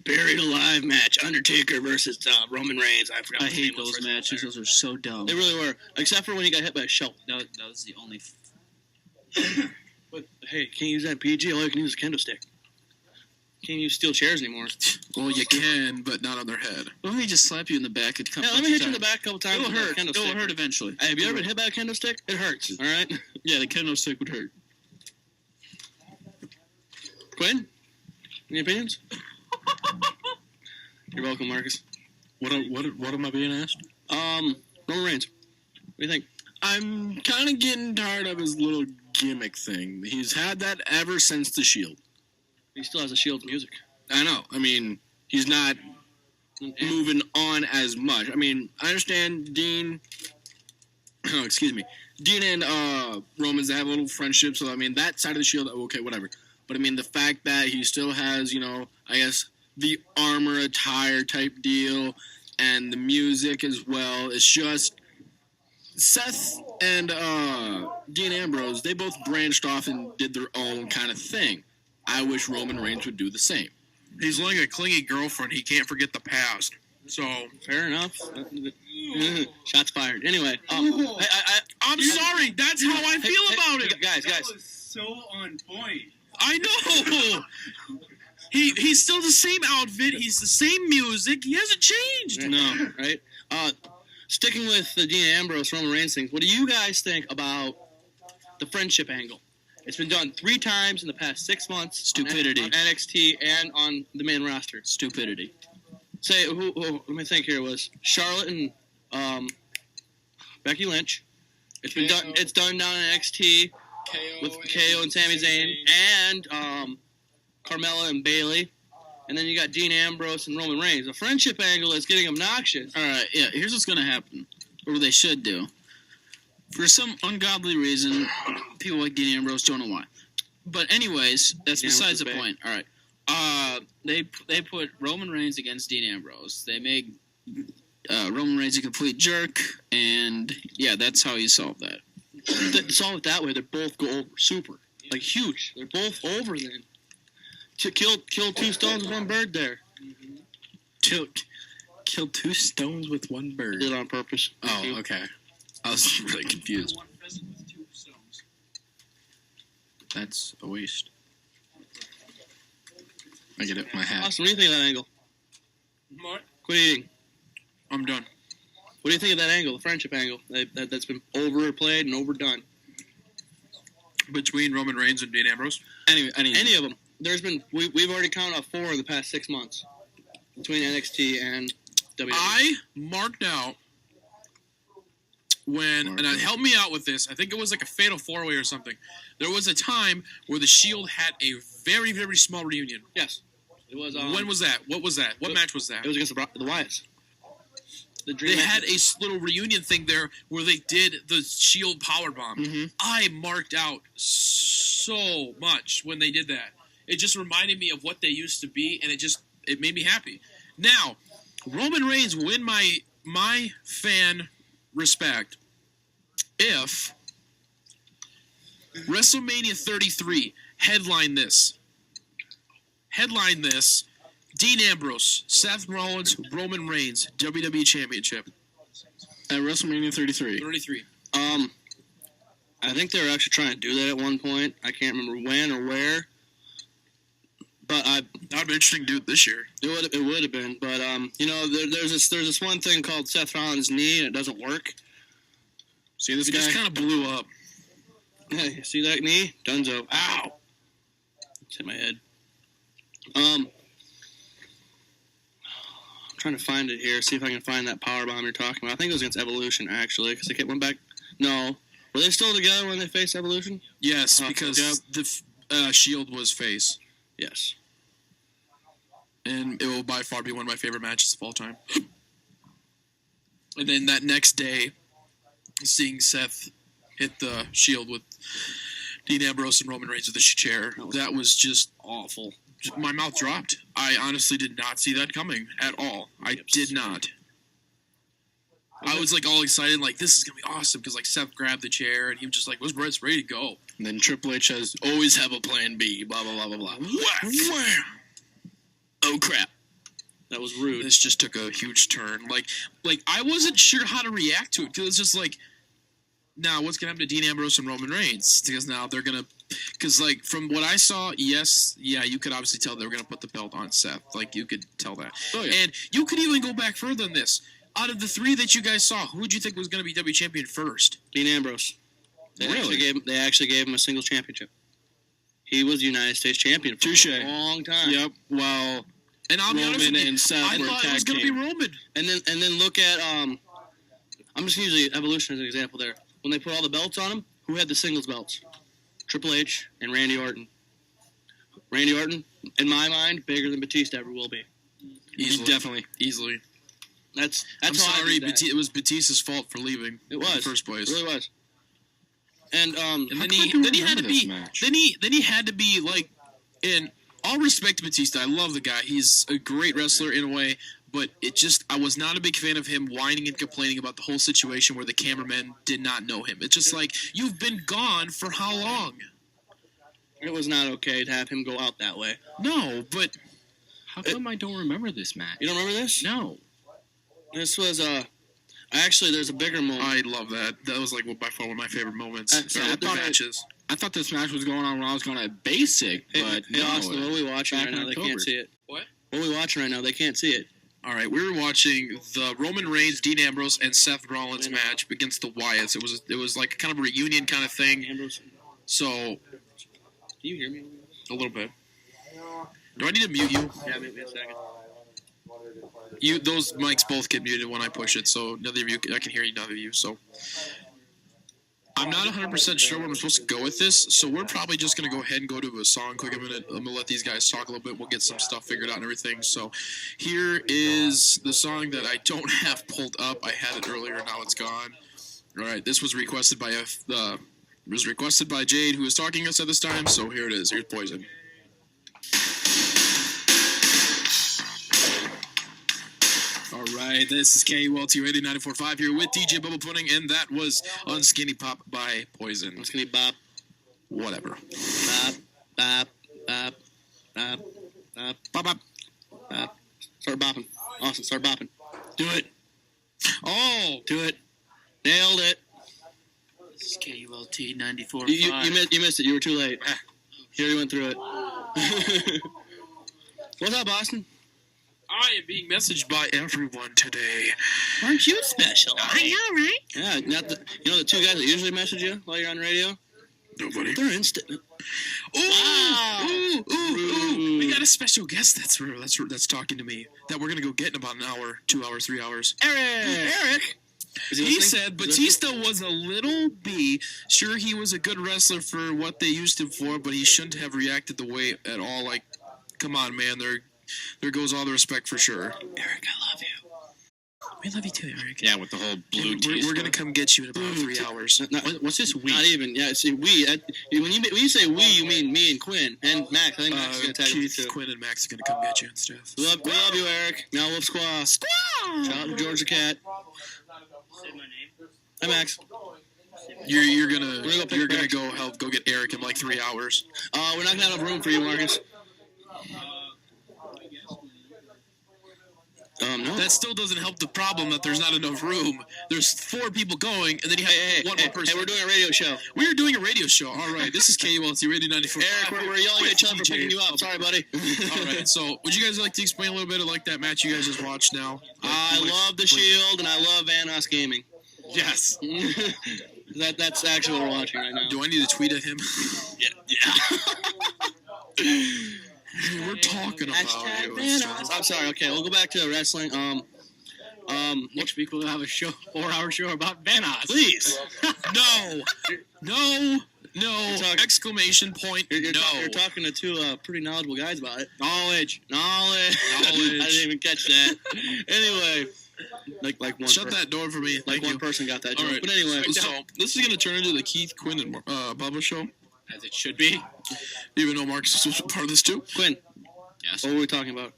S3: Buried alive match. Undertaker versus Roman Reigns. I forgot.
S6: I hate those matches. Those are so dumb.
S3: They really were. Except for when he got hit by a shovel.
S6: That was the only...
S3: But, hey, can't use that PG. All you can use is a kendo stick. Can't use steel chairs anymore.
S1: Well, you can, but not on their head.
S6: Let me just slap you in the back a couple times.
S3: Let me hit you in the back a couple times.
S6: It'll
S3: with
S6: hurt.
S3: a kendo
S6: It'll
S3: stick.
S6: hurt eventually.
S3: Hey, have you ever been hit by a kendo stick? It hurts. All right?
S6: Yeah, the kendo stick would hurt.
S3: Quinn? Any opinions? You're welcome, Marcus.
S4: What am I being asked?
S3: Roman Reigns. What do you think?
S4: I'm kind of getting tired of his little gimmick thing. He's had that ever since the Shield.
S3: He still has a Shield music.
S4: I know. I mean, he's not moving on as much. I mean, I understand Dean. Oh, excuse me. Dean and Romans, they have a little friendship. So I mean, that side of the Shield, okay, whatever. But I mean, the fact that he still has, I guess, the armor attire type deal and the music as well. It's just Seth and Dean Ambrose, they both branched off and did their own kind of thing. I wish Roman Reigns would do the same.
S1: He's like a clingy girlfriend. He can't forget the past. So
S3: Fair enough. Shots fired. Anyway,
S1: I'm sorry. That's how I feel about it.
S3: Guys.
S7: So on point.
S1: I know. He's still the same outfit. He's the same music. He hasn't changed.
S3: No, right? Sticking with the Dean Ambrose Roman Reigns thing, what do you guys think about the friendship angle? It's been done 3 times in the past 6 months.
S4: Stupidity.
S3: On NXT and on the main roster.
S4: Stupidity.
S3: Say, who let me think here, was Charlotte and Becky Lynch. It's been done. It's done down in NXT with KO and Sami Zayn and Carmella and Bayley. And then you got Dean Ambrose and Roman Reigns. The friendship angle is getting obnoxious.
S6: All right, yeah, here's what's going to happen, or they should do. For some ungodly reason, people like Dean Ambrose don't know why. But anyways, that's besides the point. All right. They put Roman Reigns against Dean Ambrose. They make Roman Reigns a complete jerk, and yeah, that's how you solve that.
S3: Solve it that way. They both go over super, like huge. They're both over then. To kill 2 stones with 1 bird there.
S4: Kill 2 stones with 1 bird.
S3: Did it on purpose.
S4: Oh, okay. I was really confused. That's a waste. I get it. My hat.
S3: Austin, what do you think of that angle?
S2: What?
S3: Quit eating.
S1: I'm done.
S3: What do you think of that angle, the friendship angle? That's been overplayed and overdone.
S1: Between Roman Reigns and Dean Ambrose?
S3: Any of them. There's been we've already counted off 4 in the past 6 months between NXT and WWE.
S1: I marked out when, help me out with this. I think it was like a Fatal 4-Way or something. There was a time where the Shield had a very, very small reunion.
S3: Yes, it was.
S1: When was that? What was that? What match was that?
S3: It was against the Wyatts.
S1: They had a little reunion thing there where they did the Shield powerbomb.
S3: Mm-hmm.
S1: I marked out so much when they did that. It just reminded me of what they used to be, and it made me happy. Now, Roman Reigns will win my fan respect if WrestleMania 33 headline this, Dean Ambrose, Seth Rollins, Roman Reigns, WWE Championship.
S4: At WrestleMania 33.
S1: 33.
S3: I think they were actually trying to do that at one point. I can't remember when or where. But
S1: that'd be interesting to do it this year.
S3: It would have been, but there's this one thing called Seth Rollins' knee, and it doesn't work. See this guy?
S1: Just kind of blew up.
S3: Yeah, you see that knee? Dunzo. Ow! It's hit my head. I'm trying to find it here. See if I can find that powerbomb you're talking about. I think it was against Evolution actually, because they went back. No, were they still together when they faced Evolution?
S1: Yes, because the Shield was face.
S3: Yes.
S1: And it will by far be one of my favorite matches of all time. And then that next day, seeing Seth hit the Shield with Dean Ambrose and Roman Reigns with the chair, that was just awful. My mouth dropped. I honestly did not see that coming at all. I did not. I was like all excited, like this is gonna be awesome because like Seth grabbed the chair and he was just like, "Was ready to go?"
S4: And then Triple H has always have a plan B. Blah blah blah blah blah.
S1: Wham!
S4: Oh crap!
S3: That was rude.
S1: This just took a huge turn. Like I wasn't sure how to react to it because it's just like, now what's gonna happen to Dean Ambrose and Roman Reigns? Because now they're gonna, because like from what I saw, you could obviously tell they were gonna put the belt on Seth. Like you could tell that, and you could even go back further than this. Out of the 3 that you guys saw, who would you think was going to be WWE champion first?
S3: Dean Ambrose. They actually gave him a single championship. He was the United States champion for a long time.
S4: Yep. Well,
S1: and I'll be honest with you,
S4: and Seth
S1: I thought it was going to be Roman.
S3: And then look at I'm just going to use the Evolution as an example there. When they put all the belts on him, who had the singles belts? Triple H and Randy Orton. Randy Orton, in my mind, bigger than Batista ever will be.
S1: Easily.
S3: That's
S1: I'm
S3: how
S1: sorry,
S3: I did that.
S1: it was Batista's fault for leaving.
S3: It was
S1: in the first place.
S3: It really was. And
S1: then he had to be like in all respect to Batista. I love the guy. He's a great wrestler in a way, but I was not a big fan of him whining and complaining about the whole situation where the cameramen did not know him. It's just like, you've been gone for how long?
S3: It was not okay to have him go out that way.
S1: No, but
S4: How come I don't remember this match?
S3: You don't remember this?
S4: No.
S3: This was actually there's a bigger moment.
S1: I love that. That was like by far one of my favorite moments. Matches.
S4: I thought this match was going on when I was going at Basic, but
S3: Hey, Austin, what are we watching
S4: back
S3: right
S4: in
S3: now? They
S4: October.
S3: can't see it.
S1: What?
S3: What are we watching right now? They can't see it.
S1: All right, we were watching the Roman Reigns, Dean Ambrose, and Seth Rollins match against the Wyatts. It was like kind of a reunion kind of thing.
S3: Ambrose,
S1: So
S3: can you hear me?
S1: a little bit. Do I need to mute you?
S3: Yeah, maybe a second.
S1: Those mics both get muted when I push it, so neither of you. I can hear you, neither of you. So I'm not 100% sure where I'm supposed to go with this, so we're probably just going to go ahead and go to a song quick a minute. I'm going to let these guys talk a little bit. We'll get some stuff figured out and everything. So here is the song that I don't have pulled up. I had it earlier, now it's gone. All right, this was requested by Jade, who was talking to us at this time, so here it is. Here's Poison. All right, this is KULT Radio 94.5 here with DJ Bubba Pudding, and that was Unskinny Pop by Poison.
S3: Unskinny Bop.
S1: Whatever.
S3: Bop, bop, bop, bop, bop, bop, bop, bop. Start bopping. Austin, start bopping. Do it.
S1: Oh!
S3: Do it. Nailed it.
S2: This is KULT 94.5.
S3: You missed it. You were too late. He already went through it. What's up, Austin?
S1: I am being messaged by everyone today.
S3: Aren't you special?
S2: I know, right?
S3: Yeah, the two guys that usually message you while you're on radio?
S1: Nobody.
S3: They're instant.
S1: Ooh,
S3: Wow.
S1: ooh. We got a special guest that's talking to me that we're gonna go get in about an hour, 2 hours, 3 hours.
S3: Eric. Is
S1: He
S3: listening?
S1: said Batista was a little B. Sure, he was a good wrestler for what they used him for, but he shouldn't have reacted the way at all. Like, come on, man. There goes all the respect for sure.
S3: Eric, I love you.
S1: We love you too, Eric.
S4: Yeah, with the whole blue taste.
S1: We're gonna come get you in about 3 hours.
S3: What's this we? Not even. Yeah, see, we. When you say we, you mean me and Quinn and Max. I think Max is going to tag you
S1: Keith,
S3: too.
S1: Quinn, and Max are gonna come get you and stuff.
S3: We love you, Eric. Now Wolf Squaw. Shout out to George the Cat.
S2: Say my name.
S3: Hi, Max.
S1: You're gonna
S3: We're gonna go
S1: go get Eric in like 3 hours.
S3: We're not going to have enough room for you, Marcus. No.
S1: That still doesn't help the problem that there's not enough room. There's 4 people going, and then you have one more person.
S3: Hey, we're doing a radio show.
S1: We are doing a radio show. All right, this is KULT Radio 94.
S3: Eric, we're yelling at each other for picking you up. Sorry, buddy.
S1: All right, so would you guys like to explain a little bit of like that match you guys just watched now?
S3: I love the Shield, and I love Vanos Gaming.
S1: Yes.
S3: That's actually what we're watching right now.
S1: Do I need to tweet at him?
S3: Yeah.
S1: We're talking about
S3: Hashtag
S1: you.
S3: Vanos. I'm sorry. Okay, we'll go back to wrestling.
S4: Next week we'll have a 4-hour show about Vanos.
S3: Please.
S1: No. Exclamation point.
S3: You're
S1: No.
S3: you're talking to two pretty knowledgeable guys about it.
S1: Knowledge.
S3: I didn't even catch that. Anyway, like one.
S1: Shut that door for me.
S3: Like
S1: Thank
S3: one
S1: you.
S3: person got that
S1: All
S3: joke.
S1: right.
S3: But anyway,
S1: So this is gonna turn into the Keith, Quinn, and Bubba show.
S4: As it should be.
S1: Even though Marcus was part of this too.
S3: Quinn,
S4: Yes.
S3: what were we talking about?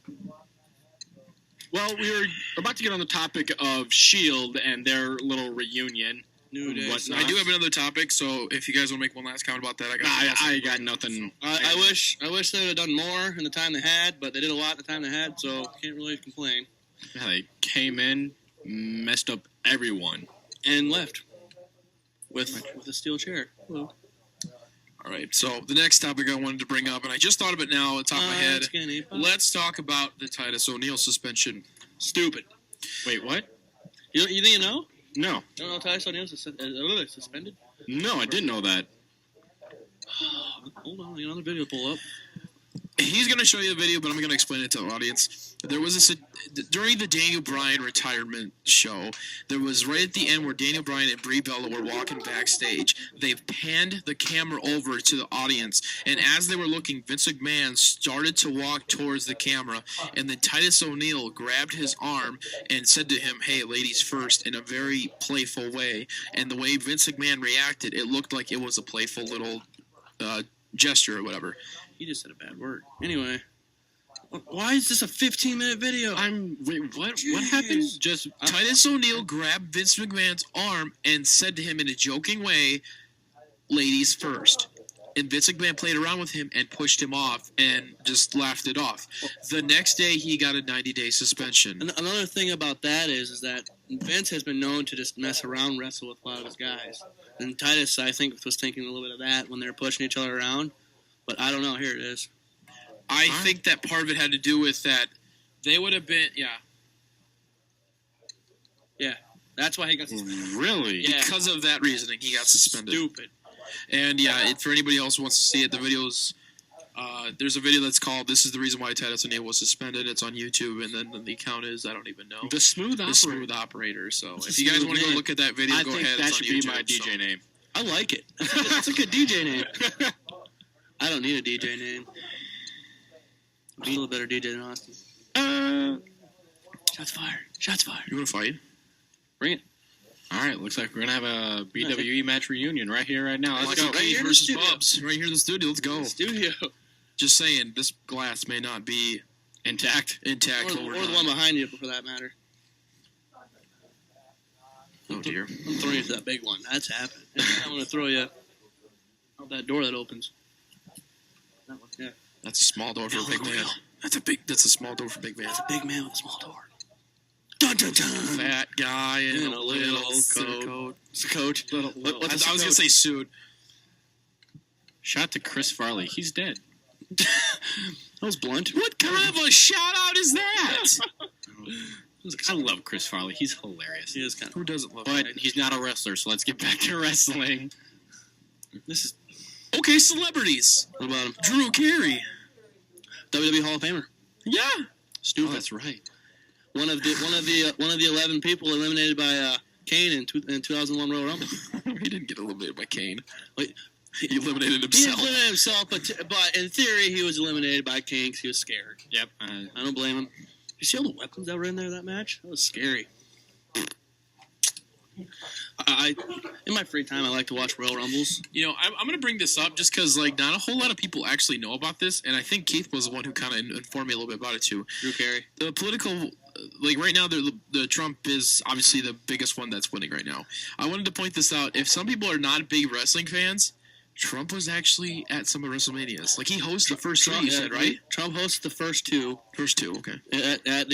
S4: Well, we were about to get on the topic of S.H.I.E.L.D. and their little reunion.
S3: New Day.
S4: Whatnot.
S1: I do have another topic, so if you guys want to make one last comment about that,
S4: I got nothing.
S3: I wish they would have done more in the time they had, but they did a lot in the time they had, so can't really complain.
S4: Yeah, they came in, messed up everyone.
S3: And left with a steel chair. Hello.
S1: All right, so the next topic I wanted to bring up, and I just thought of it now on top of my head. Let's talk about the Titus O'Neil suspension.
S3: Stupid.
S4: Wait, what?
S3: You think you know?
S4: No.
S3: You don't know Titus O'Neil suspended?
S4: No, I didn't know that.
S3: Hold on, another video pull up.
S1: He's going to show you the video, but I'm going to explain it to the audience. There was during the Daniel Bryan retirement show, there was right at the end where Daniel Bryan and Brie Bella were walking backstage. They panned the camera over to the audience, and as they were looking, Vince McMahon started to walk towards the camera, and then Titus O'Neil grabbed his arm and said to him, "Hey, ladies first," in a very playful way. And the way Vince McMahon reacted, it looked like it was a playful little gesture or whatever.
S3: He just said a bad word. Anyway, why is this a 15-minute video?
S4: Wait, what happened? Just
S1: Titus O'Neil grabbed Vince McMahon's arm and said to him in a joking way, "Ladies first." And Vince McMahon played around with him and pushed him off and just laughed it off. The next day, he got a 90-day suspension.
S3: Another thing about that is that Vince has been known to just mess around, wrestle with a lot of his guys. And Titus, I think, was thinking a little bit of that when they were pushing each other around. But I don't know. Here it is.
S1: I think that part of it had to do with that they would have been,
S3: Yeah, that's why he got suspended.
S4: really?
S3: Yeah.
S1: Because of that reasoning, he got suspended.
S3: Stupid.
S1: And for anybody else who wants to see it, the videos, there's a video that's called "This is the Reason Why Titus O'Neil was Suspended." It's on YouTube, and then the account is, I don't even know.
S4: The Smooth
S1: Operator. So if you guys want to go look at that video, go ahead.
S4: That
S1: it's
S4: should
S1: on
S4: be
S1: YouTube,
S4: my DJ name.
S3: I like it. That's a good DJ name. I don't need a DJ name. I'm a little better DJ than Austin. Shots fired. Shots fired.
S1: You want to fight?
S3: Bring it.
S4: All right, looks like we're gonna have a BWE match reunion right here, right now. Let's go.
S3: Right here in the
S1: versus
S3: studio.
S1: Bubz. Right here in the studio. Let's go.
S3: Studio.
S1: Just saying, this glass may not be
S4: Intact.
S3: Or the one behind you, for that matter.
S1: Oh dear.
S3: I'm throwing you to that big one. That's happening. I'm going to throw you out that door that opens. That one. Yeah.
S1: That's a small door for a big man. That's a small door for a big man.
S3: That's a big man with a small door. Dun, dun, dun.
S1: Fat guy in a little coat.
S3: It's a coat.
S1: I was going to say suit.
S4: Shot to Chris Farley. He's dead.
S3: That was blunt.
S1: What kind of a shout out is that?
S4: I love Chris Farley. He's hilarious.
S3: He is kind of.
S1: Who doesn't love
S4: But
S1: him?
S4: he's not a wrestler, so let's get back to wrestling.
S3: This is.
S1: Okay, celebrities.
S3: What about him?
S1: Drew Carey.
S3: WWE Hall of Famer.
S1: Yeah.
S3: Stu.
S4: Oh, that's right.
S3: One of the 11 people eliminated by Kane in 2001 Royal Rumble.
S1: He didn't get eliminated by Kane.
S3: Wait.
S1: He eliminated
S3: He
S1: himself.
S3: eliminated himself, but in theory, he was eliminated by Kane because he was scared.
S4: Yep.
S3: I don't blame him. You see all the weapons that were in there that match? That was scary. In my free time, I like to watch Royal Rumbles.
S1: You know, I'm going to bring this up just because, like, not a whole lot of people actually know about this, and I think Keith was the one who kind of informed me a little bit about it, too.
S3: Drew Carey.
S1: The political, like, right now, the Trump is obviously the biggest one that's winning right now. I wanted to point this out. If some people are not big wrestling fans, Trump was actually at some of WrestleManias. Like, he hosted the first three, you said, right?
S3: Trump hosted the first two.
S1: First two, okay.
S3: At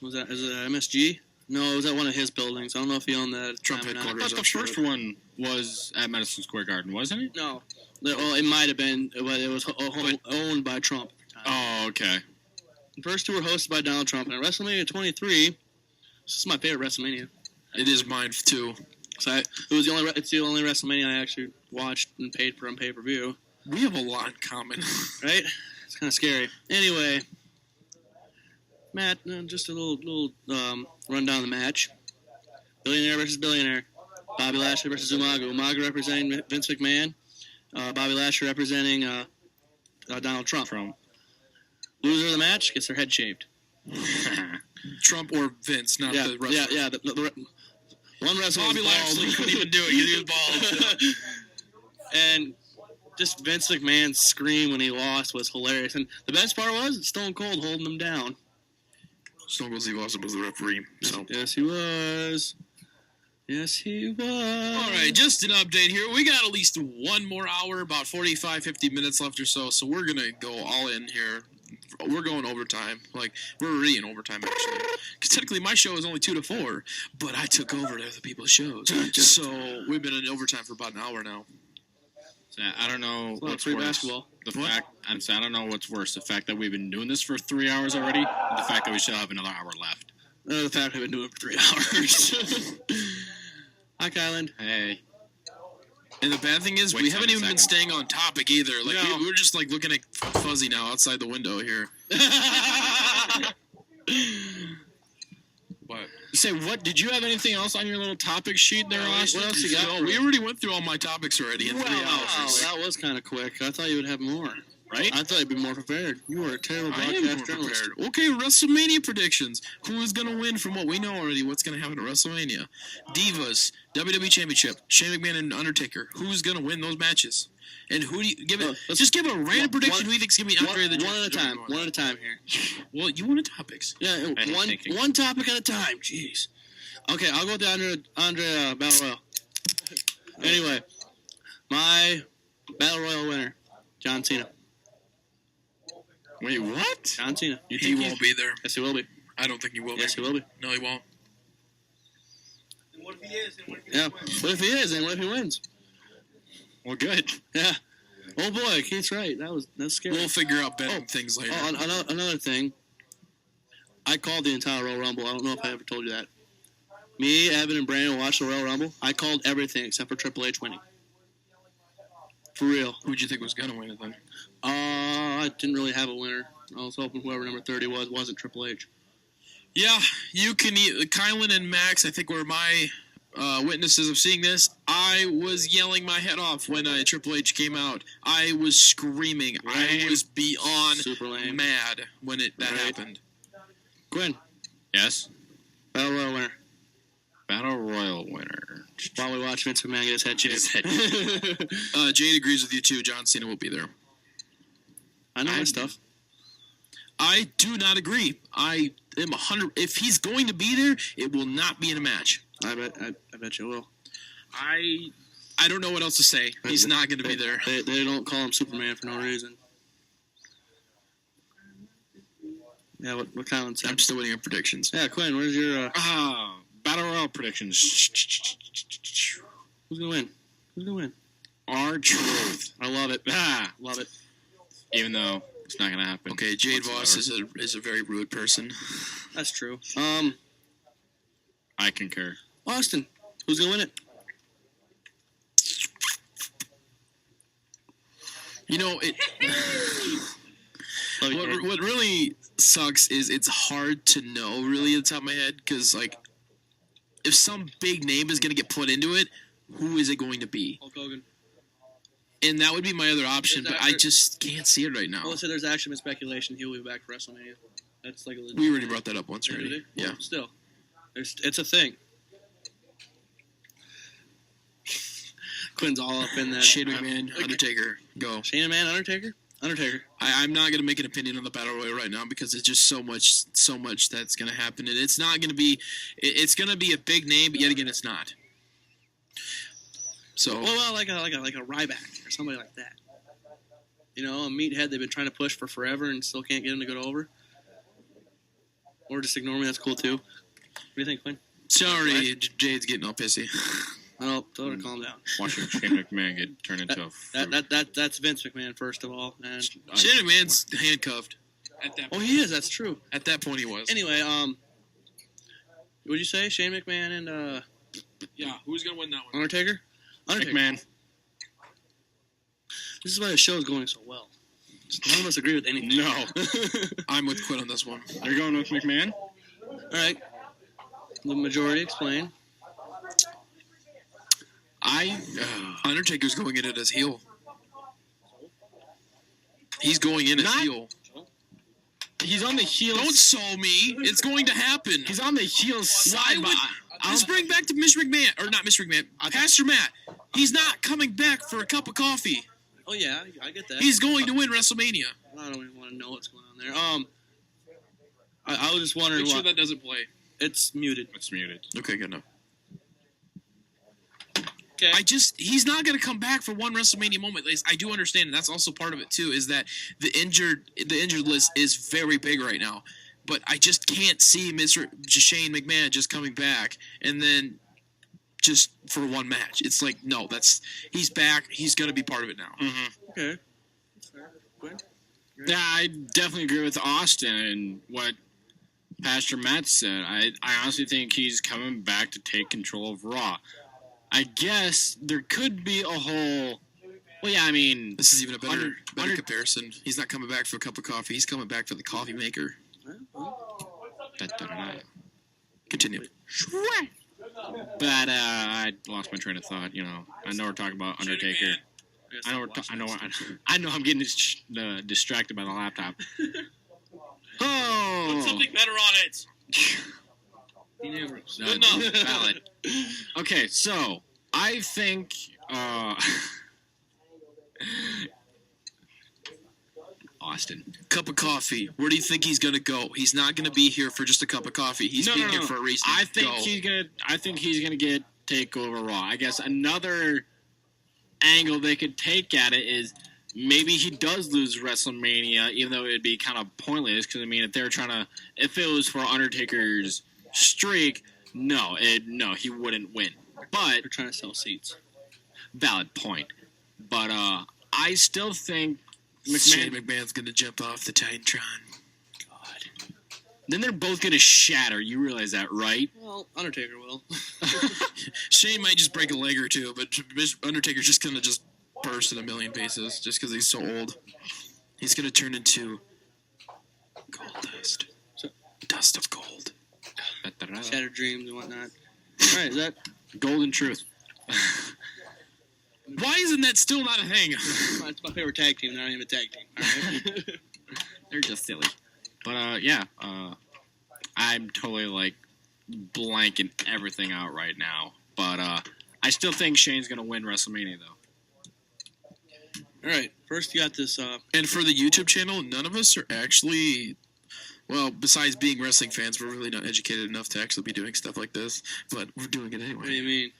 S3: was that, is it MSG? No, it was at one of his buildings. I don't know if he owned that.
S1: Trump
S3: time or not.
S1: headquarters.
S4: I thought the first one was at Madison Square Garden, wasn't it?
S3: No. Well, it might have been, but it was owned by Trump at the time.
S4: Oh, okay.
S3: The first two were hosted by Donald Trump. And at WrestleMania 23, this is my favorite WrestleMania.
S1: It is mine, too.
S3: So it's the only WrestleMania I actually watched and paid for on pay-per-view.
S1: We have a lot in common.
S3: Right? It's kind of scary. Anyway, Matt, just a little rundown of the match. Billionaire versus billionaire. Bobby Lashley versus Umaga. Umaga representing Vince McMahon. Bobby Lashley representing Donald Trump. Loser of the match gets their head shaved.
S1: Trump or Vince, not the wrestler.
S3: Yeah. One wrestler
S1: Bobby
S3: was
S1: Lashley
S3: bald.
S1: couldn't even do it because he was bald.
S3: And just Vince McMahon's scream when he lost was hilarious. And the best part was Stone Cold holding him down.
S1: Stone Cold Steve Austin was the referee. So.
S3: Yes, he was. Yes, he was.
S1: All right, just an update here. We got at least one more hour, about 45, 50 minutes left or so. So we're going to go all in here. We're going overtime. Like, we're already in overtime, actually. Because technically my show is only 2 to 4, but I took over to other people's shows. So we've been in overtime for about an hour now.
S4: So I don't know what's
S3: free
S4: worse.
S3: basketball.
S4: I don't know what's worse. The fact that we've been doing this for 3 hours already, or the fact that we still have another hour left.
S3: The fact we've been doing it for 3 hours. Hi, Kylan.
S4: Hey.
S1: And the bad thing is,
S4: Wait
S1: we haven't
S4: 7
S1: even been
S4: seconds.
S1: staying on topic either. Like,
S3: No.
S1: we were just, like, looking at Fuzzy now outside the window here. But
S4: Say, what? Did you have anything else on your little topic sheet there, Austin?
S3: What else you got?
S1: no, we already went through all my topics already in 3 hours.
S3: Wow, that was kind of quick. I thought you would have more.
S4: right?
S3: I thought you'd be more prepared. You were a terrible
S1: I am
S3: broadcast
S1: more
S3: journalist.
S1: prepared. Okay, WrestleMania predictions. Who is going to win from what we know already? What's going to happen at WrestleMania? Divas, WWE Championship, Shane McMahon and Undertaker. Who's going to win those matches? And who do you give it? Just give a random prediction. Who you think's going to be Andre the
S3: One at a time. One at a time here.
S1: Well, you wanted topics.
S3: Yeah,
S4: thinking.
S3: one topic at a time. Jeez. Okay, I'll go with the Andre Battle Royal. Anyway, my Battle Royal winner, John Cena.
S4: Wait, what?
S3: John Cena.
S1: You think he won't be there?
S3: Yes, he will be.
S1: I don't think he will
S3: Yes,
S1: be.
S3: he will be.
S1: No, he won't.
S5: And what if he is? And what if he
S3: Yeah. What if he is? And what if he wins?
S4: Well, good.
S3: Yeah. Oh boy, Keith's right. That's scary.
S1: We'll figure out betting things later.
S3: Another thing. I called the entire Royal Rumble. I don't know if I ever told you that. Me, Evan, and Brandon watched the Royal Rumble. I called everything except for Triple H winning. For real.
S1: Who'd you think was going to win it then?
S3: I didn't really have a winner. I was hoping whoever number 30 wasn't Triple H.
S1: Yeah, you can. Kylan and Max, I think, were my witnesses of seeing this. I was yelling my head off when Triple H came out. I was screaming. I was beyond
S3: Super lame.
S1: mad when that happened.
S3: Quinn,
S4: Yes.
S3: Battle Royal winner.
S4: Battle Royal winner.
S3: While we watch Vince McMahon get his head shaved.
S1: Jade agrees with you too. John Cena will be there.
S3: I know my stuff.
S1: I do not agree. I am 100. If he's going to be there, it will not be in a match.
S3: I bet you will.
S1: I don't know what else to say. He's not going to be there.
S3: They don't call him Superman for no reason. Yeah, what Kylan said.
S1: I'm still waiting on predictions.
S3: Yeah, Quinn, where's your...
S4: Battle Royal predictions.
S3: Who's going to win? Who's going to win?
S4: R-Truth.
S3: I love it. Love it.
S4: Even though it's not going to happen.
S1: Okay, Jade Voss is a very rude person.
S3: That's true.
S4: I concur.
S3: Austin, who's going to win it?
S1: You know, what really sucks is it's hard to know really at the top of my head because, like, if some big name is going to get put into it, who is it going to be?
S3: Hulk Hogan.
S1: And that would be my other option, but I just can't see it right now.
S3: Well, so there's actually been speculation he'll be back for WrestleMania. That's like a legit
S1: We already brought that up once
S3: Did
S1: already.
S3: they?
S1: Yeah.
S3: Well, still, it's a thing. Quinn's all up in that.
S1: Shane McMahon, Undertaker, go.
S3: Shane McMahon, Undertaker.
S1: I'm not going to make an opinion on the Battle Royal right now because it's just so much that's going to happen. And it's not going to be, it's going to be a big name, but yet again, it's not. So,
S3: Well, like a Ryback or somebody like that. You know, a meathead they've been trying to push for forever and still can't get him to go over. Or just ignore me. That's cool too. What do you think, Quinn?
S1: sorry, Jade's getting all pissy.
S3: Oh, tell her to calm down.
S4: Watching Shane McMahon get turned into a fruit.
S3: That's Vince McMahon first of all. And
S1: Shane McMahon's handcuffed. At that
S3: oh,
S1: point.
S3: he is. That's true.
S1: At that point, he was.
S3: Anyway, what'd you say? Shane McMahon and
S1: Yeah, who's going to win that one?
S3: Undertaker.
S4: McMahon.
S3: This is why the show is going so well. None of us agree with anything.
S4: No.
S1: I'm with Quinn on this one.
S4: They're going with McMahon?
S3: All right. The majority explain.
S1: Undertaker's going in it as heel. He's going in as heel.
S4: He's on the heel.
S1: Don't sell me. It's going to happen.
S4: He's on the heel
S1: Why
S4: side.
S1: would... Let's bring back to Mr. McMahon. Or not Mr. McMahon. Pastor Matt. He's not coming back for a cup of coffee.
S3: Oh yeah, I get that.
S1: He's going to win WrestleMania.
S3: I don't even want to know what's going on there. I was just wondering
S1: Make sure
S3: why
S1: that doesn't play.
S3: it's muted.
S4: It's muted.
S1: Okay, good enough.
S3: Okay.
S1: He's not going to come back for one WrestleMania moment. I do understand, and that's also part of it too, is that the injured list is very big right now. But I just can't see Mr. Shane McMahon just coming back and then just for one match. It's like, no, he's back. He's going to be part of it now.
S4: Mm-hmm.
S3: Okay. That's fair. Quinn?
S4: Yeah, I definitely agree with Austin and what Pastor Matt said. I honestly think he's coming back to take control of Raw. I guess there could be a whole... Well, yeah, I mean...
S1: This is even a better comparison. He's not coming back for a cup of coffee. He's coming back for the coffee maker. Continue.
S4: But I lost my train of thought, you know. I know we're talking about Undertaker. I know. I'm getting distracted by the laptop. Oh,
S2: Put something better on it.
S4: Good enough. Valid. Okay, so I think. Austin.
S1: Cup of coffee. Where do you think he's gonna go? He's not gonna be here for just a cup of coffee. He's being here for a reason.
S4: I think he's gonna get Takeover Raw. I guess another angle they could take at it is maybe he does lose WrestleMania, even though it'd be kind of pointless. Because I mean, if it was for Undertaker's streak, no, he wouldn't win. But
S3: They're trying to sell seats.
S4: Valid point. But I still think
S1: Shane McMahon's gonna jump off the Titantron.
S4: God. Then they're both gonna shatter. You realize that, right?
S3: Well, Undertaker will.
S1: Shane might just break a leg or two, but Undertaker's just gonna just burst in a million pieces just because he's so old. He's gonna turn into gold dust. Dust of gold.
S3: Shattered dreams and whatnot. All right, is that
S4: Golden Truth.
S1: Why isn't that still not a thing?
S3: it's my favorite tag team? They're not even a tag team. All right?
S4: They're just silly. But yeah, I'm totally like blanking everything out right now. But I still think Shane's gonna win WrestleMania though.
S3: All right, first you got this.
S1: And for the YouTube channel, none of us are actually, well, besides being wrestling fans, we're really not educated enough to actually be doing stuff like this. But we're doing it anyway.
S3: What do you mean?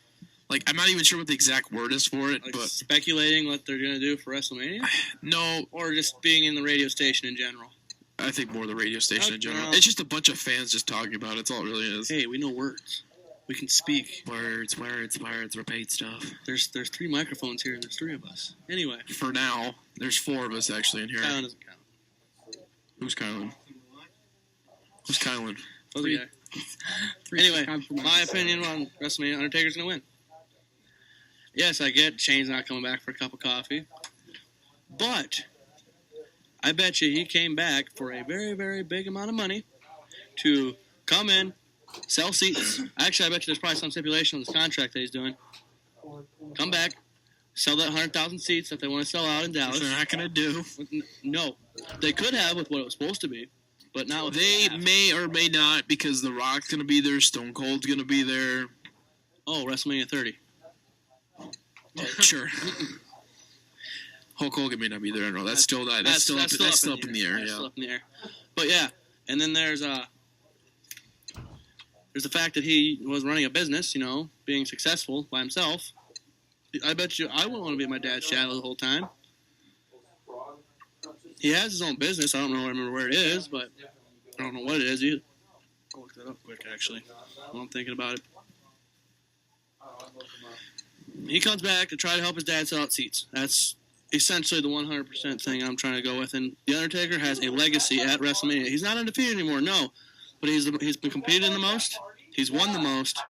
S1: Like, I'm not even sure what the exact word is for it,
S3: Like
S1: but
S3: speculating what they're gonna do for WrestleMania,
S1: no,
S3: or just being in the radio station in general.
S1: I think more the radio station in general.
S3: No.
S1: It's just a bunch of fans just talking about it. That's all it really is.
S3: Hey, we know words. We can speak.
S1: Words, repeat stuff.
S3: There's 3 microphones here, and there's 3 of us. Anyway,
S1: For now, there's 4 of us actually in here.
S3: Kylan doesn't count.
S1: Who's Kylan? Who's Kylan?
S3: Other guy. Anyway, my opinion on WrestleMania, Undertaker's gonna win. Yes, I get Shane's not coming back for a cup of coffee, but I bet you he came back for a very, very big amount of money to come in, sell seats. Actually, I bet you there's probably some stipulation on this contract that he's doing. Come back, sell that 100,000 seats that they want to sell out in Dallas.
S1: They're not gonna do.
S3: No, they could have with what it was supposed to be, but now
S1: They may or may not because The Rock's gonna be there, Stone Cold's gonna be there.
S3: Oh, WrestleMania 30.
S1: Sure. Hulk Hogan may not be there. I don't know. That's still up in the air.
S3: That's still up in the air. But yeah, and then there's the fact that he was running a business, being successful by himself. I bet you I wouldn't want to be in my dad's shadow the whole time. He has his own business. I don't remember where it is, but I don't know what it is either. I'll look that up quick, actually, while I'm thinking about it. He comes back to try to help his dad sell out seats. That's essentially the 100% thing I'm trying to go with. And The Undertaker has a legacy at WrestleMania. He's not undefeated anymore, no. But he's been competed in the most. He's won the most.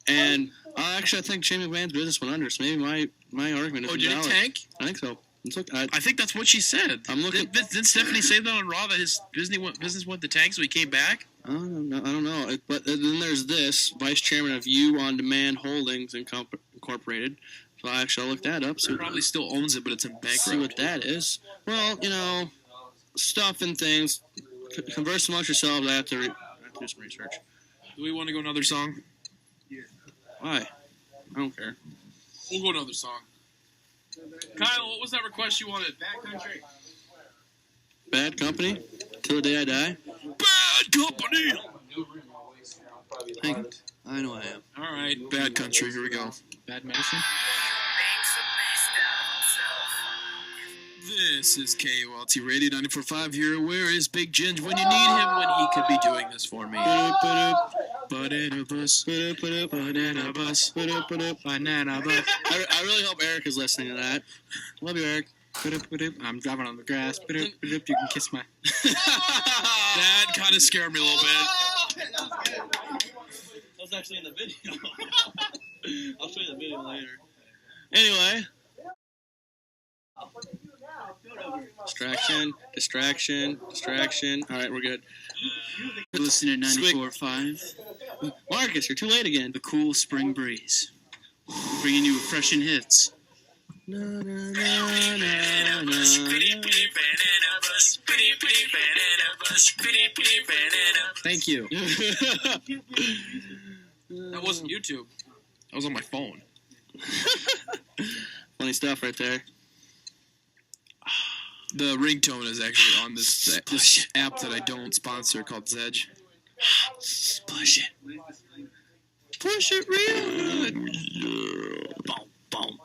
S3: And actually, I think Shane McMahon's business went under. So maybe my argument is
S1: Oh, did it tank?
S3: I think so.
S1: I think that's what she said.
S3: I'm looking.
S1: Didn't Stephanie say that on Raw that his business went to tank, so he came back?
S3: I don't know. But then there's this vice chairman of You On Demand Holdings Incorporated. So I'll look that up.
S1: He probably still owns it, but it's in bankrupt.
S3: See what that is. Well, stuff and things. Converse amongst yourselves. I have to do some research.
S1: Do we want to go another song?
S3: Why? I don't care.
S1: We'll go another song. Kyle, what was that request you wanted? Bad Country.
S3: Bad Company? Till the Day I Die?
S1: Bad Company!
S3: I know I am.
S1: All right, Bad Country. Here we go.
S4: Bad Medicine.
S1: This is KULT Radio 94.5 here. Where is Big Ginge when you need him when he could be doing this for me? Banana bus, banana bus, banana bus.
S3: I really hope Eric is listening to that. Love you, Eric.
S4: I'm driving on the grass. You can kiss my...
S1: That kind of scared me a little bit.
S3: That was actually in the video. I'll show you the video later. Anyway. Distraction. All right, we're good.
S6: Listen at 94.5.
S3: Marcus, you're too late again.
S6: The cool spring breeze. Bringing you refreshing hits
S4: Thank you.
S6: That wasn't YouTube.
S1: That was on my phone.
S3: Funny stuff right there.
S1: The ringtone is actually on this app that I don't sponsor called Zedge.
S3: Push it. Push it real good. Boom, boom.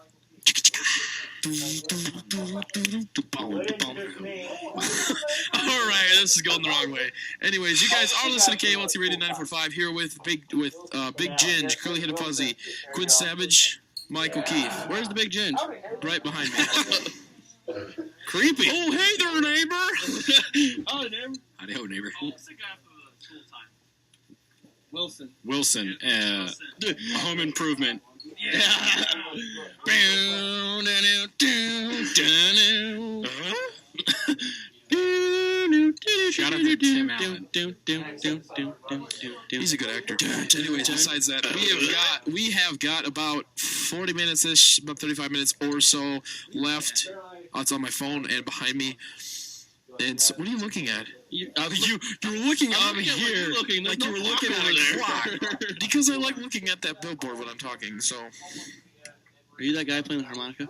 S1: Alright, this is going the wrong way. Anyways, you guys are listening to KULT Radio 945 here with Big Ginge, Curly Headed Fuzzy, Quinn Savage, Michael Keith.
S3: Where's the big ginge?
S1: Right behind me.
S3: Creepy.
S1: Oh, hey there, neighbor!
S2: Oh, neighbor.
S4: Howdy ho, neighbor.
S2: What's the guy from the school time? Wilson.
S4: Wilson. Home Improvement.
S2: Yeah.
S4: Shout out to Tim Allen.
S1: He's a good actor. Anyways, besides that, we have got about 40 minutes ish, about 35 minutes or so left. Oh, it's on my phone and behind me. And so, what are you looking at?
S3: You're looking over here like you were looking at a clock.
S1: Because I like looking at that billboard when I'm talking. So,
S3: Are you that guy playing the harmonica?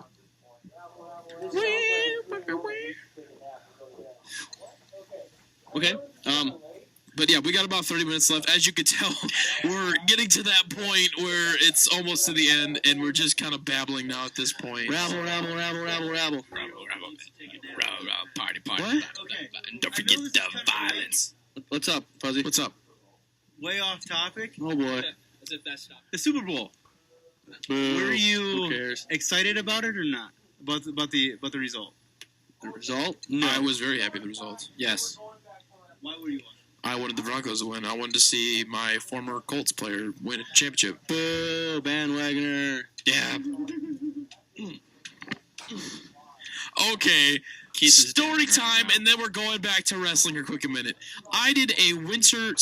S3: Okay.
S1: But yeah, we got about 30 minutes left. As you could tell, we're getting to that point where it's almost to the end, and we're just kind of babbling now at this point.
S3: Rabble.
S4: Party.
S1: What?
S4: And don't forget the violence.
S3: What's up, Fuzzy?
S1: What's up?
S7: Way off topic.
S3: Oh boy.
S6: As if that's not.
S7: The Super Bowl.
S3: Boo.
S7: Were
S3: Who
S7: you
S3: cares?
S7: excited about it or not? About the result?
S3: The result?
S1: I was very happy with the results.
S4: Yes.
S2: Why were you on?
S1: I wanted the Broncos to win. I wanted to see my former Colts player win a championship.
S3: Boo, bandwagoner.
S1: Yeah. Okay. Story time, and then we're going back to wrestling for a quick minute. I did a winter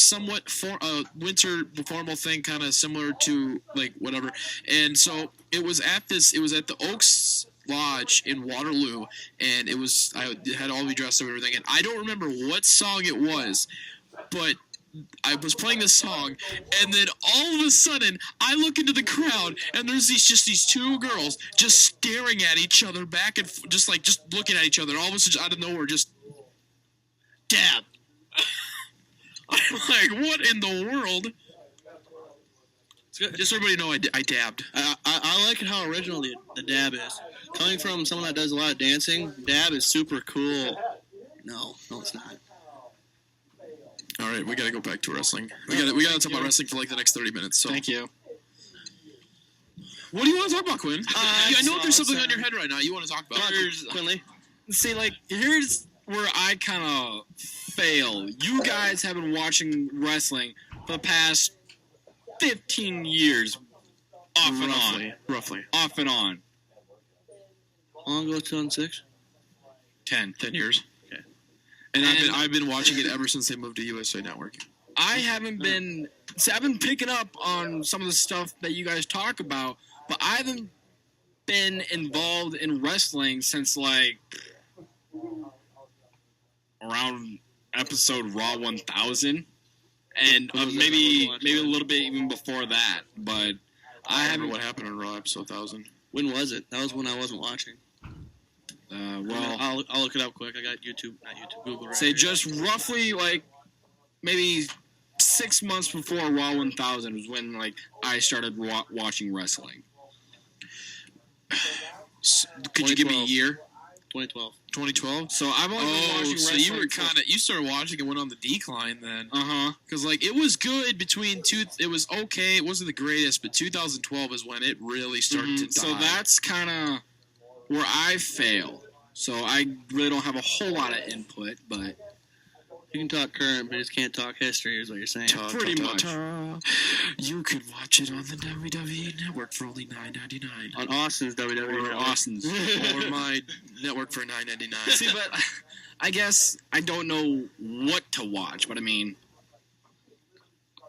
S1: formal thing, kind of similar to like whatever, and so it was at the Oaks Lodge in Waterloo, and I had all be dressed up and everything, and I don't remember what song it was, but I was playing this song, and then all of a sudden, I look into the crowd, and there's these two girls just staring at each other back and just looking at each other. All of a sudden, out of nowhere, just dab. I'm like, what in the world? Just so everybody know, I dabbed.
S3: I like how original the dab is. Coming from someone that does a lot of dancing, dab is super cool. No, it's not.
S1: All right, we got to go back to wrestling. We got to talk about wrestling for like the next 30 minutes. So.
S3: Thank you.
S1: What do you want to talk about, Quinn? I know there's something on your head right now you want to talk about.
S3: Quinley.
S4: See, like, here's where I kind of fail. You guys have been watching wrestling for the past 15 years, off and on.
S1: Roughly.
S4: Off and on.
S3: How long ago? 2006?
S1: 10 years. Okay. And I've been watching it ever since they moved to USA Network.
S4: I haven't been... See, I've been picking up on some of the stuff that you guys talk about, but I haven't been involved in wrestling since, like, around episode Raw 1000, and maybe a little bit even before that, but
S1: I haven't... What happened on Raw episode 1000?
S3: When was it? That was when I wasn't watching.
S4: Well...
S3: I'll look it up quick. I got Google right
S4: Say
S3: here.
S4: just roughly, like, maybe 6 months before Raw 1000 was when, like, I started watching wrestling.
S1: Could you give me a year?
S3: 2012.
S1: 2012?
S4: So I've only been watching wrestling.
S1: So you were you started watching and went on the decline then. Because, like, it was good it was okay. It wasn't the greatest, but 2012 is when it really started to die.
S4: So that's kind of where I fail. So I really don't have a whole lot of input, but...
S3: You can talk current, but you just can't talk history, is what you're saying.
S4: Pretty much.
S1: You could watch it on the WWE Network for only $9.99.
S3: On Austin's WWE.
S4: Or Austin's.
S1: Or my network for $9.99.
S4: See, but I guess I don't know what to watch, but I mean...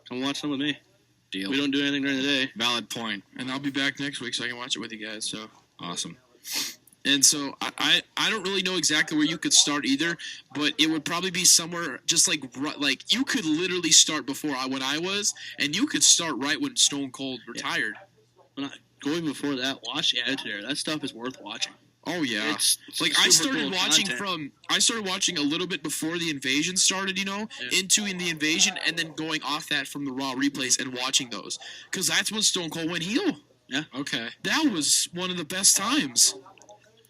S3: Come watch some with me.
S4: Deal.
S3: We don't do anything during the day.
S4: Valid point.
S1: And I'll be back next week so I can watch it with you guys, so...
S4: Awesome.
S1: And so I don't really know exactly where you could start either, but it would probably be somewhere just like you could literally start before when I was, and you could start right when Stone Cold retired.
S3: Going before that, watch the Attitude Era. That stuff is worth watching.
S1: Oh yeah,
S3: It's
S1: like I
S3: super
S1: started
S3: cool
S1: watching
S3: content.
S1: I started watching a little bit before the invasion started, into the invasion, and then going off that from the Raw replays and watching those, because that's when Stone Cold went heel.
S3: Yeah.
S4: Okay.
S1: That was one of the best times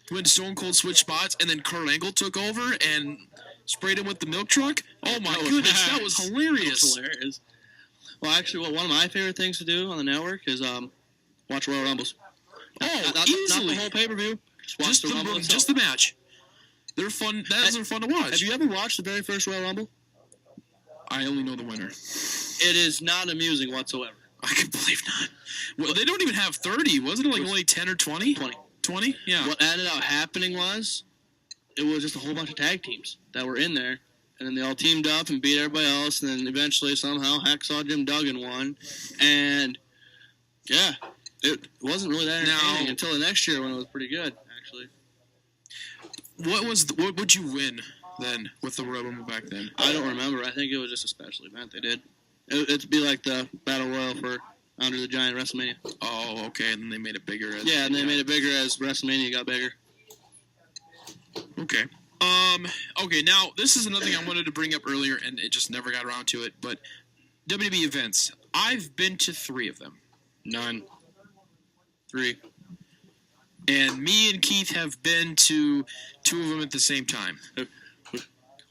S1: when Stone Cold switched spots, and then Kurt Angle took over and sprayed him with the milk truck. Oh my goodness, that was hilarious.
S3: That's hilarious. Well, actually, one of my favorite things to do on the network is watch Royal Rumbles.
S1: Oh,
S3: not
S1: easily.
S3: the whole pay-per-view. Just watch the Rumble itself.
S1: Just the match. They're fun. They're fun to watch.
S3: Have you ever watched the very first Royal Rumble?
S1: I only know the winner.
S3: It is not amusing whatsoever.
S1: I can believe not. Well, they don't even have 30. Wasn't it like only 10 or 20? 20? Yeah.
S3: What ended up happening was it was just a whole bunch of tag teams that were in there, and then they all teamed up and beat everybody else, and then eventually somehow Hacksaw Jim Duggan won, and yeah, it wasn't really that entertaining until the next year when it was pretty good, actually.
S1: What would you win then with the Royal Rumble back then?
S3: I don't remember. I think it was just a special event they did. It'd be like the Battle Royal for Under the Giant WrestleMania.
S1: Oh, okay, and then they made it bigger.
S3: Yeah, and they made it bigger as WrestleMania got bigger.
S1: Okay. Okay, now, this is another thing I wanted to bring up earlier, and it just never got around to it, but WWE events. I've been to 3 of them.
S4: None.
S3: 3.
S1: And me and Keith have been to 2 of them at the same time.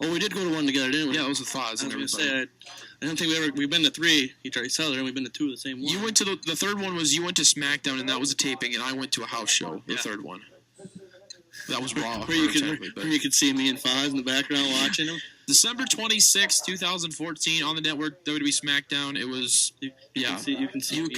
S3: Oh, we did go to one together, didn't we?
S1: Yeah, it was with Foz and
S3: I was
S1: everybody.
S3: gonna say, I don't think we've been to 3 each other, and we've been to 2 of the same one.
S1: You went to the third one was you went to SmackDown, and that was a taping, and I went to a house show, the third one. That was Raw.
S3: where you could see me and Foz in the background watching them.
S1: December 26, 2014, on the network, WWE SmackDown. It was,
S3: You can see me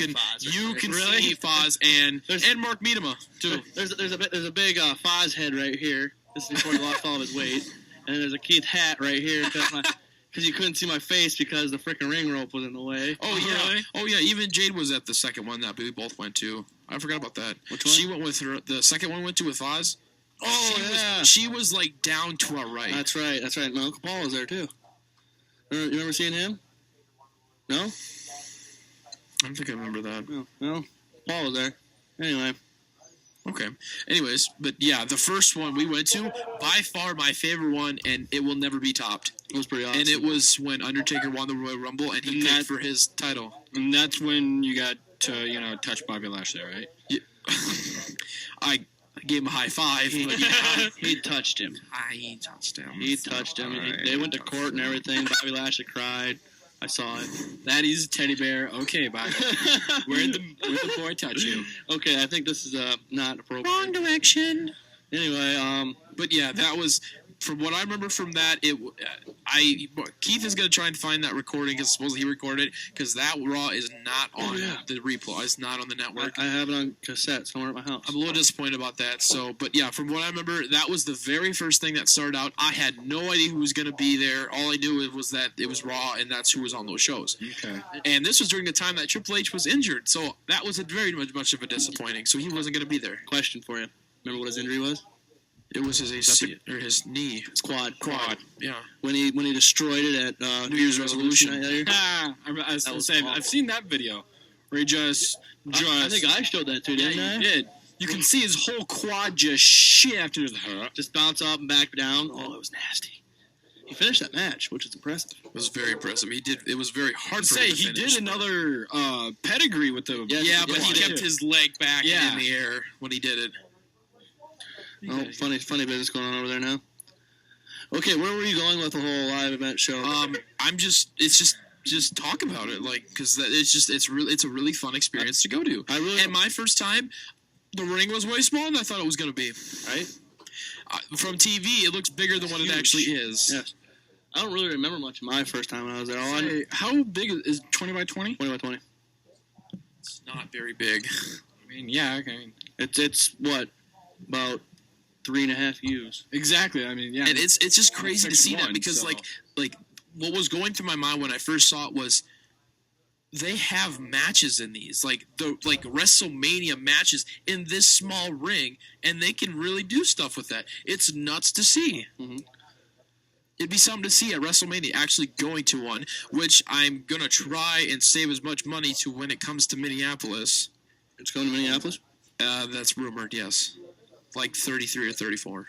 S3: and Foz.
S1: You can
S3: Really?
S1: see Foz and Mark Miedema, too.
S3: There's a big Foz head right here. This is before he lost all of his weight. And there's a Keith hat right here because you couldn't see my face because the freaking ring rope was in the way.
S1: Oh, yeah. Really? Oh, yeah. Even Jade was at the second one that we both went to. I forgot about that.
S3: Which one?
S1: She went with her. The second one went to with Foz.
S3: Oh,
S1: She was like down to our right.
S3: That's right. My Uncle Paul was there too. You remember seeing him? No?
S1: I don't think I remember that.
S3: No. Well, Paul was there. Anyway.
S1: Okay. Anyways, but yeah, the first one we went to, by far my favorite one, and it will never be topped.
S3: It was pretty awesome.
S1: And it was when Undertaker won the Royal Rumble, and he picked for his title.
S4: And that's when you got to, touch Bobby Lashley, right?
S1: Yeah. I gave him a high five. But yeah.
S3: He touched him.
S1: He touched him.
S3: He touched him.
S1: Right.
S3: They went to court and everything. Bobby Lashley cried. I saw it.
S4: That is a teddy bear. Okay, Bobby. Where'd the boy touch you?
S3: Okay, I think this is not appropriate.
S1: Wrong direction.
S3: Anyway,
S1: but yeah, that was, from what I remember from that, Keith is going to try and find that recording because supposedly he recorded it, because that Raw is not on the replay. It's not on the network.
S3: I have it on cassette somewhere at my house.
S1: I'm a little disappointed about that. So, but yeah, from what I remember, that was the very first thing that started out. I had no idea who was going to be there. All I knew was that it was Raw, and that's who was on those shows.
S4: Okay.
S1: And this was during the time that Triple H was injured, so that was very much of a disappointing. So he wasn't going to be there.
S3: Question for you. Remember what his injury was?
S1: It was his AC, or his knee.
S3: His quad.
S1: Yeah.
S3: When he destroyed it at
S1: New Year's Resolution.
S4: I was going to say, I've seen that video where he just.
S3: I think I showed that too, didn't I?
S4: You did. You can see his whole quad just shafted.
S3: Just bounce up and back down. Oh, it was nasty. He finished that match, which is impressive.
S1: It was very impressive. He did. It was very hard for
S4: say
S1: him to
S4: he
S1: finish.
S4: did another pedigree with the.
S1: Yeah, but he kept his leg back
S4: Yeah.
S1: in the air when he did it.
S3: Oh, funny business going on over there now. Okay, where were you going with the whole live event show?
S1: It's just talk about it, like, because it's a really fun experience to go to. And my first time, the ring was way smaller than I thought it was going to be.
S3: Right?
S1: From TV, it looks bigger than what it actually is.
S3: Yes. I don't really remember much of my first time when I was there.
S4: How big is 20 by 20?
S3: 20 by 20.
S1: It's not very big.
S4: I mean, yeah, okay.
S3: It's what, about 3.5 U's.
S4: Exactly. I mean, yeah.
S1: And it's just crazy to see that,
S4: 6'1",
S1: because
S4: so.
S1: like what was going through my mind when I first saw it was they have matches in these, like WrestleMania matches in this small ring, and they can really do stuff with that. It's nuts to see.
S3: Mhm.
S1: It'd be something to see at WrestleMania, actually going to one, which I'm going to try and save as much money to when it comes to Minneapolis.
S3: It's going to Minneapolis?
S1: That's rumored, yes. Like 33 or 34.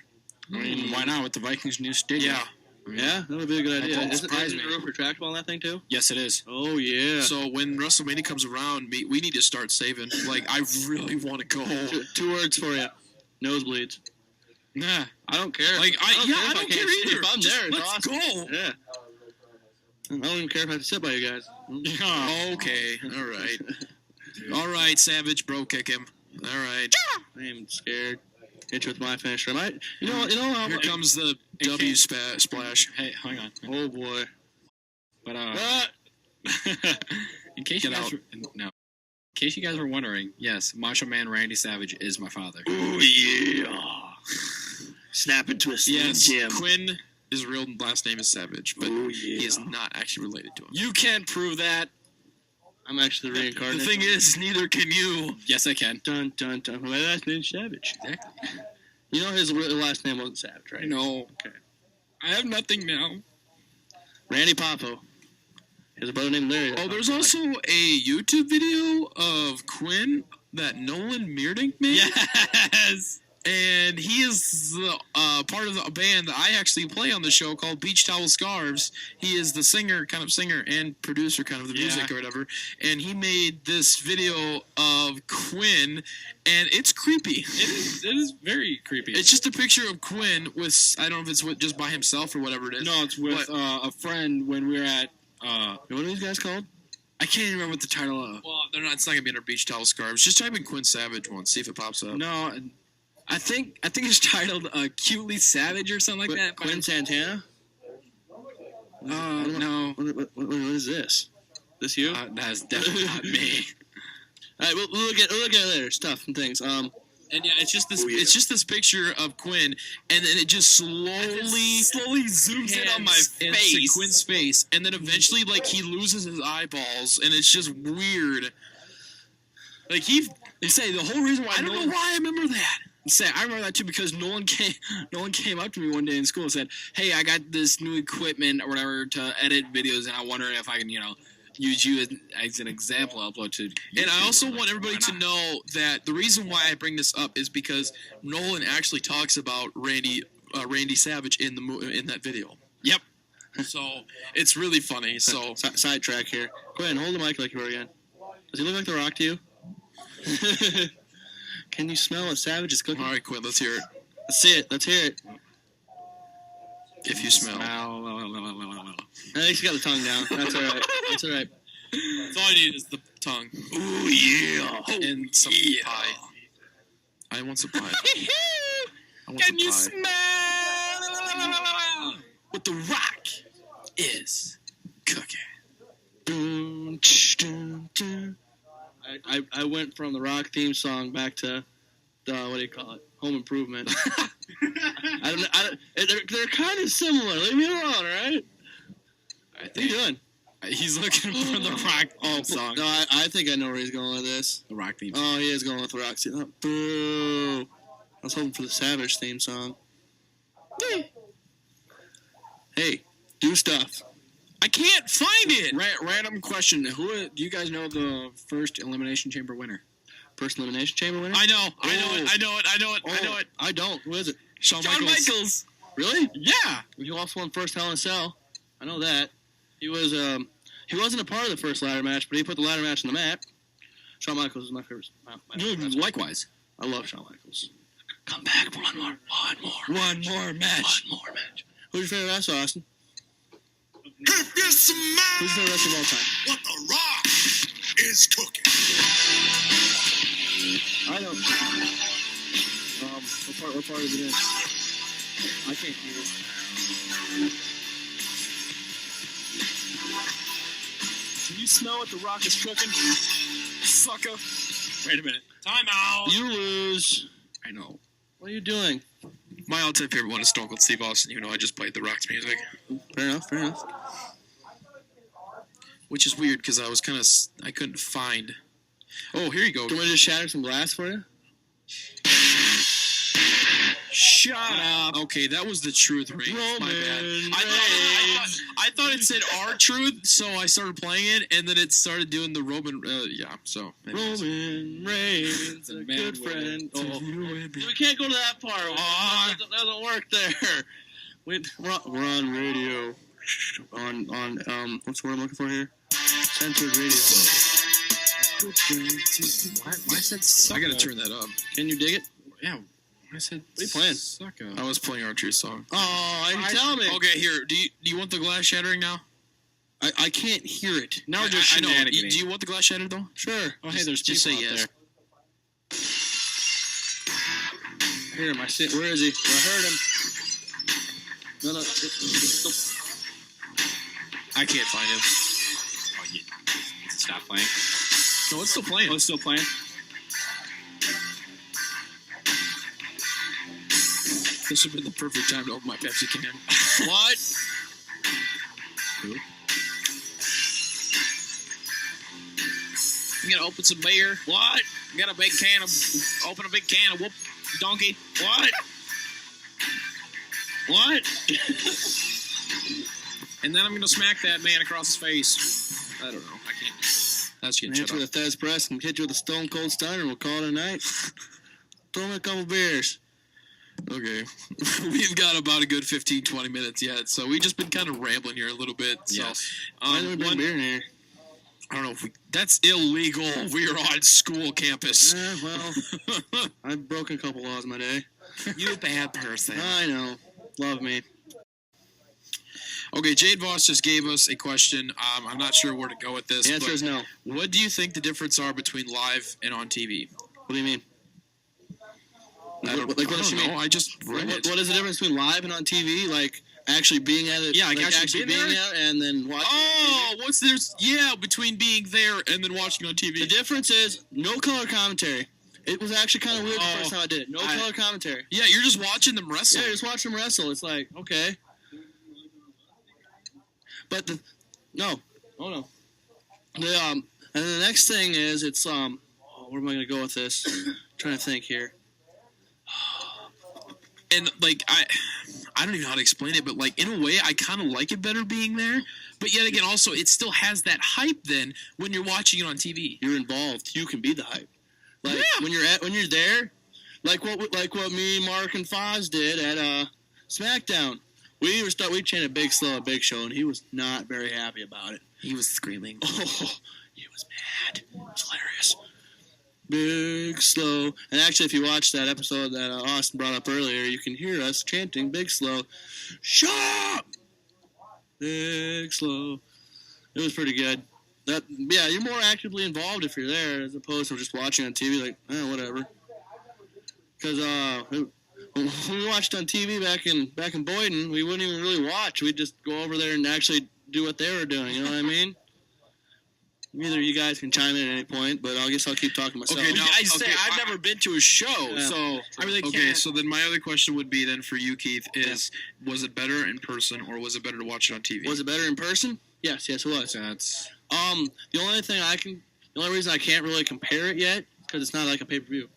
S4: I mean, why not with the Vikings' new stadium?
S1: Yeah.
S3: Yeah, that would be a good idea.
S4: won't
S3: Isn't
S4: surprise
S3: the
S4: me.
S3: roof retractable on that thing, too?
S4: Yes, it is.
S3: Oh, yeah.
S1: So when WrestleMania comes around, we need to start saving. Like, I really want to go.
S3: Two words for you. Nosebleeds.
S1: Nah.
S3: I don't care.
S1: Like, I don't care
S3: can't see.
S1: either.
S3: If I'm
S1: Just
S3: there, it's
S1: let's
S3: awesome.
S1: go.
S3: Yeah. I don't even care if I have to sit by you guys.
S1: Okay. All right. All right, Savage, bro, kick him. All right.
S3: I am scared. Hit you with my finisher. You know.
S1: Here comes the W splash.
S4: Hey, hang on.
S3: Oh boy.
S4: But
S3: What?
S4: in case you
S1: Get
S4: guys in case you guys were wondering, yes, Macho Man Randy Savage is my father.
S3: Oh yeah. Snap and twist.
S1: Yes,
S3: Jim.
S1: Quinn, his real last name is Savage, but
S3: Oh,
S1: he is
S3: yeah.
S1: not actually related to him.
S4: You can't prove that.
S3: I'm actually the
S1: The
S3: reincarnate.
S1: thing is, neither can you.
S4: Yes, I can.
S3: Dun dun dun. My last name's Savage.
S4: Exactly.
S3: You know his real last name wasn't Savage, right?
S4: No.
S3: Okay.
S4: I have nothing now.
S3: Randy Popo. He has a brother named Larry.
S1: Oh, there's also a YouTube video of Quinn that Nolan Meerdink made.
S4: Yes.
S1: And he is the part of a band that I actually play on the show called Beach Towel Scarves. He is the singer and producer kind of the music or whatever. And he made this video of Quinn, and it's creepy.
S4: It is very creepy.
S1: It's just a picture of Quinn with, I don't know if it's just by himself or whatever it is.
S4: No, it's with a friend when we were at.
S3: What are these guys called?
S4: I can't even remember what the title of.
S1: Well, they're not. It's not gonna be in our Beach Towel Scarves. Just type in Quinn Savage once, see if it pops up.
S4: No, I think it's titled "Cutely Savage" or something like that.
S3: Quinn Santana?
S4: No,
S3: What is this? This you?
S4: that's definitely not me.
S3: All right, we'll look at it later. Stuff and things.
S1: And yeah, it's just this.
S3: Oh, yeah.
S1: It's just this picture of Quinn, and then it just slowly
S4: zooms in on my
S1: into
S4: face.
S1: Quinn's face, and then eventually, like, he loses his eyeballs, and it's just weird. Like
S4: They say the whole reason why
S1: I don't know why I remember that.
S4: I remember that too because Nolan came up to me one day in school and said, "Hey, I got this new equipment or whatever to edit videos, and I wonder if I can, use you as an example upload to."
S1: And I also
S4: YouTube."
S1: want everybody to know that the reason why I bring this up is because Nolan actually talks about Randy Savage in that video.
S4: Yep.
S1: So it's really funny. So
S3: Sidetrack here. Quinn, hold the mic like you were again. Does he look like The Rock to you? Can you smell what Savage is cooking?
S1: all right, Quinn, let's hear it.
S3: Let's see it. Let's hear it.
S1: If you smell.
S3: I think he's got the tongue down. That's all right. That's all right.
S1: That's all I need is the tongue.
S3: Ooh, yeah.
S1: And some pie. I want some pie. I want
S4: Can you
S1: some pie.
S4: smell what the Rock is cooking?
S3: Dun, dun, dun. I went from the Rock theme song back to the, what do you call it? Home Improvement. They're kind of similar. Leave me alone, all right? What are you doing?
S4: He's looking for the Rock song.
S3: No, I think I know where he's going with this.
S4: The Rock theme song.
S3: Oh, he is going with the Rock theme. Oh, boo. I was hoping for the Savage theme song. Hey, do stuff.
S1: I can't find it.
S4: Random question: do you guys know the first Elimination Chamber winner?
S3: First Elimination Chamber winner?
S1: I know it.
S3: Oh, I don't. Who is it?
S1: Shawn Michaels.
S3: Really?
S4: Yeah.
S3: He also won first Hell in a Cell. I know that. He wasn't a part of the first ladder match, but he put the ladder match on the map. Shawn Michaels is my favorite.
S4: Likewise.
S3: I love Shawn Michaels. Come back for one more match. Who's your favorite wrestler, Austin?
S8: If you smell
S3: Who's your favorite wrestler of all time?
S8: what the Rock is cooking.
S3: I don't. What part is it in? I can't hear it.
S4: Can you smell what the Rock is cooking? Sucker. Wait a minute.
S1: Time out.
S3: You lose.
S4: I know.
S3: What are you doing?
S1: My all-time favorite one is Stone Cold Steve Austin. I just played The Rock's music.
S3: Fair enough.
S1: which is weird because I was I couldn't find. Oh, here you go.
S3: Do you want me to just shatter some glass for you?
S1: Shut up. Okay, that was the truth, Ray. My bad. I thought it said R-Truth, so I started playing it, and then it started doing the Roman. So. Anyways.
S3: Roman Reigns, a good friend. Oh,
S2: We can't go to that part. That doesn't work there.
S3: We're on radio. On what's the word I'm looking for here? Censored radio.
S1: Why said suck? I gotta turn that up.
S3: Can you dig it?
S1: Yeah. I said,
S3: what are you playing?
S1: I was playing R-Truth's song.
S3: Oh, I didn't tell me.
S1: Okay, here. Do you want the glass shattering now?
S3: I can't hear it.
S4: Now we're just
S1: I know.
S4: shenaniganing.
S1: Do you want the glass shattered though?
S3: Sure.
S4: Oh, hey, there's
S1: just say
S4: people out
S1: yes.
S3: There. Here, where is he? I heard him. No.
S1: I can't find him.
S4: Oh, stop playing.
S1: No, it's still playing.
S4: Oh, it's still playing?
S1: This would have been the perfect time to open my Pepsi can.
S3: What?
S1: You gotta open some beer. What? You got open a big can of whoop donkey. What? What? And then I'm gonna smack that man across his face. I don't know. I can't. That's getting
S3: Hit
S1: shut
S3: you
S1: up.
S3: with a Thez press and hit you with a Stone Cold Stunner, and we'll call it a night. Throw me a couple beers.
S1: Okay. We've got about a good 15, 20 minutes yet, so we've just been kind of rambling here a little bit. So,
S3: Yes. Why do we bring beer in here?
S1: I don't know if that's illegal. We are on school campus.
S3: Yeah, well, I've broken a couple laws in my day.
S1: You a bad person.
S3: I know. Love me.
S1: Okay, Jade Voss just gave us a question. I'm not sure where to go with this.
S3: The answer is no.
S1: What do you think the difference are between live and on TV?
S3: What do you mean?
S1: I don't know. I just read it.
S3: What is the difference between live and on TV? Like actually being at it?
S1: Yeah, like actually being there?
S3: and then watching.
S1: Oh, what's there's between being there and then watching on TV.
S3: The difference is no color commentary. It was actually kind of weird the first time I did it. No color commentary.
S1: Yeah, you're just watching them wrestle.
S3: Yeah, just watch them wrestle. It's like, okay. But no. And then the next thing is it's where am I gonna go with this? Trying to think here.
S1: And like I don't even know how to explain it, but like in a way I kind of like it better being there. But yet again, also it still has that hype then when you're watching it on TV.
S3: You're involved. You can be the hype. Like when you're there, like what me, Mark, and Foz did at SmackDown. We chanted Big Slow at Big Show, and he was not very happy about it.
S1: He was screaming.
S3: Oh, he was mad. It was hilarious. Big Slow. And actually, if you watch that episode that Austin brought up earlier, you can hear us chanting Big Slow. Shut up! Big Slow. It was pretty good. You're more actively involved if you're there as opposed to just watching on TV like, whatever. Because when we watched on TV back in Boyden, we wouldn't even really watch. We'd just go over there and actually do what they were doing. You know what I mean? Either you guys can chime in at any point, but I guess I'll keep talking myself.
S1: Okay, I've never been to a show, so I really can't. Okay, so then my other question would be then for you, Keith, is was it better in person or was it better to watch it on TV?
S3: Was it better in person? Yes, it was.
S4: That's
S3: the only reason I can't really compare it yet because it's not like a pay-per-view.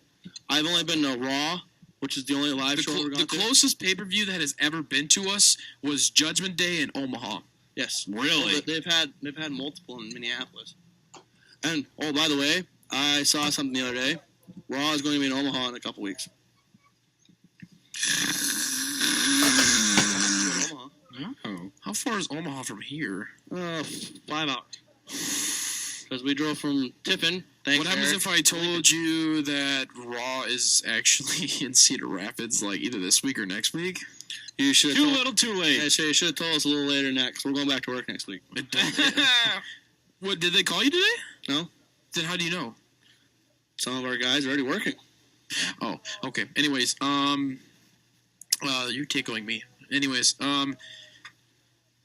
S3: I've only been to Raw, which is the only live show we're going to.
S1: The closest pay-per-view that has ever been to us was Judgment Day in Omaha.
S3: Yes,
S1: really.
S3: They've had multiple in Minneapolis. And by the way, I saw something the other day. Raw is going to be in Omaha in a couple weeks.
S1: Oh, how far is Omaha from here?
S3: 5 hours. Because we drove from Tiffin.
S1: What happens if I told you that Raw is actually in Cedar Rapids, like either this week or next week?
S3: You should.
S1: Too little, too late.
S3: Yeah, you should have told us a little later next. We're going back to work next week.
S1: What, did they call you today?
S3: No.
S1: Then how do you know?
S3: Some of our guys are already working.
S1: Oh, okay. Anyways, you're tickling me. Anyways, I'm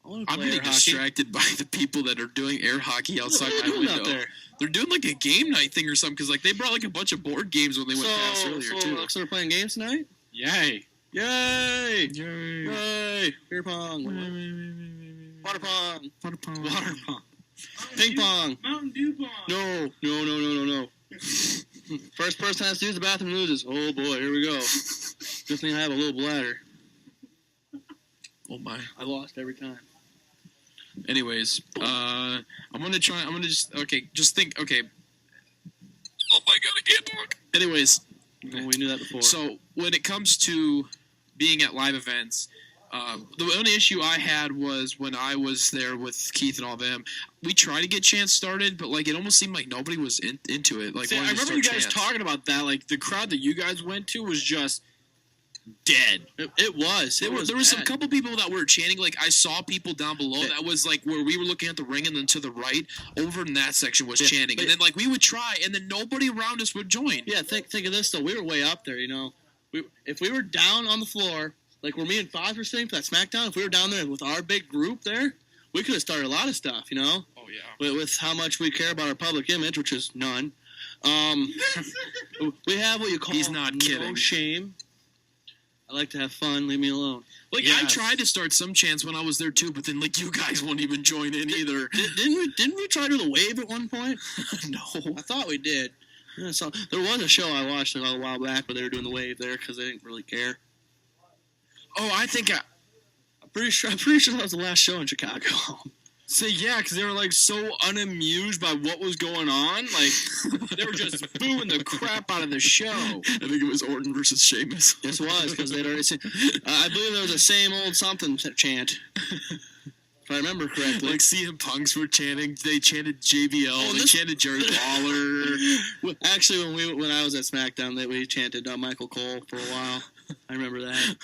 S1: getting distracted by the people that are doing air hockey outside my window. Out there? They're doing like a game night thing or something because like they brought like a bunch of board games when they went past earlier too.
S3: So they're playing games tonight?
S4: yay.
S3: Yay!
S1: Yay!
S3: Yay! Beer pong. Water pong.
S1: Water pong.
S4: Water pump.
S3: Ping pong.
S2: Mountain Dew pong.
S3: No. First person has to use the bathroom loses. Oh boy, here we go. Good thing I have a little bladder.
S1: Oh my.
S3: I lost every time.
S1: Anyways, I'm gonna just think. Okay. Oh my god, I can't talk. Anyways,
S3: Well, we knew that before.
S1: so when it comes to being at live events, the only issue I had was when I was there with Keith and all them. We tried to get chants started, but like it almost seemed like nobody was into it. Like,
S4: See, I
S1: wanted to
S4: remember you
S1: start
S4: guys
S1: chants.
S4: talking about that. Like the crowd that you guys went to was just dead.
S3: It was.
S1: There was some couple people that were chanting. Like I saw people down below that was like where we were looking at the ring, and then to the right, over in that section was chanting. And then like we would try, and then nobody around us would join.
S3: Yeah, think of this though. We were way up there, If we were down on the floor, like where me and Foz were sitting for that SmackDown, if we were down there with our big group there, we could have started a lot of stuff,
S1: Oh yeah.
S3: With how much we care about our public image, which is none. We have what you call
S1: He's not
S3: no
S1: kidding.
S3: shame. I like to have fun. Leave me alone.
S1: Like I tried to start some chants when I was there too, but then like you guys won't even join in either.
S3: Didn't we try to do the wave at one point?
S1: No.
S3: I thought we did. Yeah, so there was a show I watched a while back where they were doing the wave there because they didn't really care.
S1: Oh, I think
S3: I'm pretty sure that was the last show in Chicago.
S4: So yeah, because they were like so unamused by what was going on. Like they were just booing the crap out of the show.
S1: I think it was Orton versus Sheamus.
S3: Yes, it was because they'd already seen. I believe there was the same old something chant. If I remember correctly.
S1: Like CM Punks were chanting. They chanted JBL. They chanted Jerry Lawler.
S3: Actually, when I was at SmackDown, we chanted Michael Cole for a while. I remember that.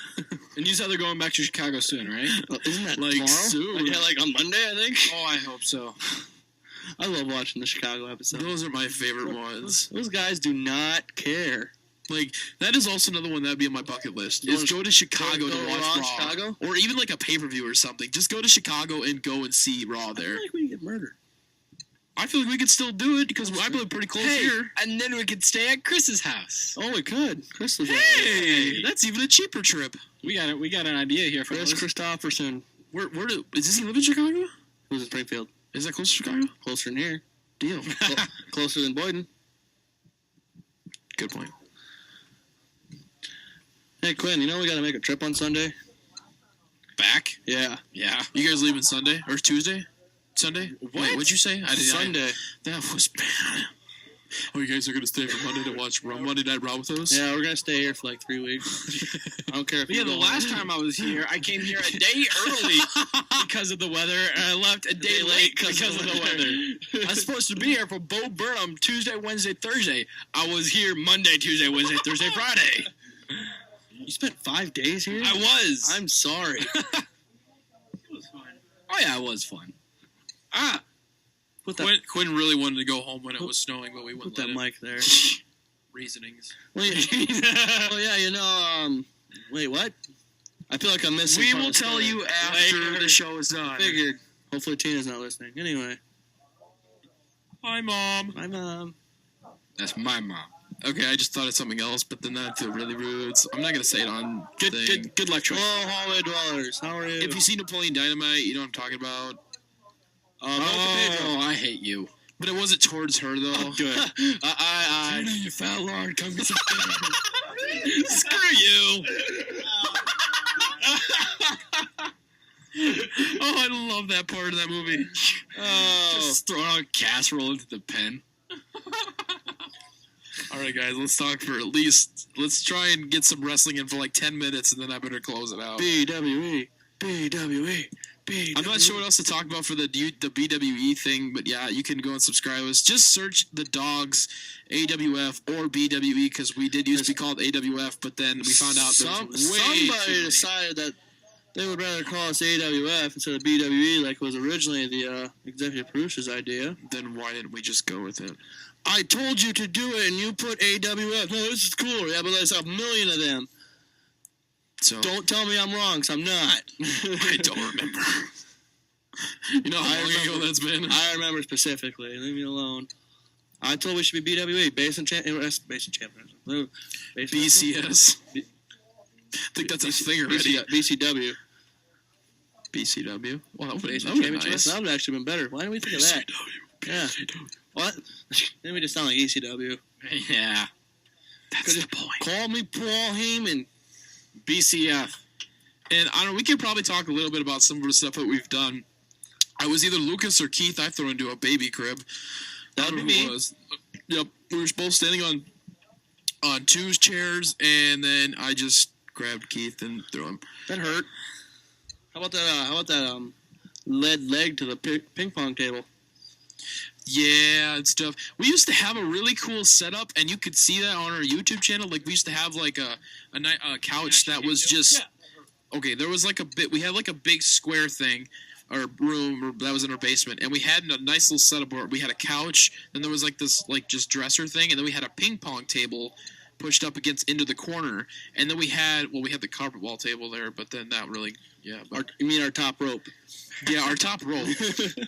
S4: And you said they're going back to Chicago soon, right?
S3: Isn't that
S1: Like,
S3: tomorrow?
S1: soon.
S3: Yeah, like on Monday, I think.
S4: Oh, I hope so.
S3: I love watching the Chicago episodes.
S1: Those are my favorite ones.
S3: Those guys do not care.
S1: Like that is also another one that'd be on my bucket list. Is go to Chicago
S3: go
S1: to watch
S3: Raw in
S1: Raw,
S3: Chicago?
S1: or even like a pay per view or something. Just go to Chicago and go and see Raw
S3: I
S1: there.
S3: feel like we get murdered.
S1: I feel like we could still do it because I live pretty close here.
S4: And then we could stay at Chris's house.
S3: Oh, we could. Chris was
S1: Hey, that's even a cheaper trip.
S4: We got it. We got an idea here for
S3: Chris Christopherson.
S1: Does he live in Chicago?
S3: Who's in Springfield?
S1: Is that close to Chicago?
S3: Closer than here.
S1: Deal.
S3: Closer than Boyden.
S1: Good point.
S3: Hey, Quinn, we got to make a trip on Sunday?
S1: Back?
S3: Yeah.
S4: Yeah.
S1: You guys leaving Sunday or Tuesday? Sunday?
S3: What?
S1: Wait, what'd you say? I didn't.
S3: Sunday.
S1: That was bad. Oh, you guys are gonna stay for Monday to watch Monday Night Raw with us?
S3: Yeah, we're going to stay here for like 3 weeks. I don't care if
S4: Yeah, the last time I was here, I came here a day early because of the weather, and I left a day late because of the weather. I was supposed to be here for Bo Burnham Tuesday, Wednesday, Thursday. I was here Monday, Tuesday, Wednesday, Thursday, Friday.
S3: You spent 5 days here?
S4: I was.
S3: I'm sorry.
S2: It was fun.
S4: Oh, yeah, it was fun.
S3: Put that,
S1: Quinn really wanted to go home when it was snowing, but we wouldn't
S3: put
S1: let
S3: that
S1: him.
S3: mic there.
S1: Reasonings.
S3: Well, yeah, wait, what? I feel like I'm missing
S1: We
S3: part
S1: will
S3: of the
S1: tell
S3: story.
S1: you after the show is done.
S3: Figured. Hopefully Tina's not listening. Anyway.
S1: Hi, Mom.
S3: Hi, Mom.
S4: That's my mom.
S1: Okay, I just thought of something else, but then that'd feel really rude. So I'm not gonna say it on thing.
S4: Good luck, Troy.
S3: Hello, hallway dwellers. How are you?
S1: If you see Napoleon Dynamite, you know what I'm talking about.
S4: Oh, I hate you.
S1: But it wasn't towards her, though.
S4: Good.
S1: I know you fat lord. Come get some dinner.
S4: Screw you.
S1: Oh, I love that part of that movie.
S3: Oh.
S4: Just throwing out a casserole into the pen.
S1: All right, guys, let's talk for at least. Let's try and get some wrestling in for like 10 minutes, and then I better close it out.
S3: BWE. BWE. BWE.
S1: I'm not sure what else to talk about for the BWE thing, but yeah, you can go and subscribe us. Just search the dogs, AWF or BWE, because we did used to be called AWF, but then we found out
S3: somebody decided that they would rather call us AWF instead of BWE, like was originally the executive producer's idea.
S1: Then why didn't we just go with it?
S3: I told you to do it, and you put AWF. No, this is cool. Yeah, but there's a million of them.
S1: So
S3: Don't tell me I'm wrong, because I'm not.
S1: I don't remember. You know how long ago that's been?
S3: I remember specifically. Leave me alone. I told we should be BWE, Basin Champions.
S1: BCS. I think that's a thing already.
S3: BCW.
S1: BCW. Well, that would
S3: Baseball
S1: be
S3: championship.
S1: nice.
S3: That would have actually been better. Why didn't we think of that? Yeah. What? Then we just sound like ECW.
S4: Yeah.
S1: That's the point.
S3: Call me Paul Heyman.
S4: BCF.
S1: And I don't know, we could probably talk a little bit about some of the stuff that we've done. I was either Lucas or Keith. I threw into a baby crib.
S3: That would be me.
S1: Yep, we were both standing on two chairs, and then I just grabbed Keith and threw him.
S3: That hurt. How about that? Lead leg to the ping pong table.
S1: Yeah, and stuff. We used to have a really cool setup, and you could see that on our YouTube channel. Like, we used to have like a couch that was just okay. There was like we had like a big square thing, or room that was in our basement, and we had a nice little setup where we had a couch, then there was like this like just dresser thing, and then we had a ping pong table pushed up into the corner, and then we had the carpet wall table there, but then that really
S3: You mean our top rope?
S1: Yeah, our top rope.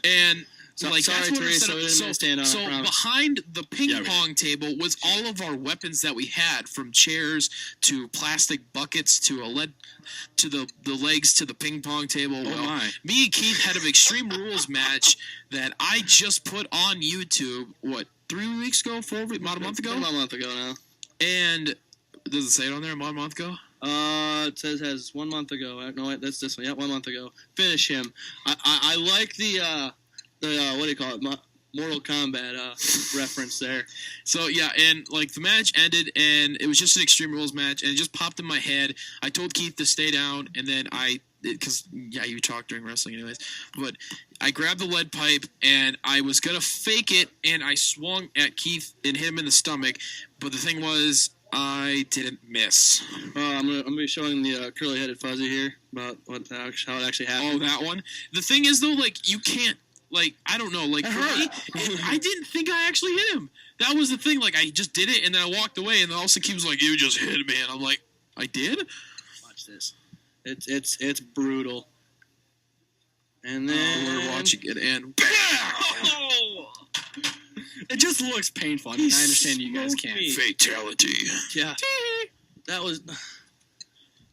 S1: And
S3: sorry,
S1: that's what
S3: Teresa, we didn't stand on it,
S1: so
S3: I promise.
S1: behind the ping pong table was all of our weapons that we had, from chairs to plastic buckets to the legs to the ping pong table. Me and Keith had an Extreme Rules match that I just put on YouTube. What, 3 weeks ago? 4 weeks? About a month ago?
S3: About a month ago now.
S1: And does it say it on there? About a month ago?
S3: It says 1 month ago. No, wait, that's this one. Yeah, 1 month ago. Finish him. I like the what do you call it? Mortal Kombat reference there.
S1: So yeah, and like the match ended, and it was just an Extreme Rules match, and it just popped in my head. I told Keith to stay down, and then because you talk during wrestling anyways, but I grabbed the lead pipe, and I was gonna fake it, and I swung at Keith and hit him in the stomach, but the thing was, I didn't miss.
S3: I'm gonna be showing the curly-headed fuzzy here about how it actually happened.
S1: Oh, that one. The thing is though, like, you can't. Like, I don't know, like, for me, I didn't think I actually hit him. That was the thing, like, I just did it, and then I walked away, and then also Keith was like, you just hit me, and I'm like, I did?
S3: Watch this. It's brutal. And then...
S1: we're watching it, and...
S4: It just looks painful. I mean, I understand you guys can't.
S1: Fatality.
S3: Yeah. That was...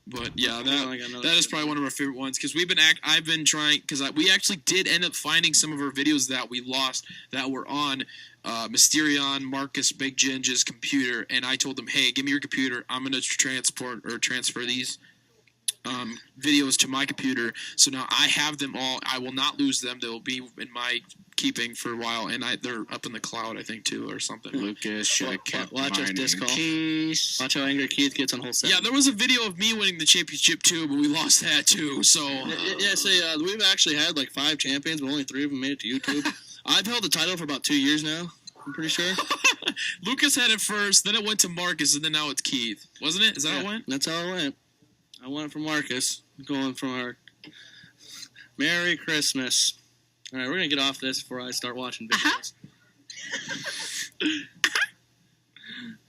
S1: But yeah, that is probably one of our favorite ones, because I've been trying, because we actually did end up finding some of our videos that we lost that were on Mysterion, Marcus, Big Ginge's computer, and I told them, hey, give me your computer. I'm going to transfer these videos to my computer. So now I have them all. I will not lose them. They'll be in my keeping for a while, and they're up in the cloud, I think, too, or something.
S4: Lucas should have kept
S3: Watch us disc call.
S4: Keith.
S3: Watch how angry Keith gets on whole set.
S1: Yeah, there was a video of me winning the championship, too, but we lost that, too, so...
S3: we've actually had like 5 champions, but only 3 of them made it to YouTube. I've held the title for about 2 years now, I'm pretty sure.
S1: Lucas had it first, then it went to Marcus, and then now it's Keith. Wasn't it? Is that how it went?
S3: That's how it went. I won it from Marcus, going from our Merry Christmas. All right, we're going to get off this before I start watching videos.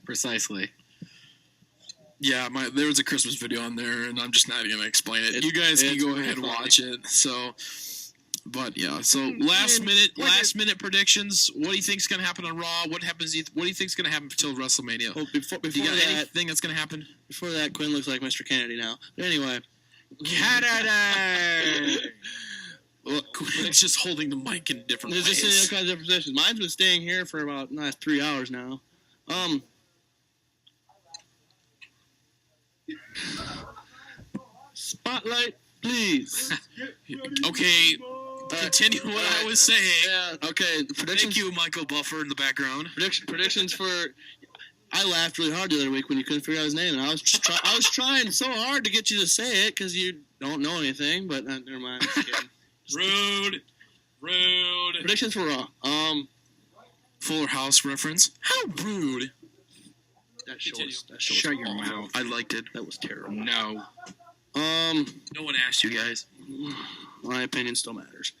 S4: Precisely.
S1: Yeah, there was a Christmas video on there, and I'm just not even going to explain it. You guys can go ahead and watch it. So, but yeah, so last minute predictions. What do you think's going to happen on Raw? What do you think's going to happen until WrestleMania?
S3: Well, before
S1: you got
S3: that,
S1: anything that's going to happen?
S3: Before that, Quinn looks like Mr. Kennedy now. But anyway.
S4: Kennedy!
S1: Well, it's just holding the mic in different ways.
S3: There's just in all kinds of different positions. Mine's been staying here for about 3 hours now. Spotlight, please.
S1: Okay, continue what I was saying.
S3: Yeah. Okay.
S1: Thank you, Michael Buffer, in the background.
S3: Predictions for. I laughed really hard the other week when you couldn't figure out his name, and I was trying so hard to get you to say it because you don't know anything. But never mind.
S1: Rude.
S3: Predictions for Raw.
S1: Fuller House reference. How rude.
S3: That shows.
S4: Shut your mouth.
S1: I liked it.
S3: That was terrible.
S4: No.
S1: No one asked you guys.
S3: My opinion still matters.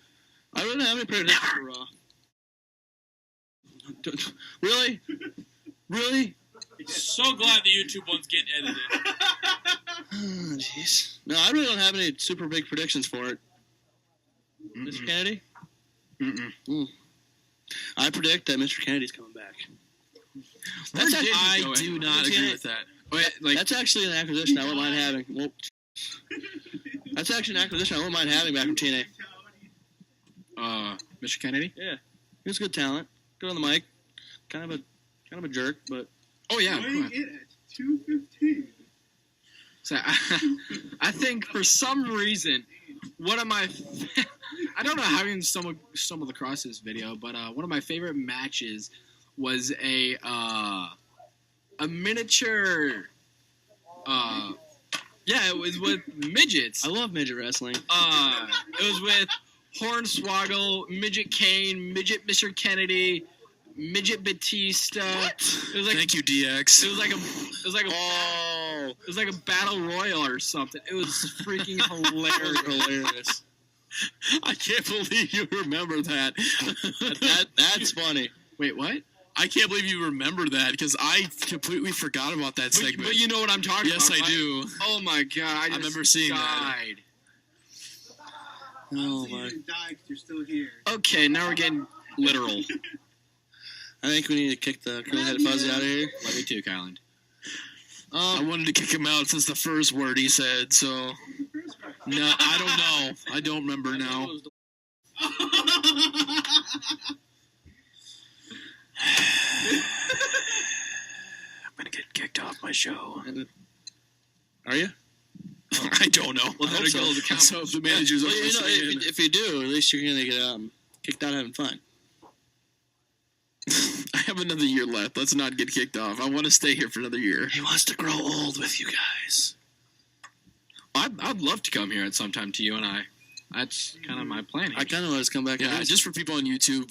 S3: I really don't have any predictions for Raw. Really? Really?
S2: So glad the YouTube one's getting edited.
S3: Oh, jeez. No, I really don't have any super big predictions for it. Mr. Kennedy? I predict that Mr. Kennedy's coming back.
S1: I do not agree with that.
S3: That's actually an acquisition I wouldn't mind having. Well, That's actually an acquisition I wouldn't mind having back from TNA.
S4: Mr. Kennedy.
S3: Yeah, he was good talent. Good on the mic. Kind of a jerk, but
S4: Oh yeah.
S9: Weighing in at 215.
S4: So I think for some reason, one of my I don't know how I even stumbled across this video, but one of my favorite matches was a miniature. It was with midgets.
S3: I love midget wrestling.
S4: It was with Hornswoggle, Midget Kane, Midget Mr. Kennedy, Midget Batista. It was like,
S1: Thank you, DX.
S4: It was like a battle royal or something. It was freaking hilarious.
S1: I can't believe you remember that.
S3: That's funny.
S4: Wait, what?
S1: I can't believe you remember that because I completely forgot about that segment.
S4: But you know what I'm talking about.
S1: Yes, I
S4: right?
S1: do.
S4: Oh my god! I
S1: remember seeing that.
S4: died.
S3: Oh
S9: You
S3: my.
S9: didn't die 'cause you're still here.
S4: Okay, now we're getting literal.
S3: I think we need to kick the curly-headed fuzzy out of here.
S4: Love you too, Kylan.
S1: I wanted to kick him out since the first word he said, so... No, I don't know. I don't remember now. I'm gonna get kicked off my show.
S3: Are you?
S1: I don't know.
S3: Well, I hope so.
S1: So if the manager's
S3: Well, if you do, at least you're gonna get kicked out having fun.
S1: I have another year left. Let's not get kicked off. I want to stay here for another year.
S3: He wants to grow old with you guys.
S4: I'd love to come here at some time to you and I. That's kind of my plan.
S3: I kind of want to come back.
S1: Yeah,
S3: and
S1: just for people on YouTube,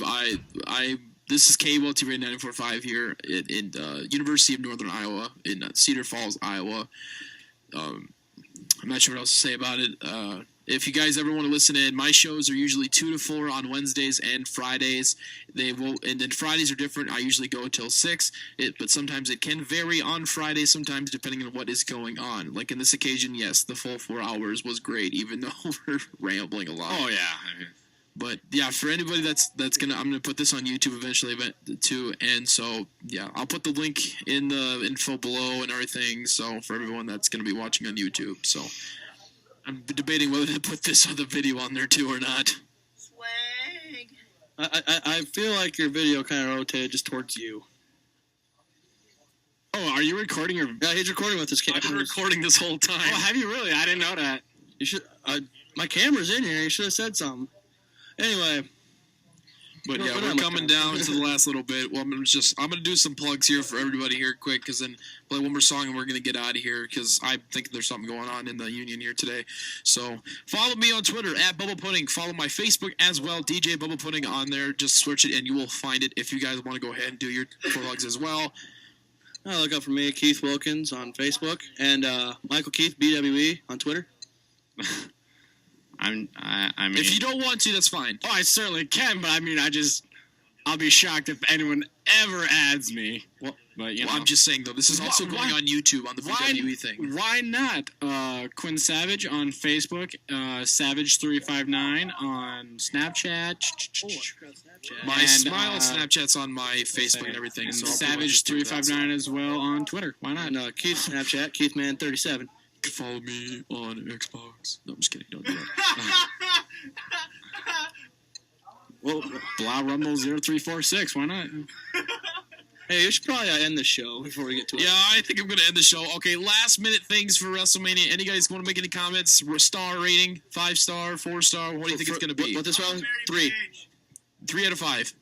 S1: this is KULT Radio 94.5 here in University of Northern Iowa, in Cedar Falls, Iowa. I'm not sure what else to say about it. If you guys ever want to listen in, my shows are usually 2 to 4 on Wednesdays and Fridays. And then Fridays are different. I usually go until 6, but sometimes it can vary on Fridays, sometimes depending on what is going on. Like in this occasion, yes, the full 4 hours was great, even though we're rambling a lot.
S4: Oh yeah.
S1: But yeah, for anybody I'm gonna put this on YouTube eventually, too. And so yeah, I'll put the link in the info below and everything. So for everyone that's gonna be watching on YouTube, so I'm debating whether to put this other video on there too or not.
S9: Swag.
S3: I feel like your video kind of rotated just towards you.
S4: Oh, are you recording your?
S3: Yeah, he's recording with his camera.
S1: I've been recording this whole time.
S4: Oh, have you really? I didn't know that.
S3: You should. My camera's in here. You should have said something. Anyway.
S1: But yeah,
S3: What
S1: we're
S3: am I
S1: coming
S3: doing?
S1: down to the last little bit. Well, I'm gonna do some plugs here for everybody here quick, because then play one more song and we're gonna get out of here, because I think there's something going on in the union here today. So follow me on Twitter at BubbaPudding. Follow my Facebook as well, DJ BubbaPudding on there. Just search it and you will find it. If you guys want to go ahead and do your plugs as well.
S3: Look out for me, Keith Wilkins on Facebook, and Michael Keith BWE on Twitter.
S4: I mean,
S1: If you don't want to, that's fine.
S4: oh, I certainly can, but I mean, I'll be shocked if anyone ever adds me.
S3: Well,
S4: But you know,
S1: Well, I'm just saying though, this is also
S4: Why-
S1: going on YouTube on the BWE thing.
S4: Why not? Quinn Savage on Facebook, Savage359 on Snapchat.
S1: My
S4: And,
S1: Smile Snapchat's on my Facebook and everything.
S4: And
S1: So I'll put links to that.
S4: Savage359 as well on Twitter. Why not?
S3: And Keith Snapchat, KeithMan37.
S1: You can follow me on Xbox. No, I'm just kidding. Don't do that.
S4: Well, Blah Rumble 0346. Why not?
S3: Hey, you should probably end the show before we get to it.
S1: Yeah, I think I'm going to end the show. Okay, last minute things for WrestleMania. Any guys want to make any comments? Star rating? 5-star? 4-star? What do you think it's going to be?
S3: What this round? 3.
S1: 3 out of 5.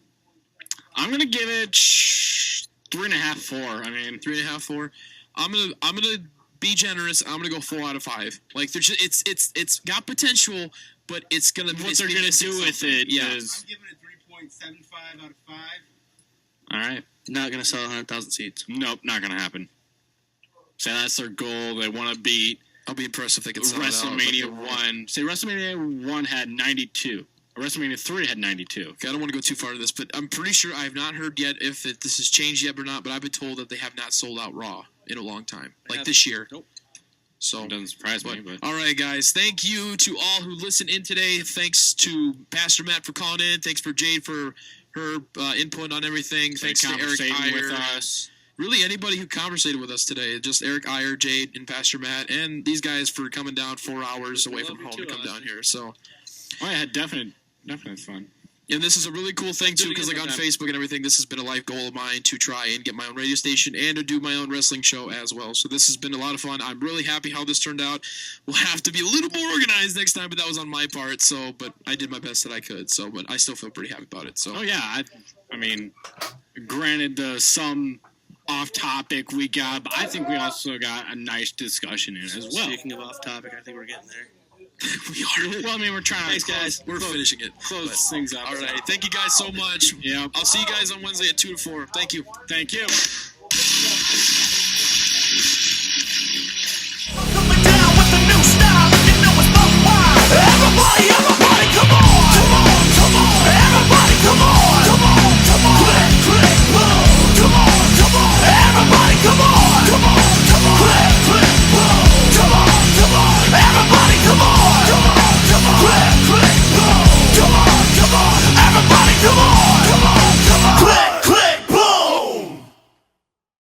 S4: I'm gonna give it 3.5, 4. I mean,
S1: 3.5, 4. I'm gonna be generous. I'm gonna go 4 out of 5. Like there's just, it's got potential, but it's gonna
S4: what
S1: it's
S4: they're gonna
S1: missing
S4: do with
S1: something.
S4: it
S1: Yeah.
S4: is
S9: I'm giving it 3.75 out of 5.
S4: all right.
S3: Not going to sell 100,000 seats.
S4: Nope, not gonna happen. So that's their goal. They want to beat
S1: I'll be impressed if they can sell it out,
S4: WrestleMania
S1: but they won't.
S4: 1. Say WrestleMania 1 had 92. WrestleMania 3 had 92.
S1: Okay, I don't want to go too far to this, but I'm pretty sure I have not heard yet if this has changed yet or not. But I've been told that they have not sold out Raw in a long time, like this year.
S3: Nope.
S1: So
S4: It doesn't surprise me, but
S1: all right, guys. Thank you to all who listened in today. Thanks to Pastor Matt for calling in. Thanks for Jade for her input on everything. Thanks to Eric
S4: conversating
S1: Iyer.
S4: with us.
S1: really anybody who conversated with us today. Just Eric Iyer, Jade, and Pastor Matt, and these guys for coming down 4 hours away from home to come down here. So,
S4: I had definite fun.
S1: and this is a really cool thing too, because like on Facebook and everything, this has been a life goal of mine to try and get my own radio station and to do my own wrestling show as well. So this has been a lot of fun. I'm really happy how this turned out. We'll have to be a little more organized next time, but that was on my part. So, but I did my best that I could. So, but I still feel pretty happy about it. So,
S4: Oh yeah, I mean, granted some off topic we got, but I think we also got a nice discussion in as well.
S3: Speaking of off topic, I think we're getting there.
S1: we are.
S4: Well, I mean, we're trying
S3: Thanks,
S4: to
S3: guys.
S1: We're finishing it.
S4: close things up.
S1: All right. Thank you guys so much.
S4: Yeah.
S1: I'll see you guys on Wednesday at 2 to 4. Thank you.
S4: Thank you.
S8: Go!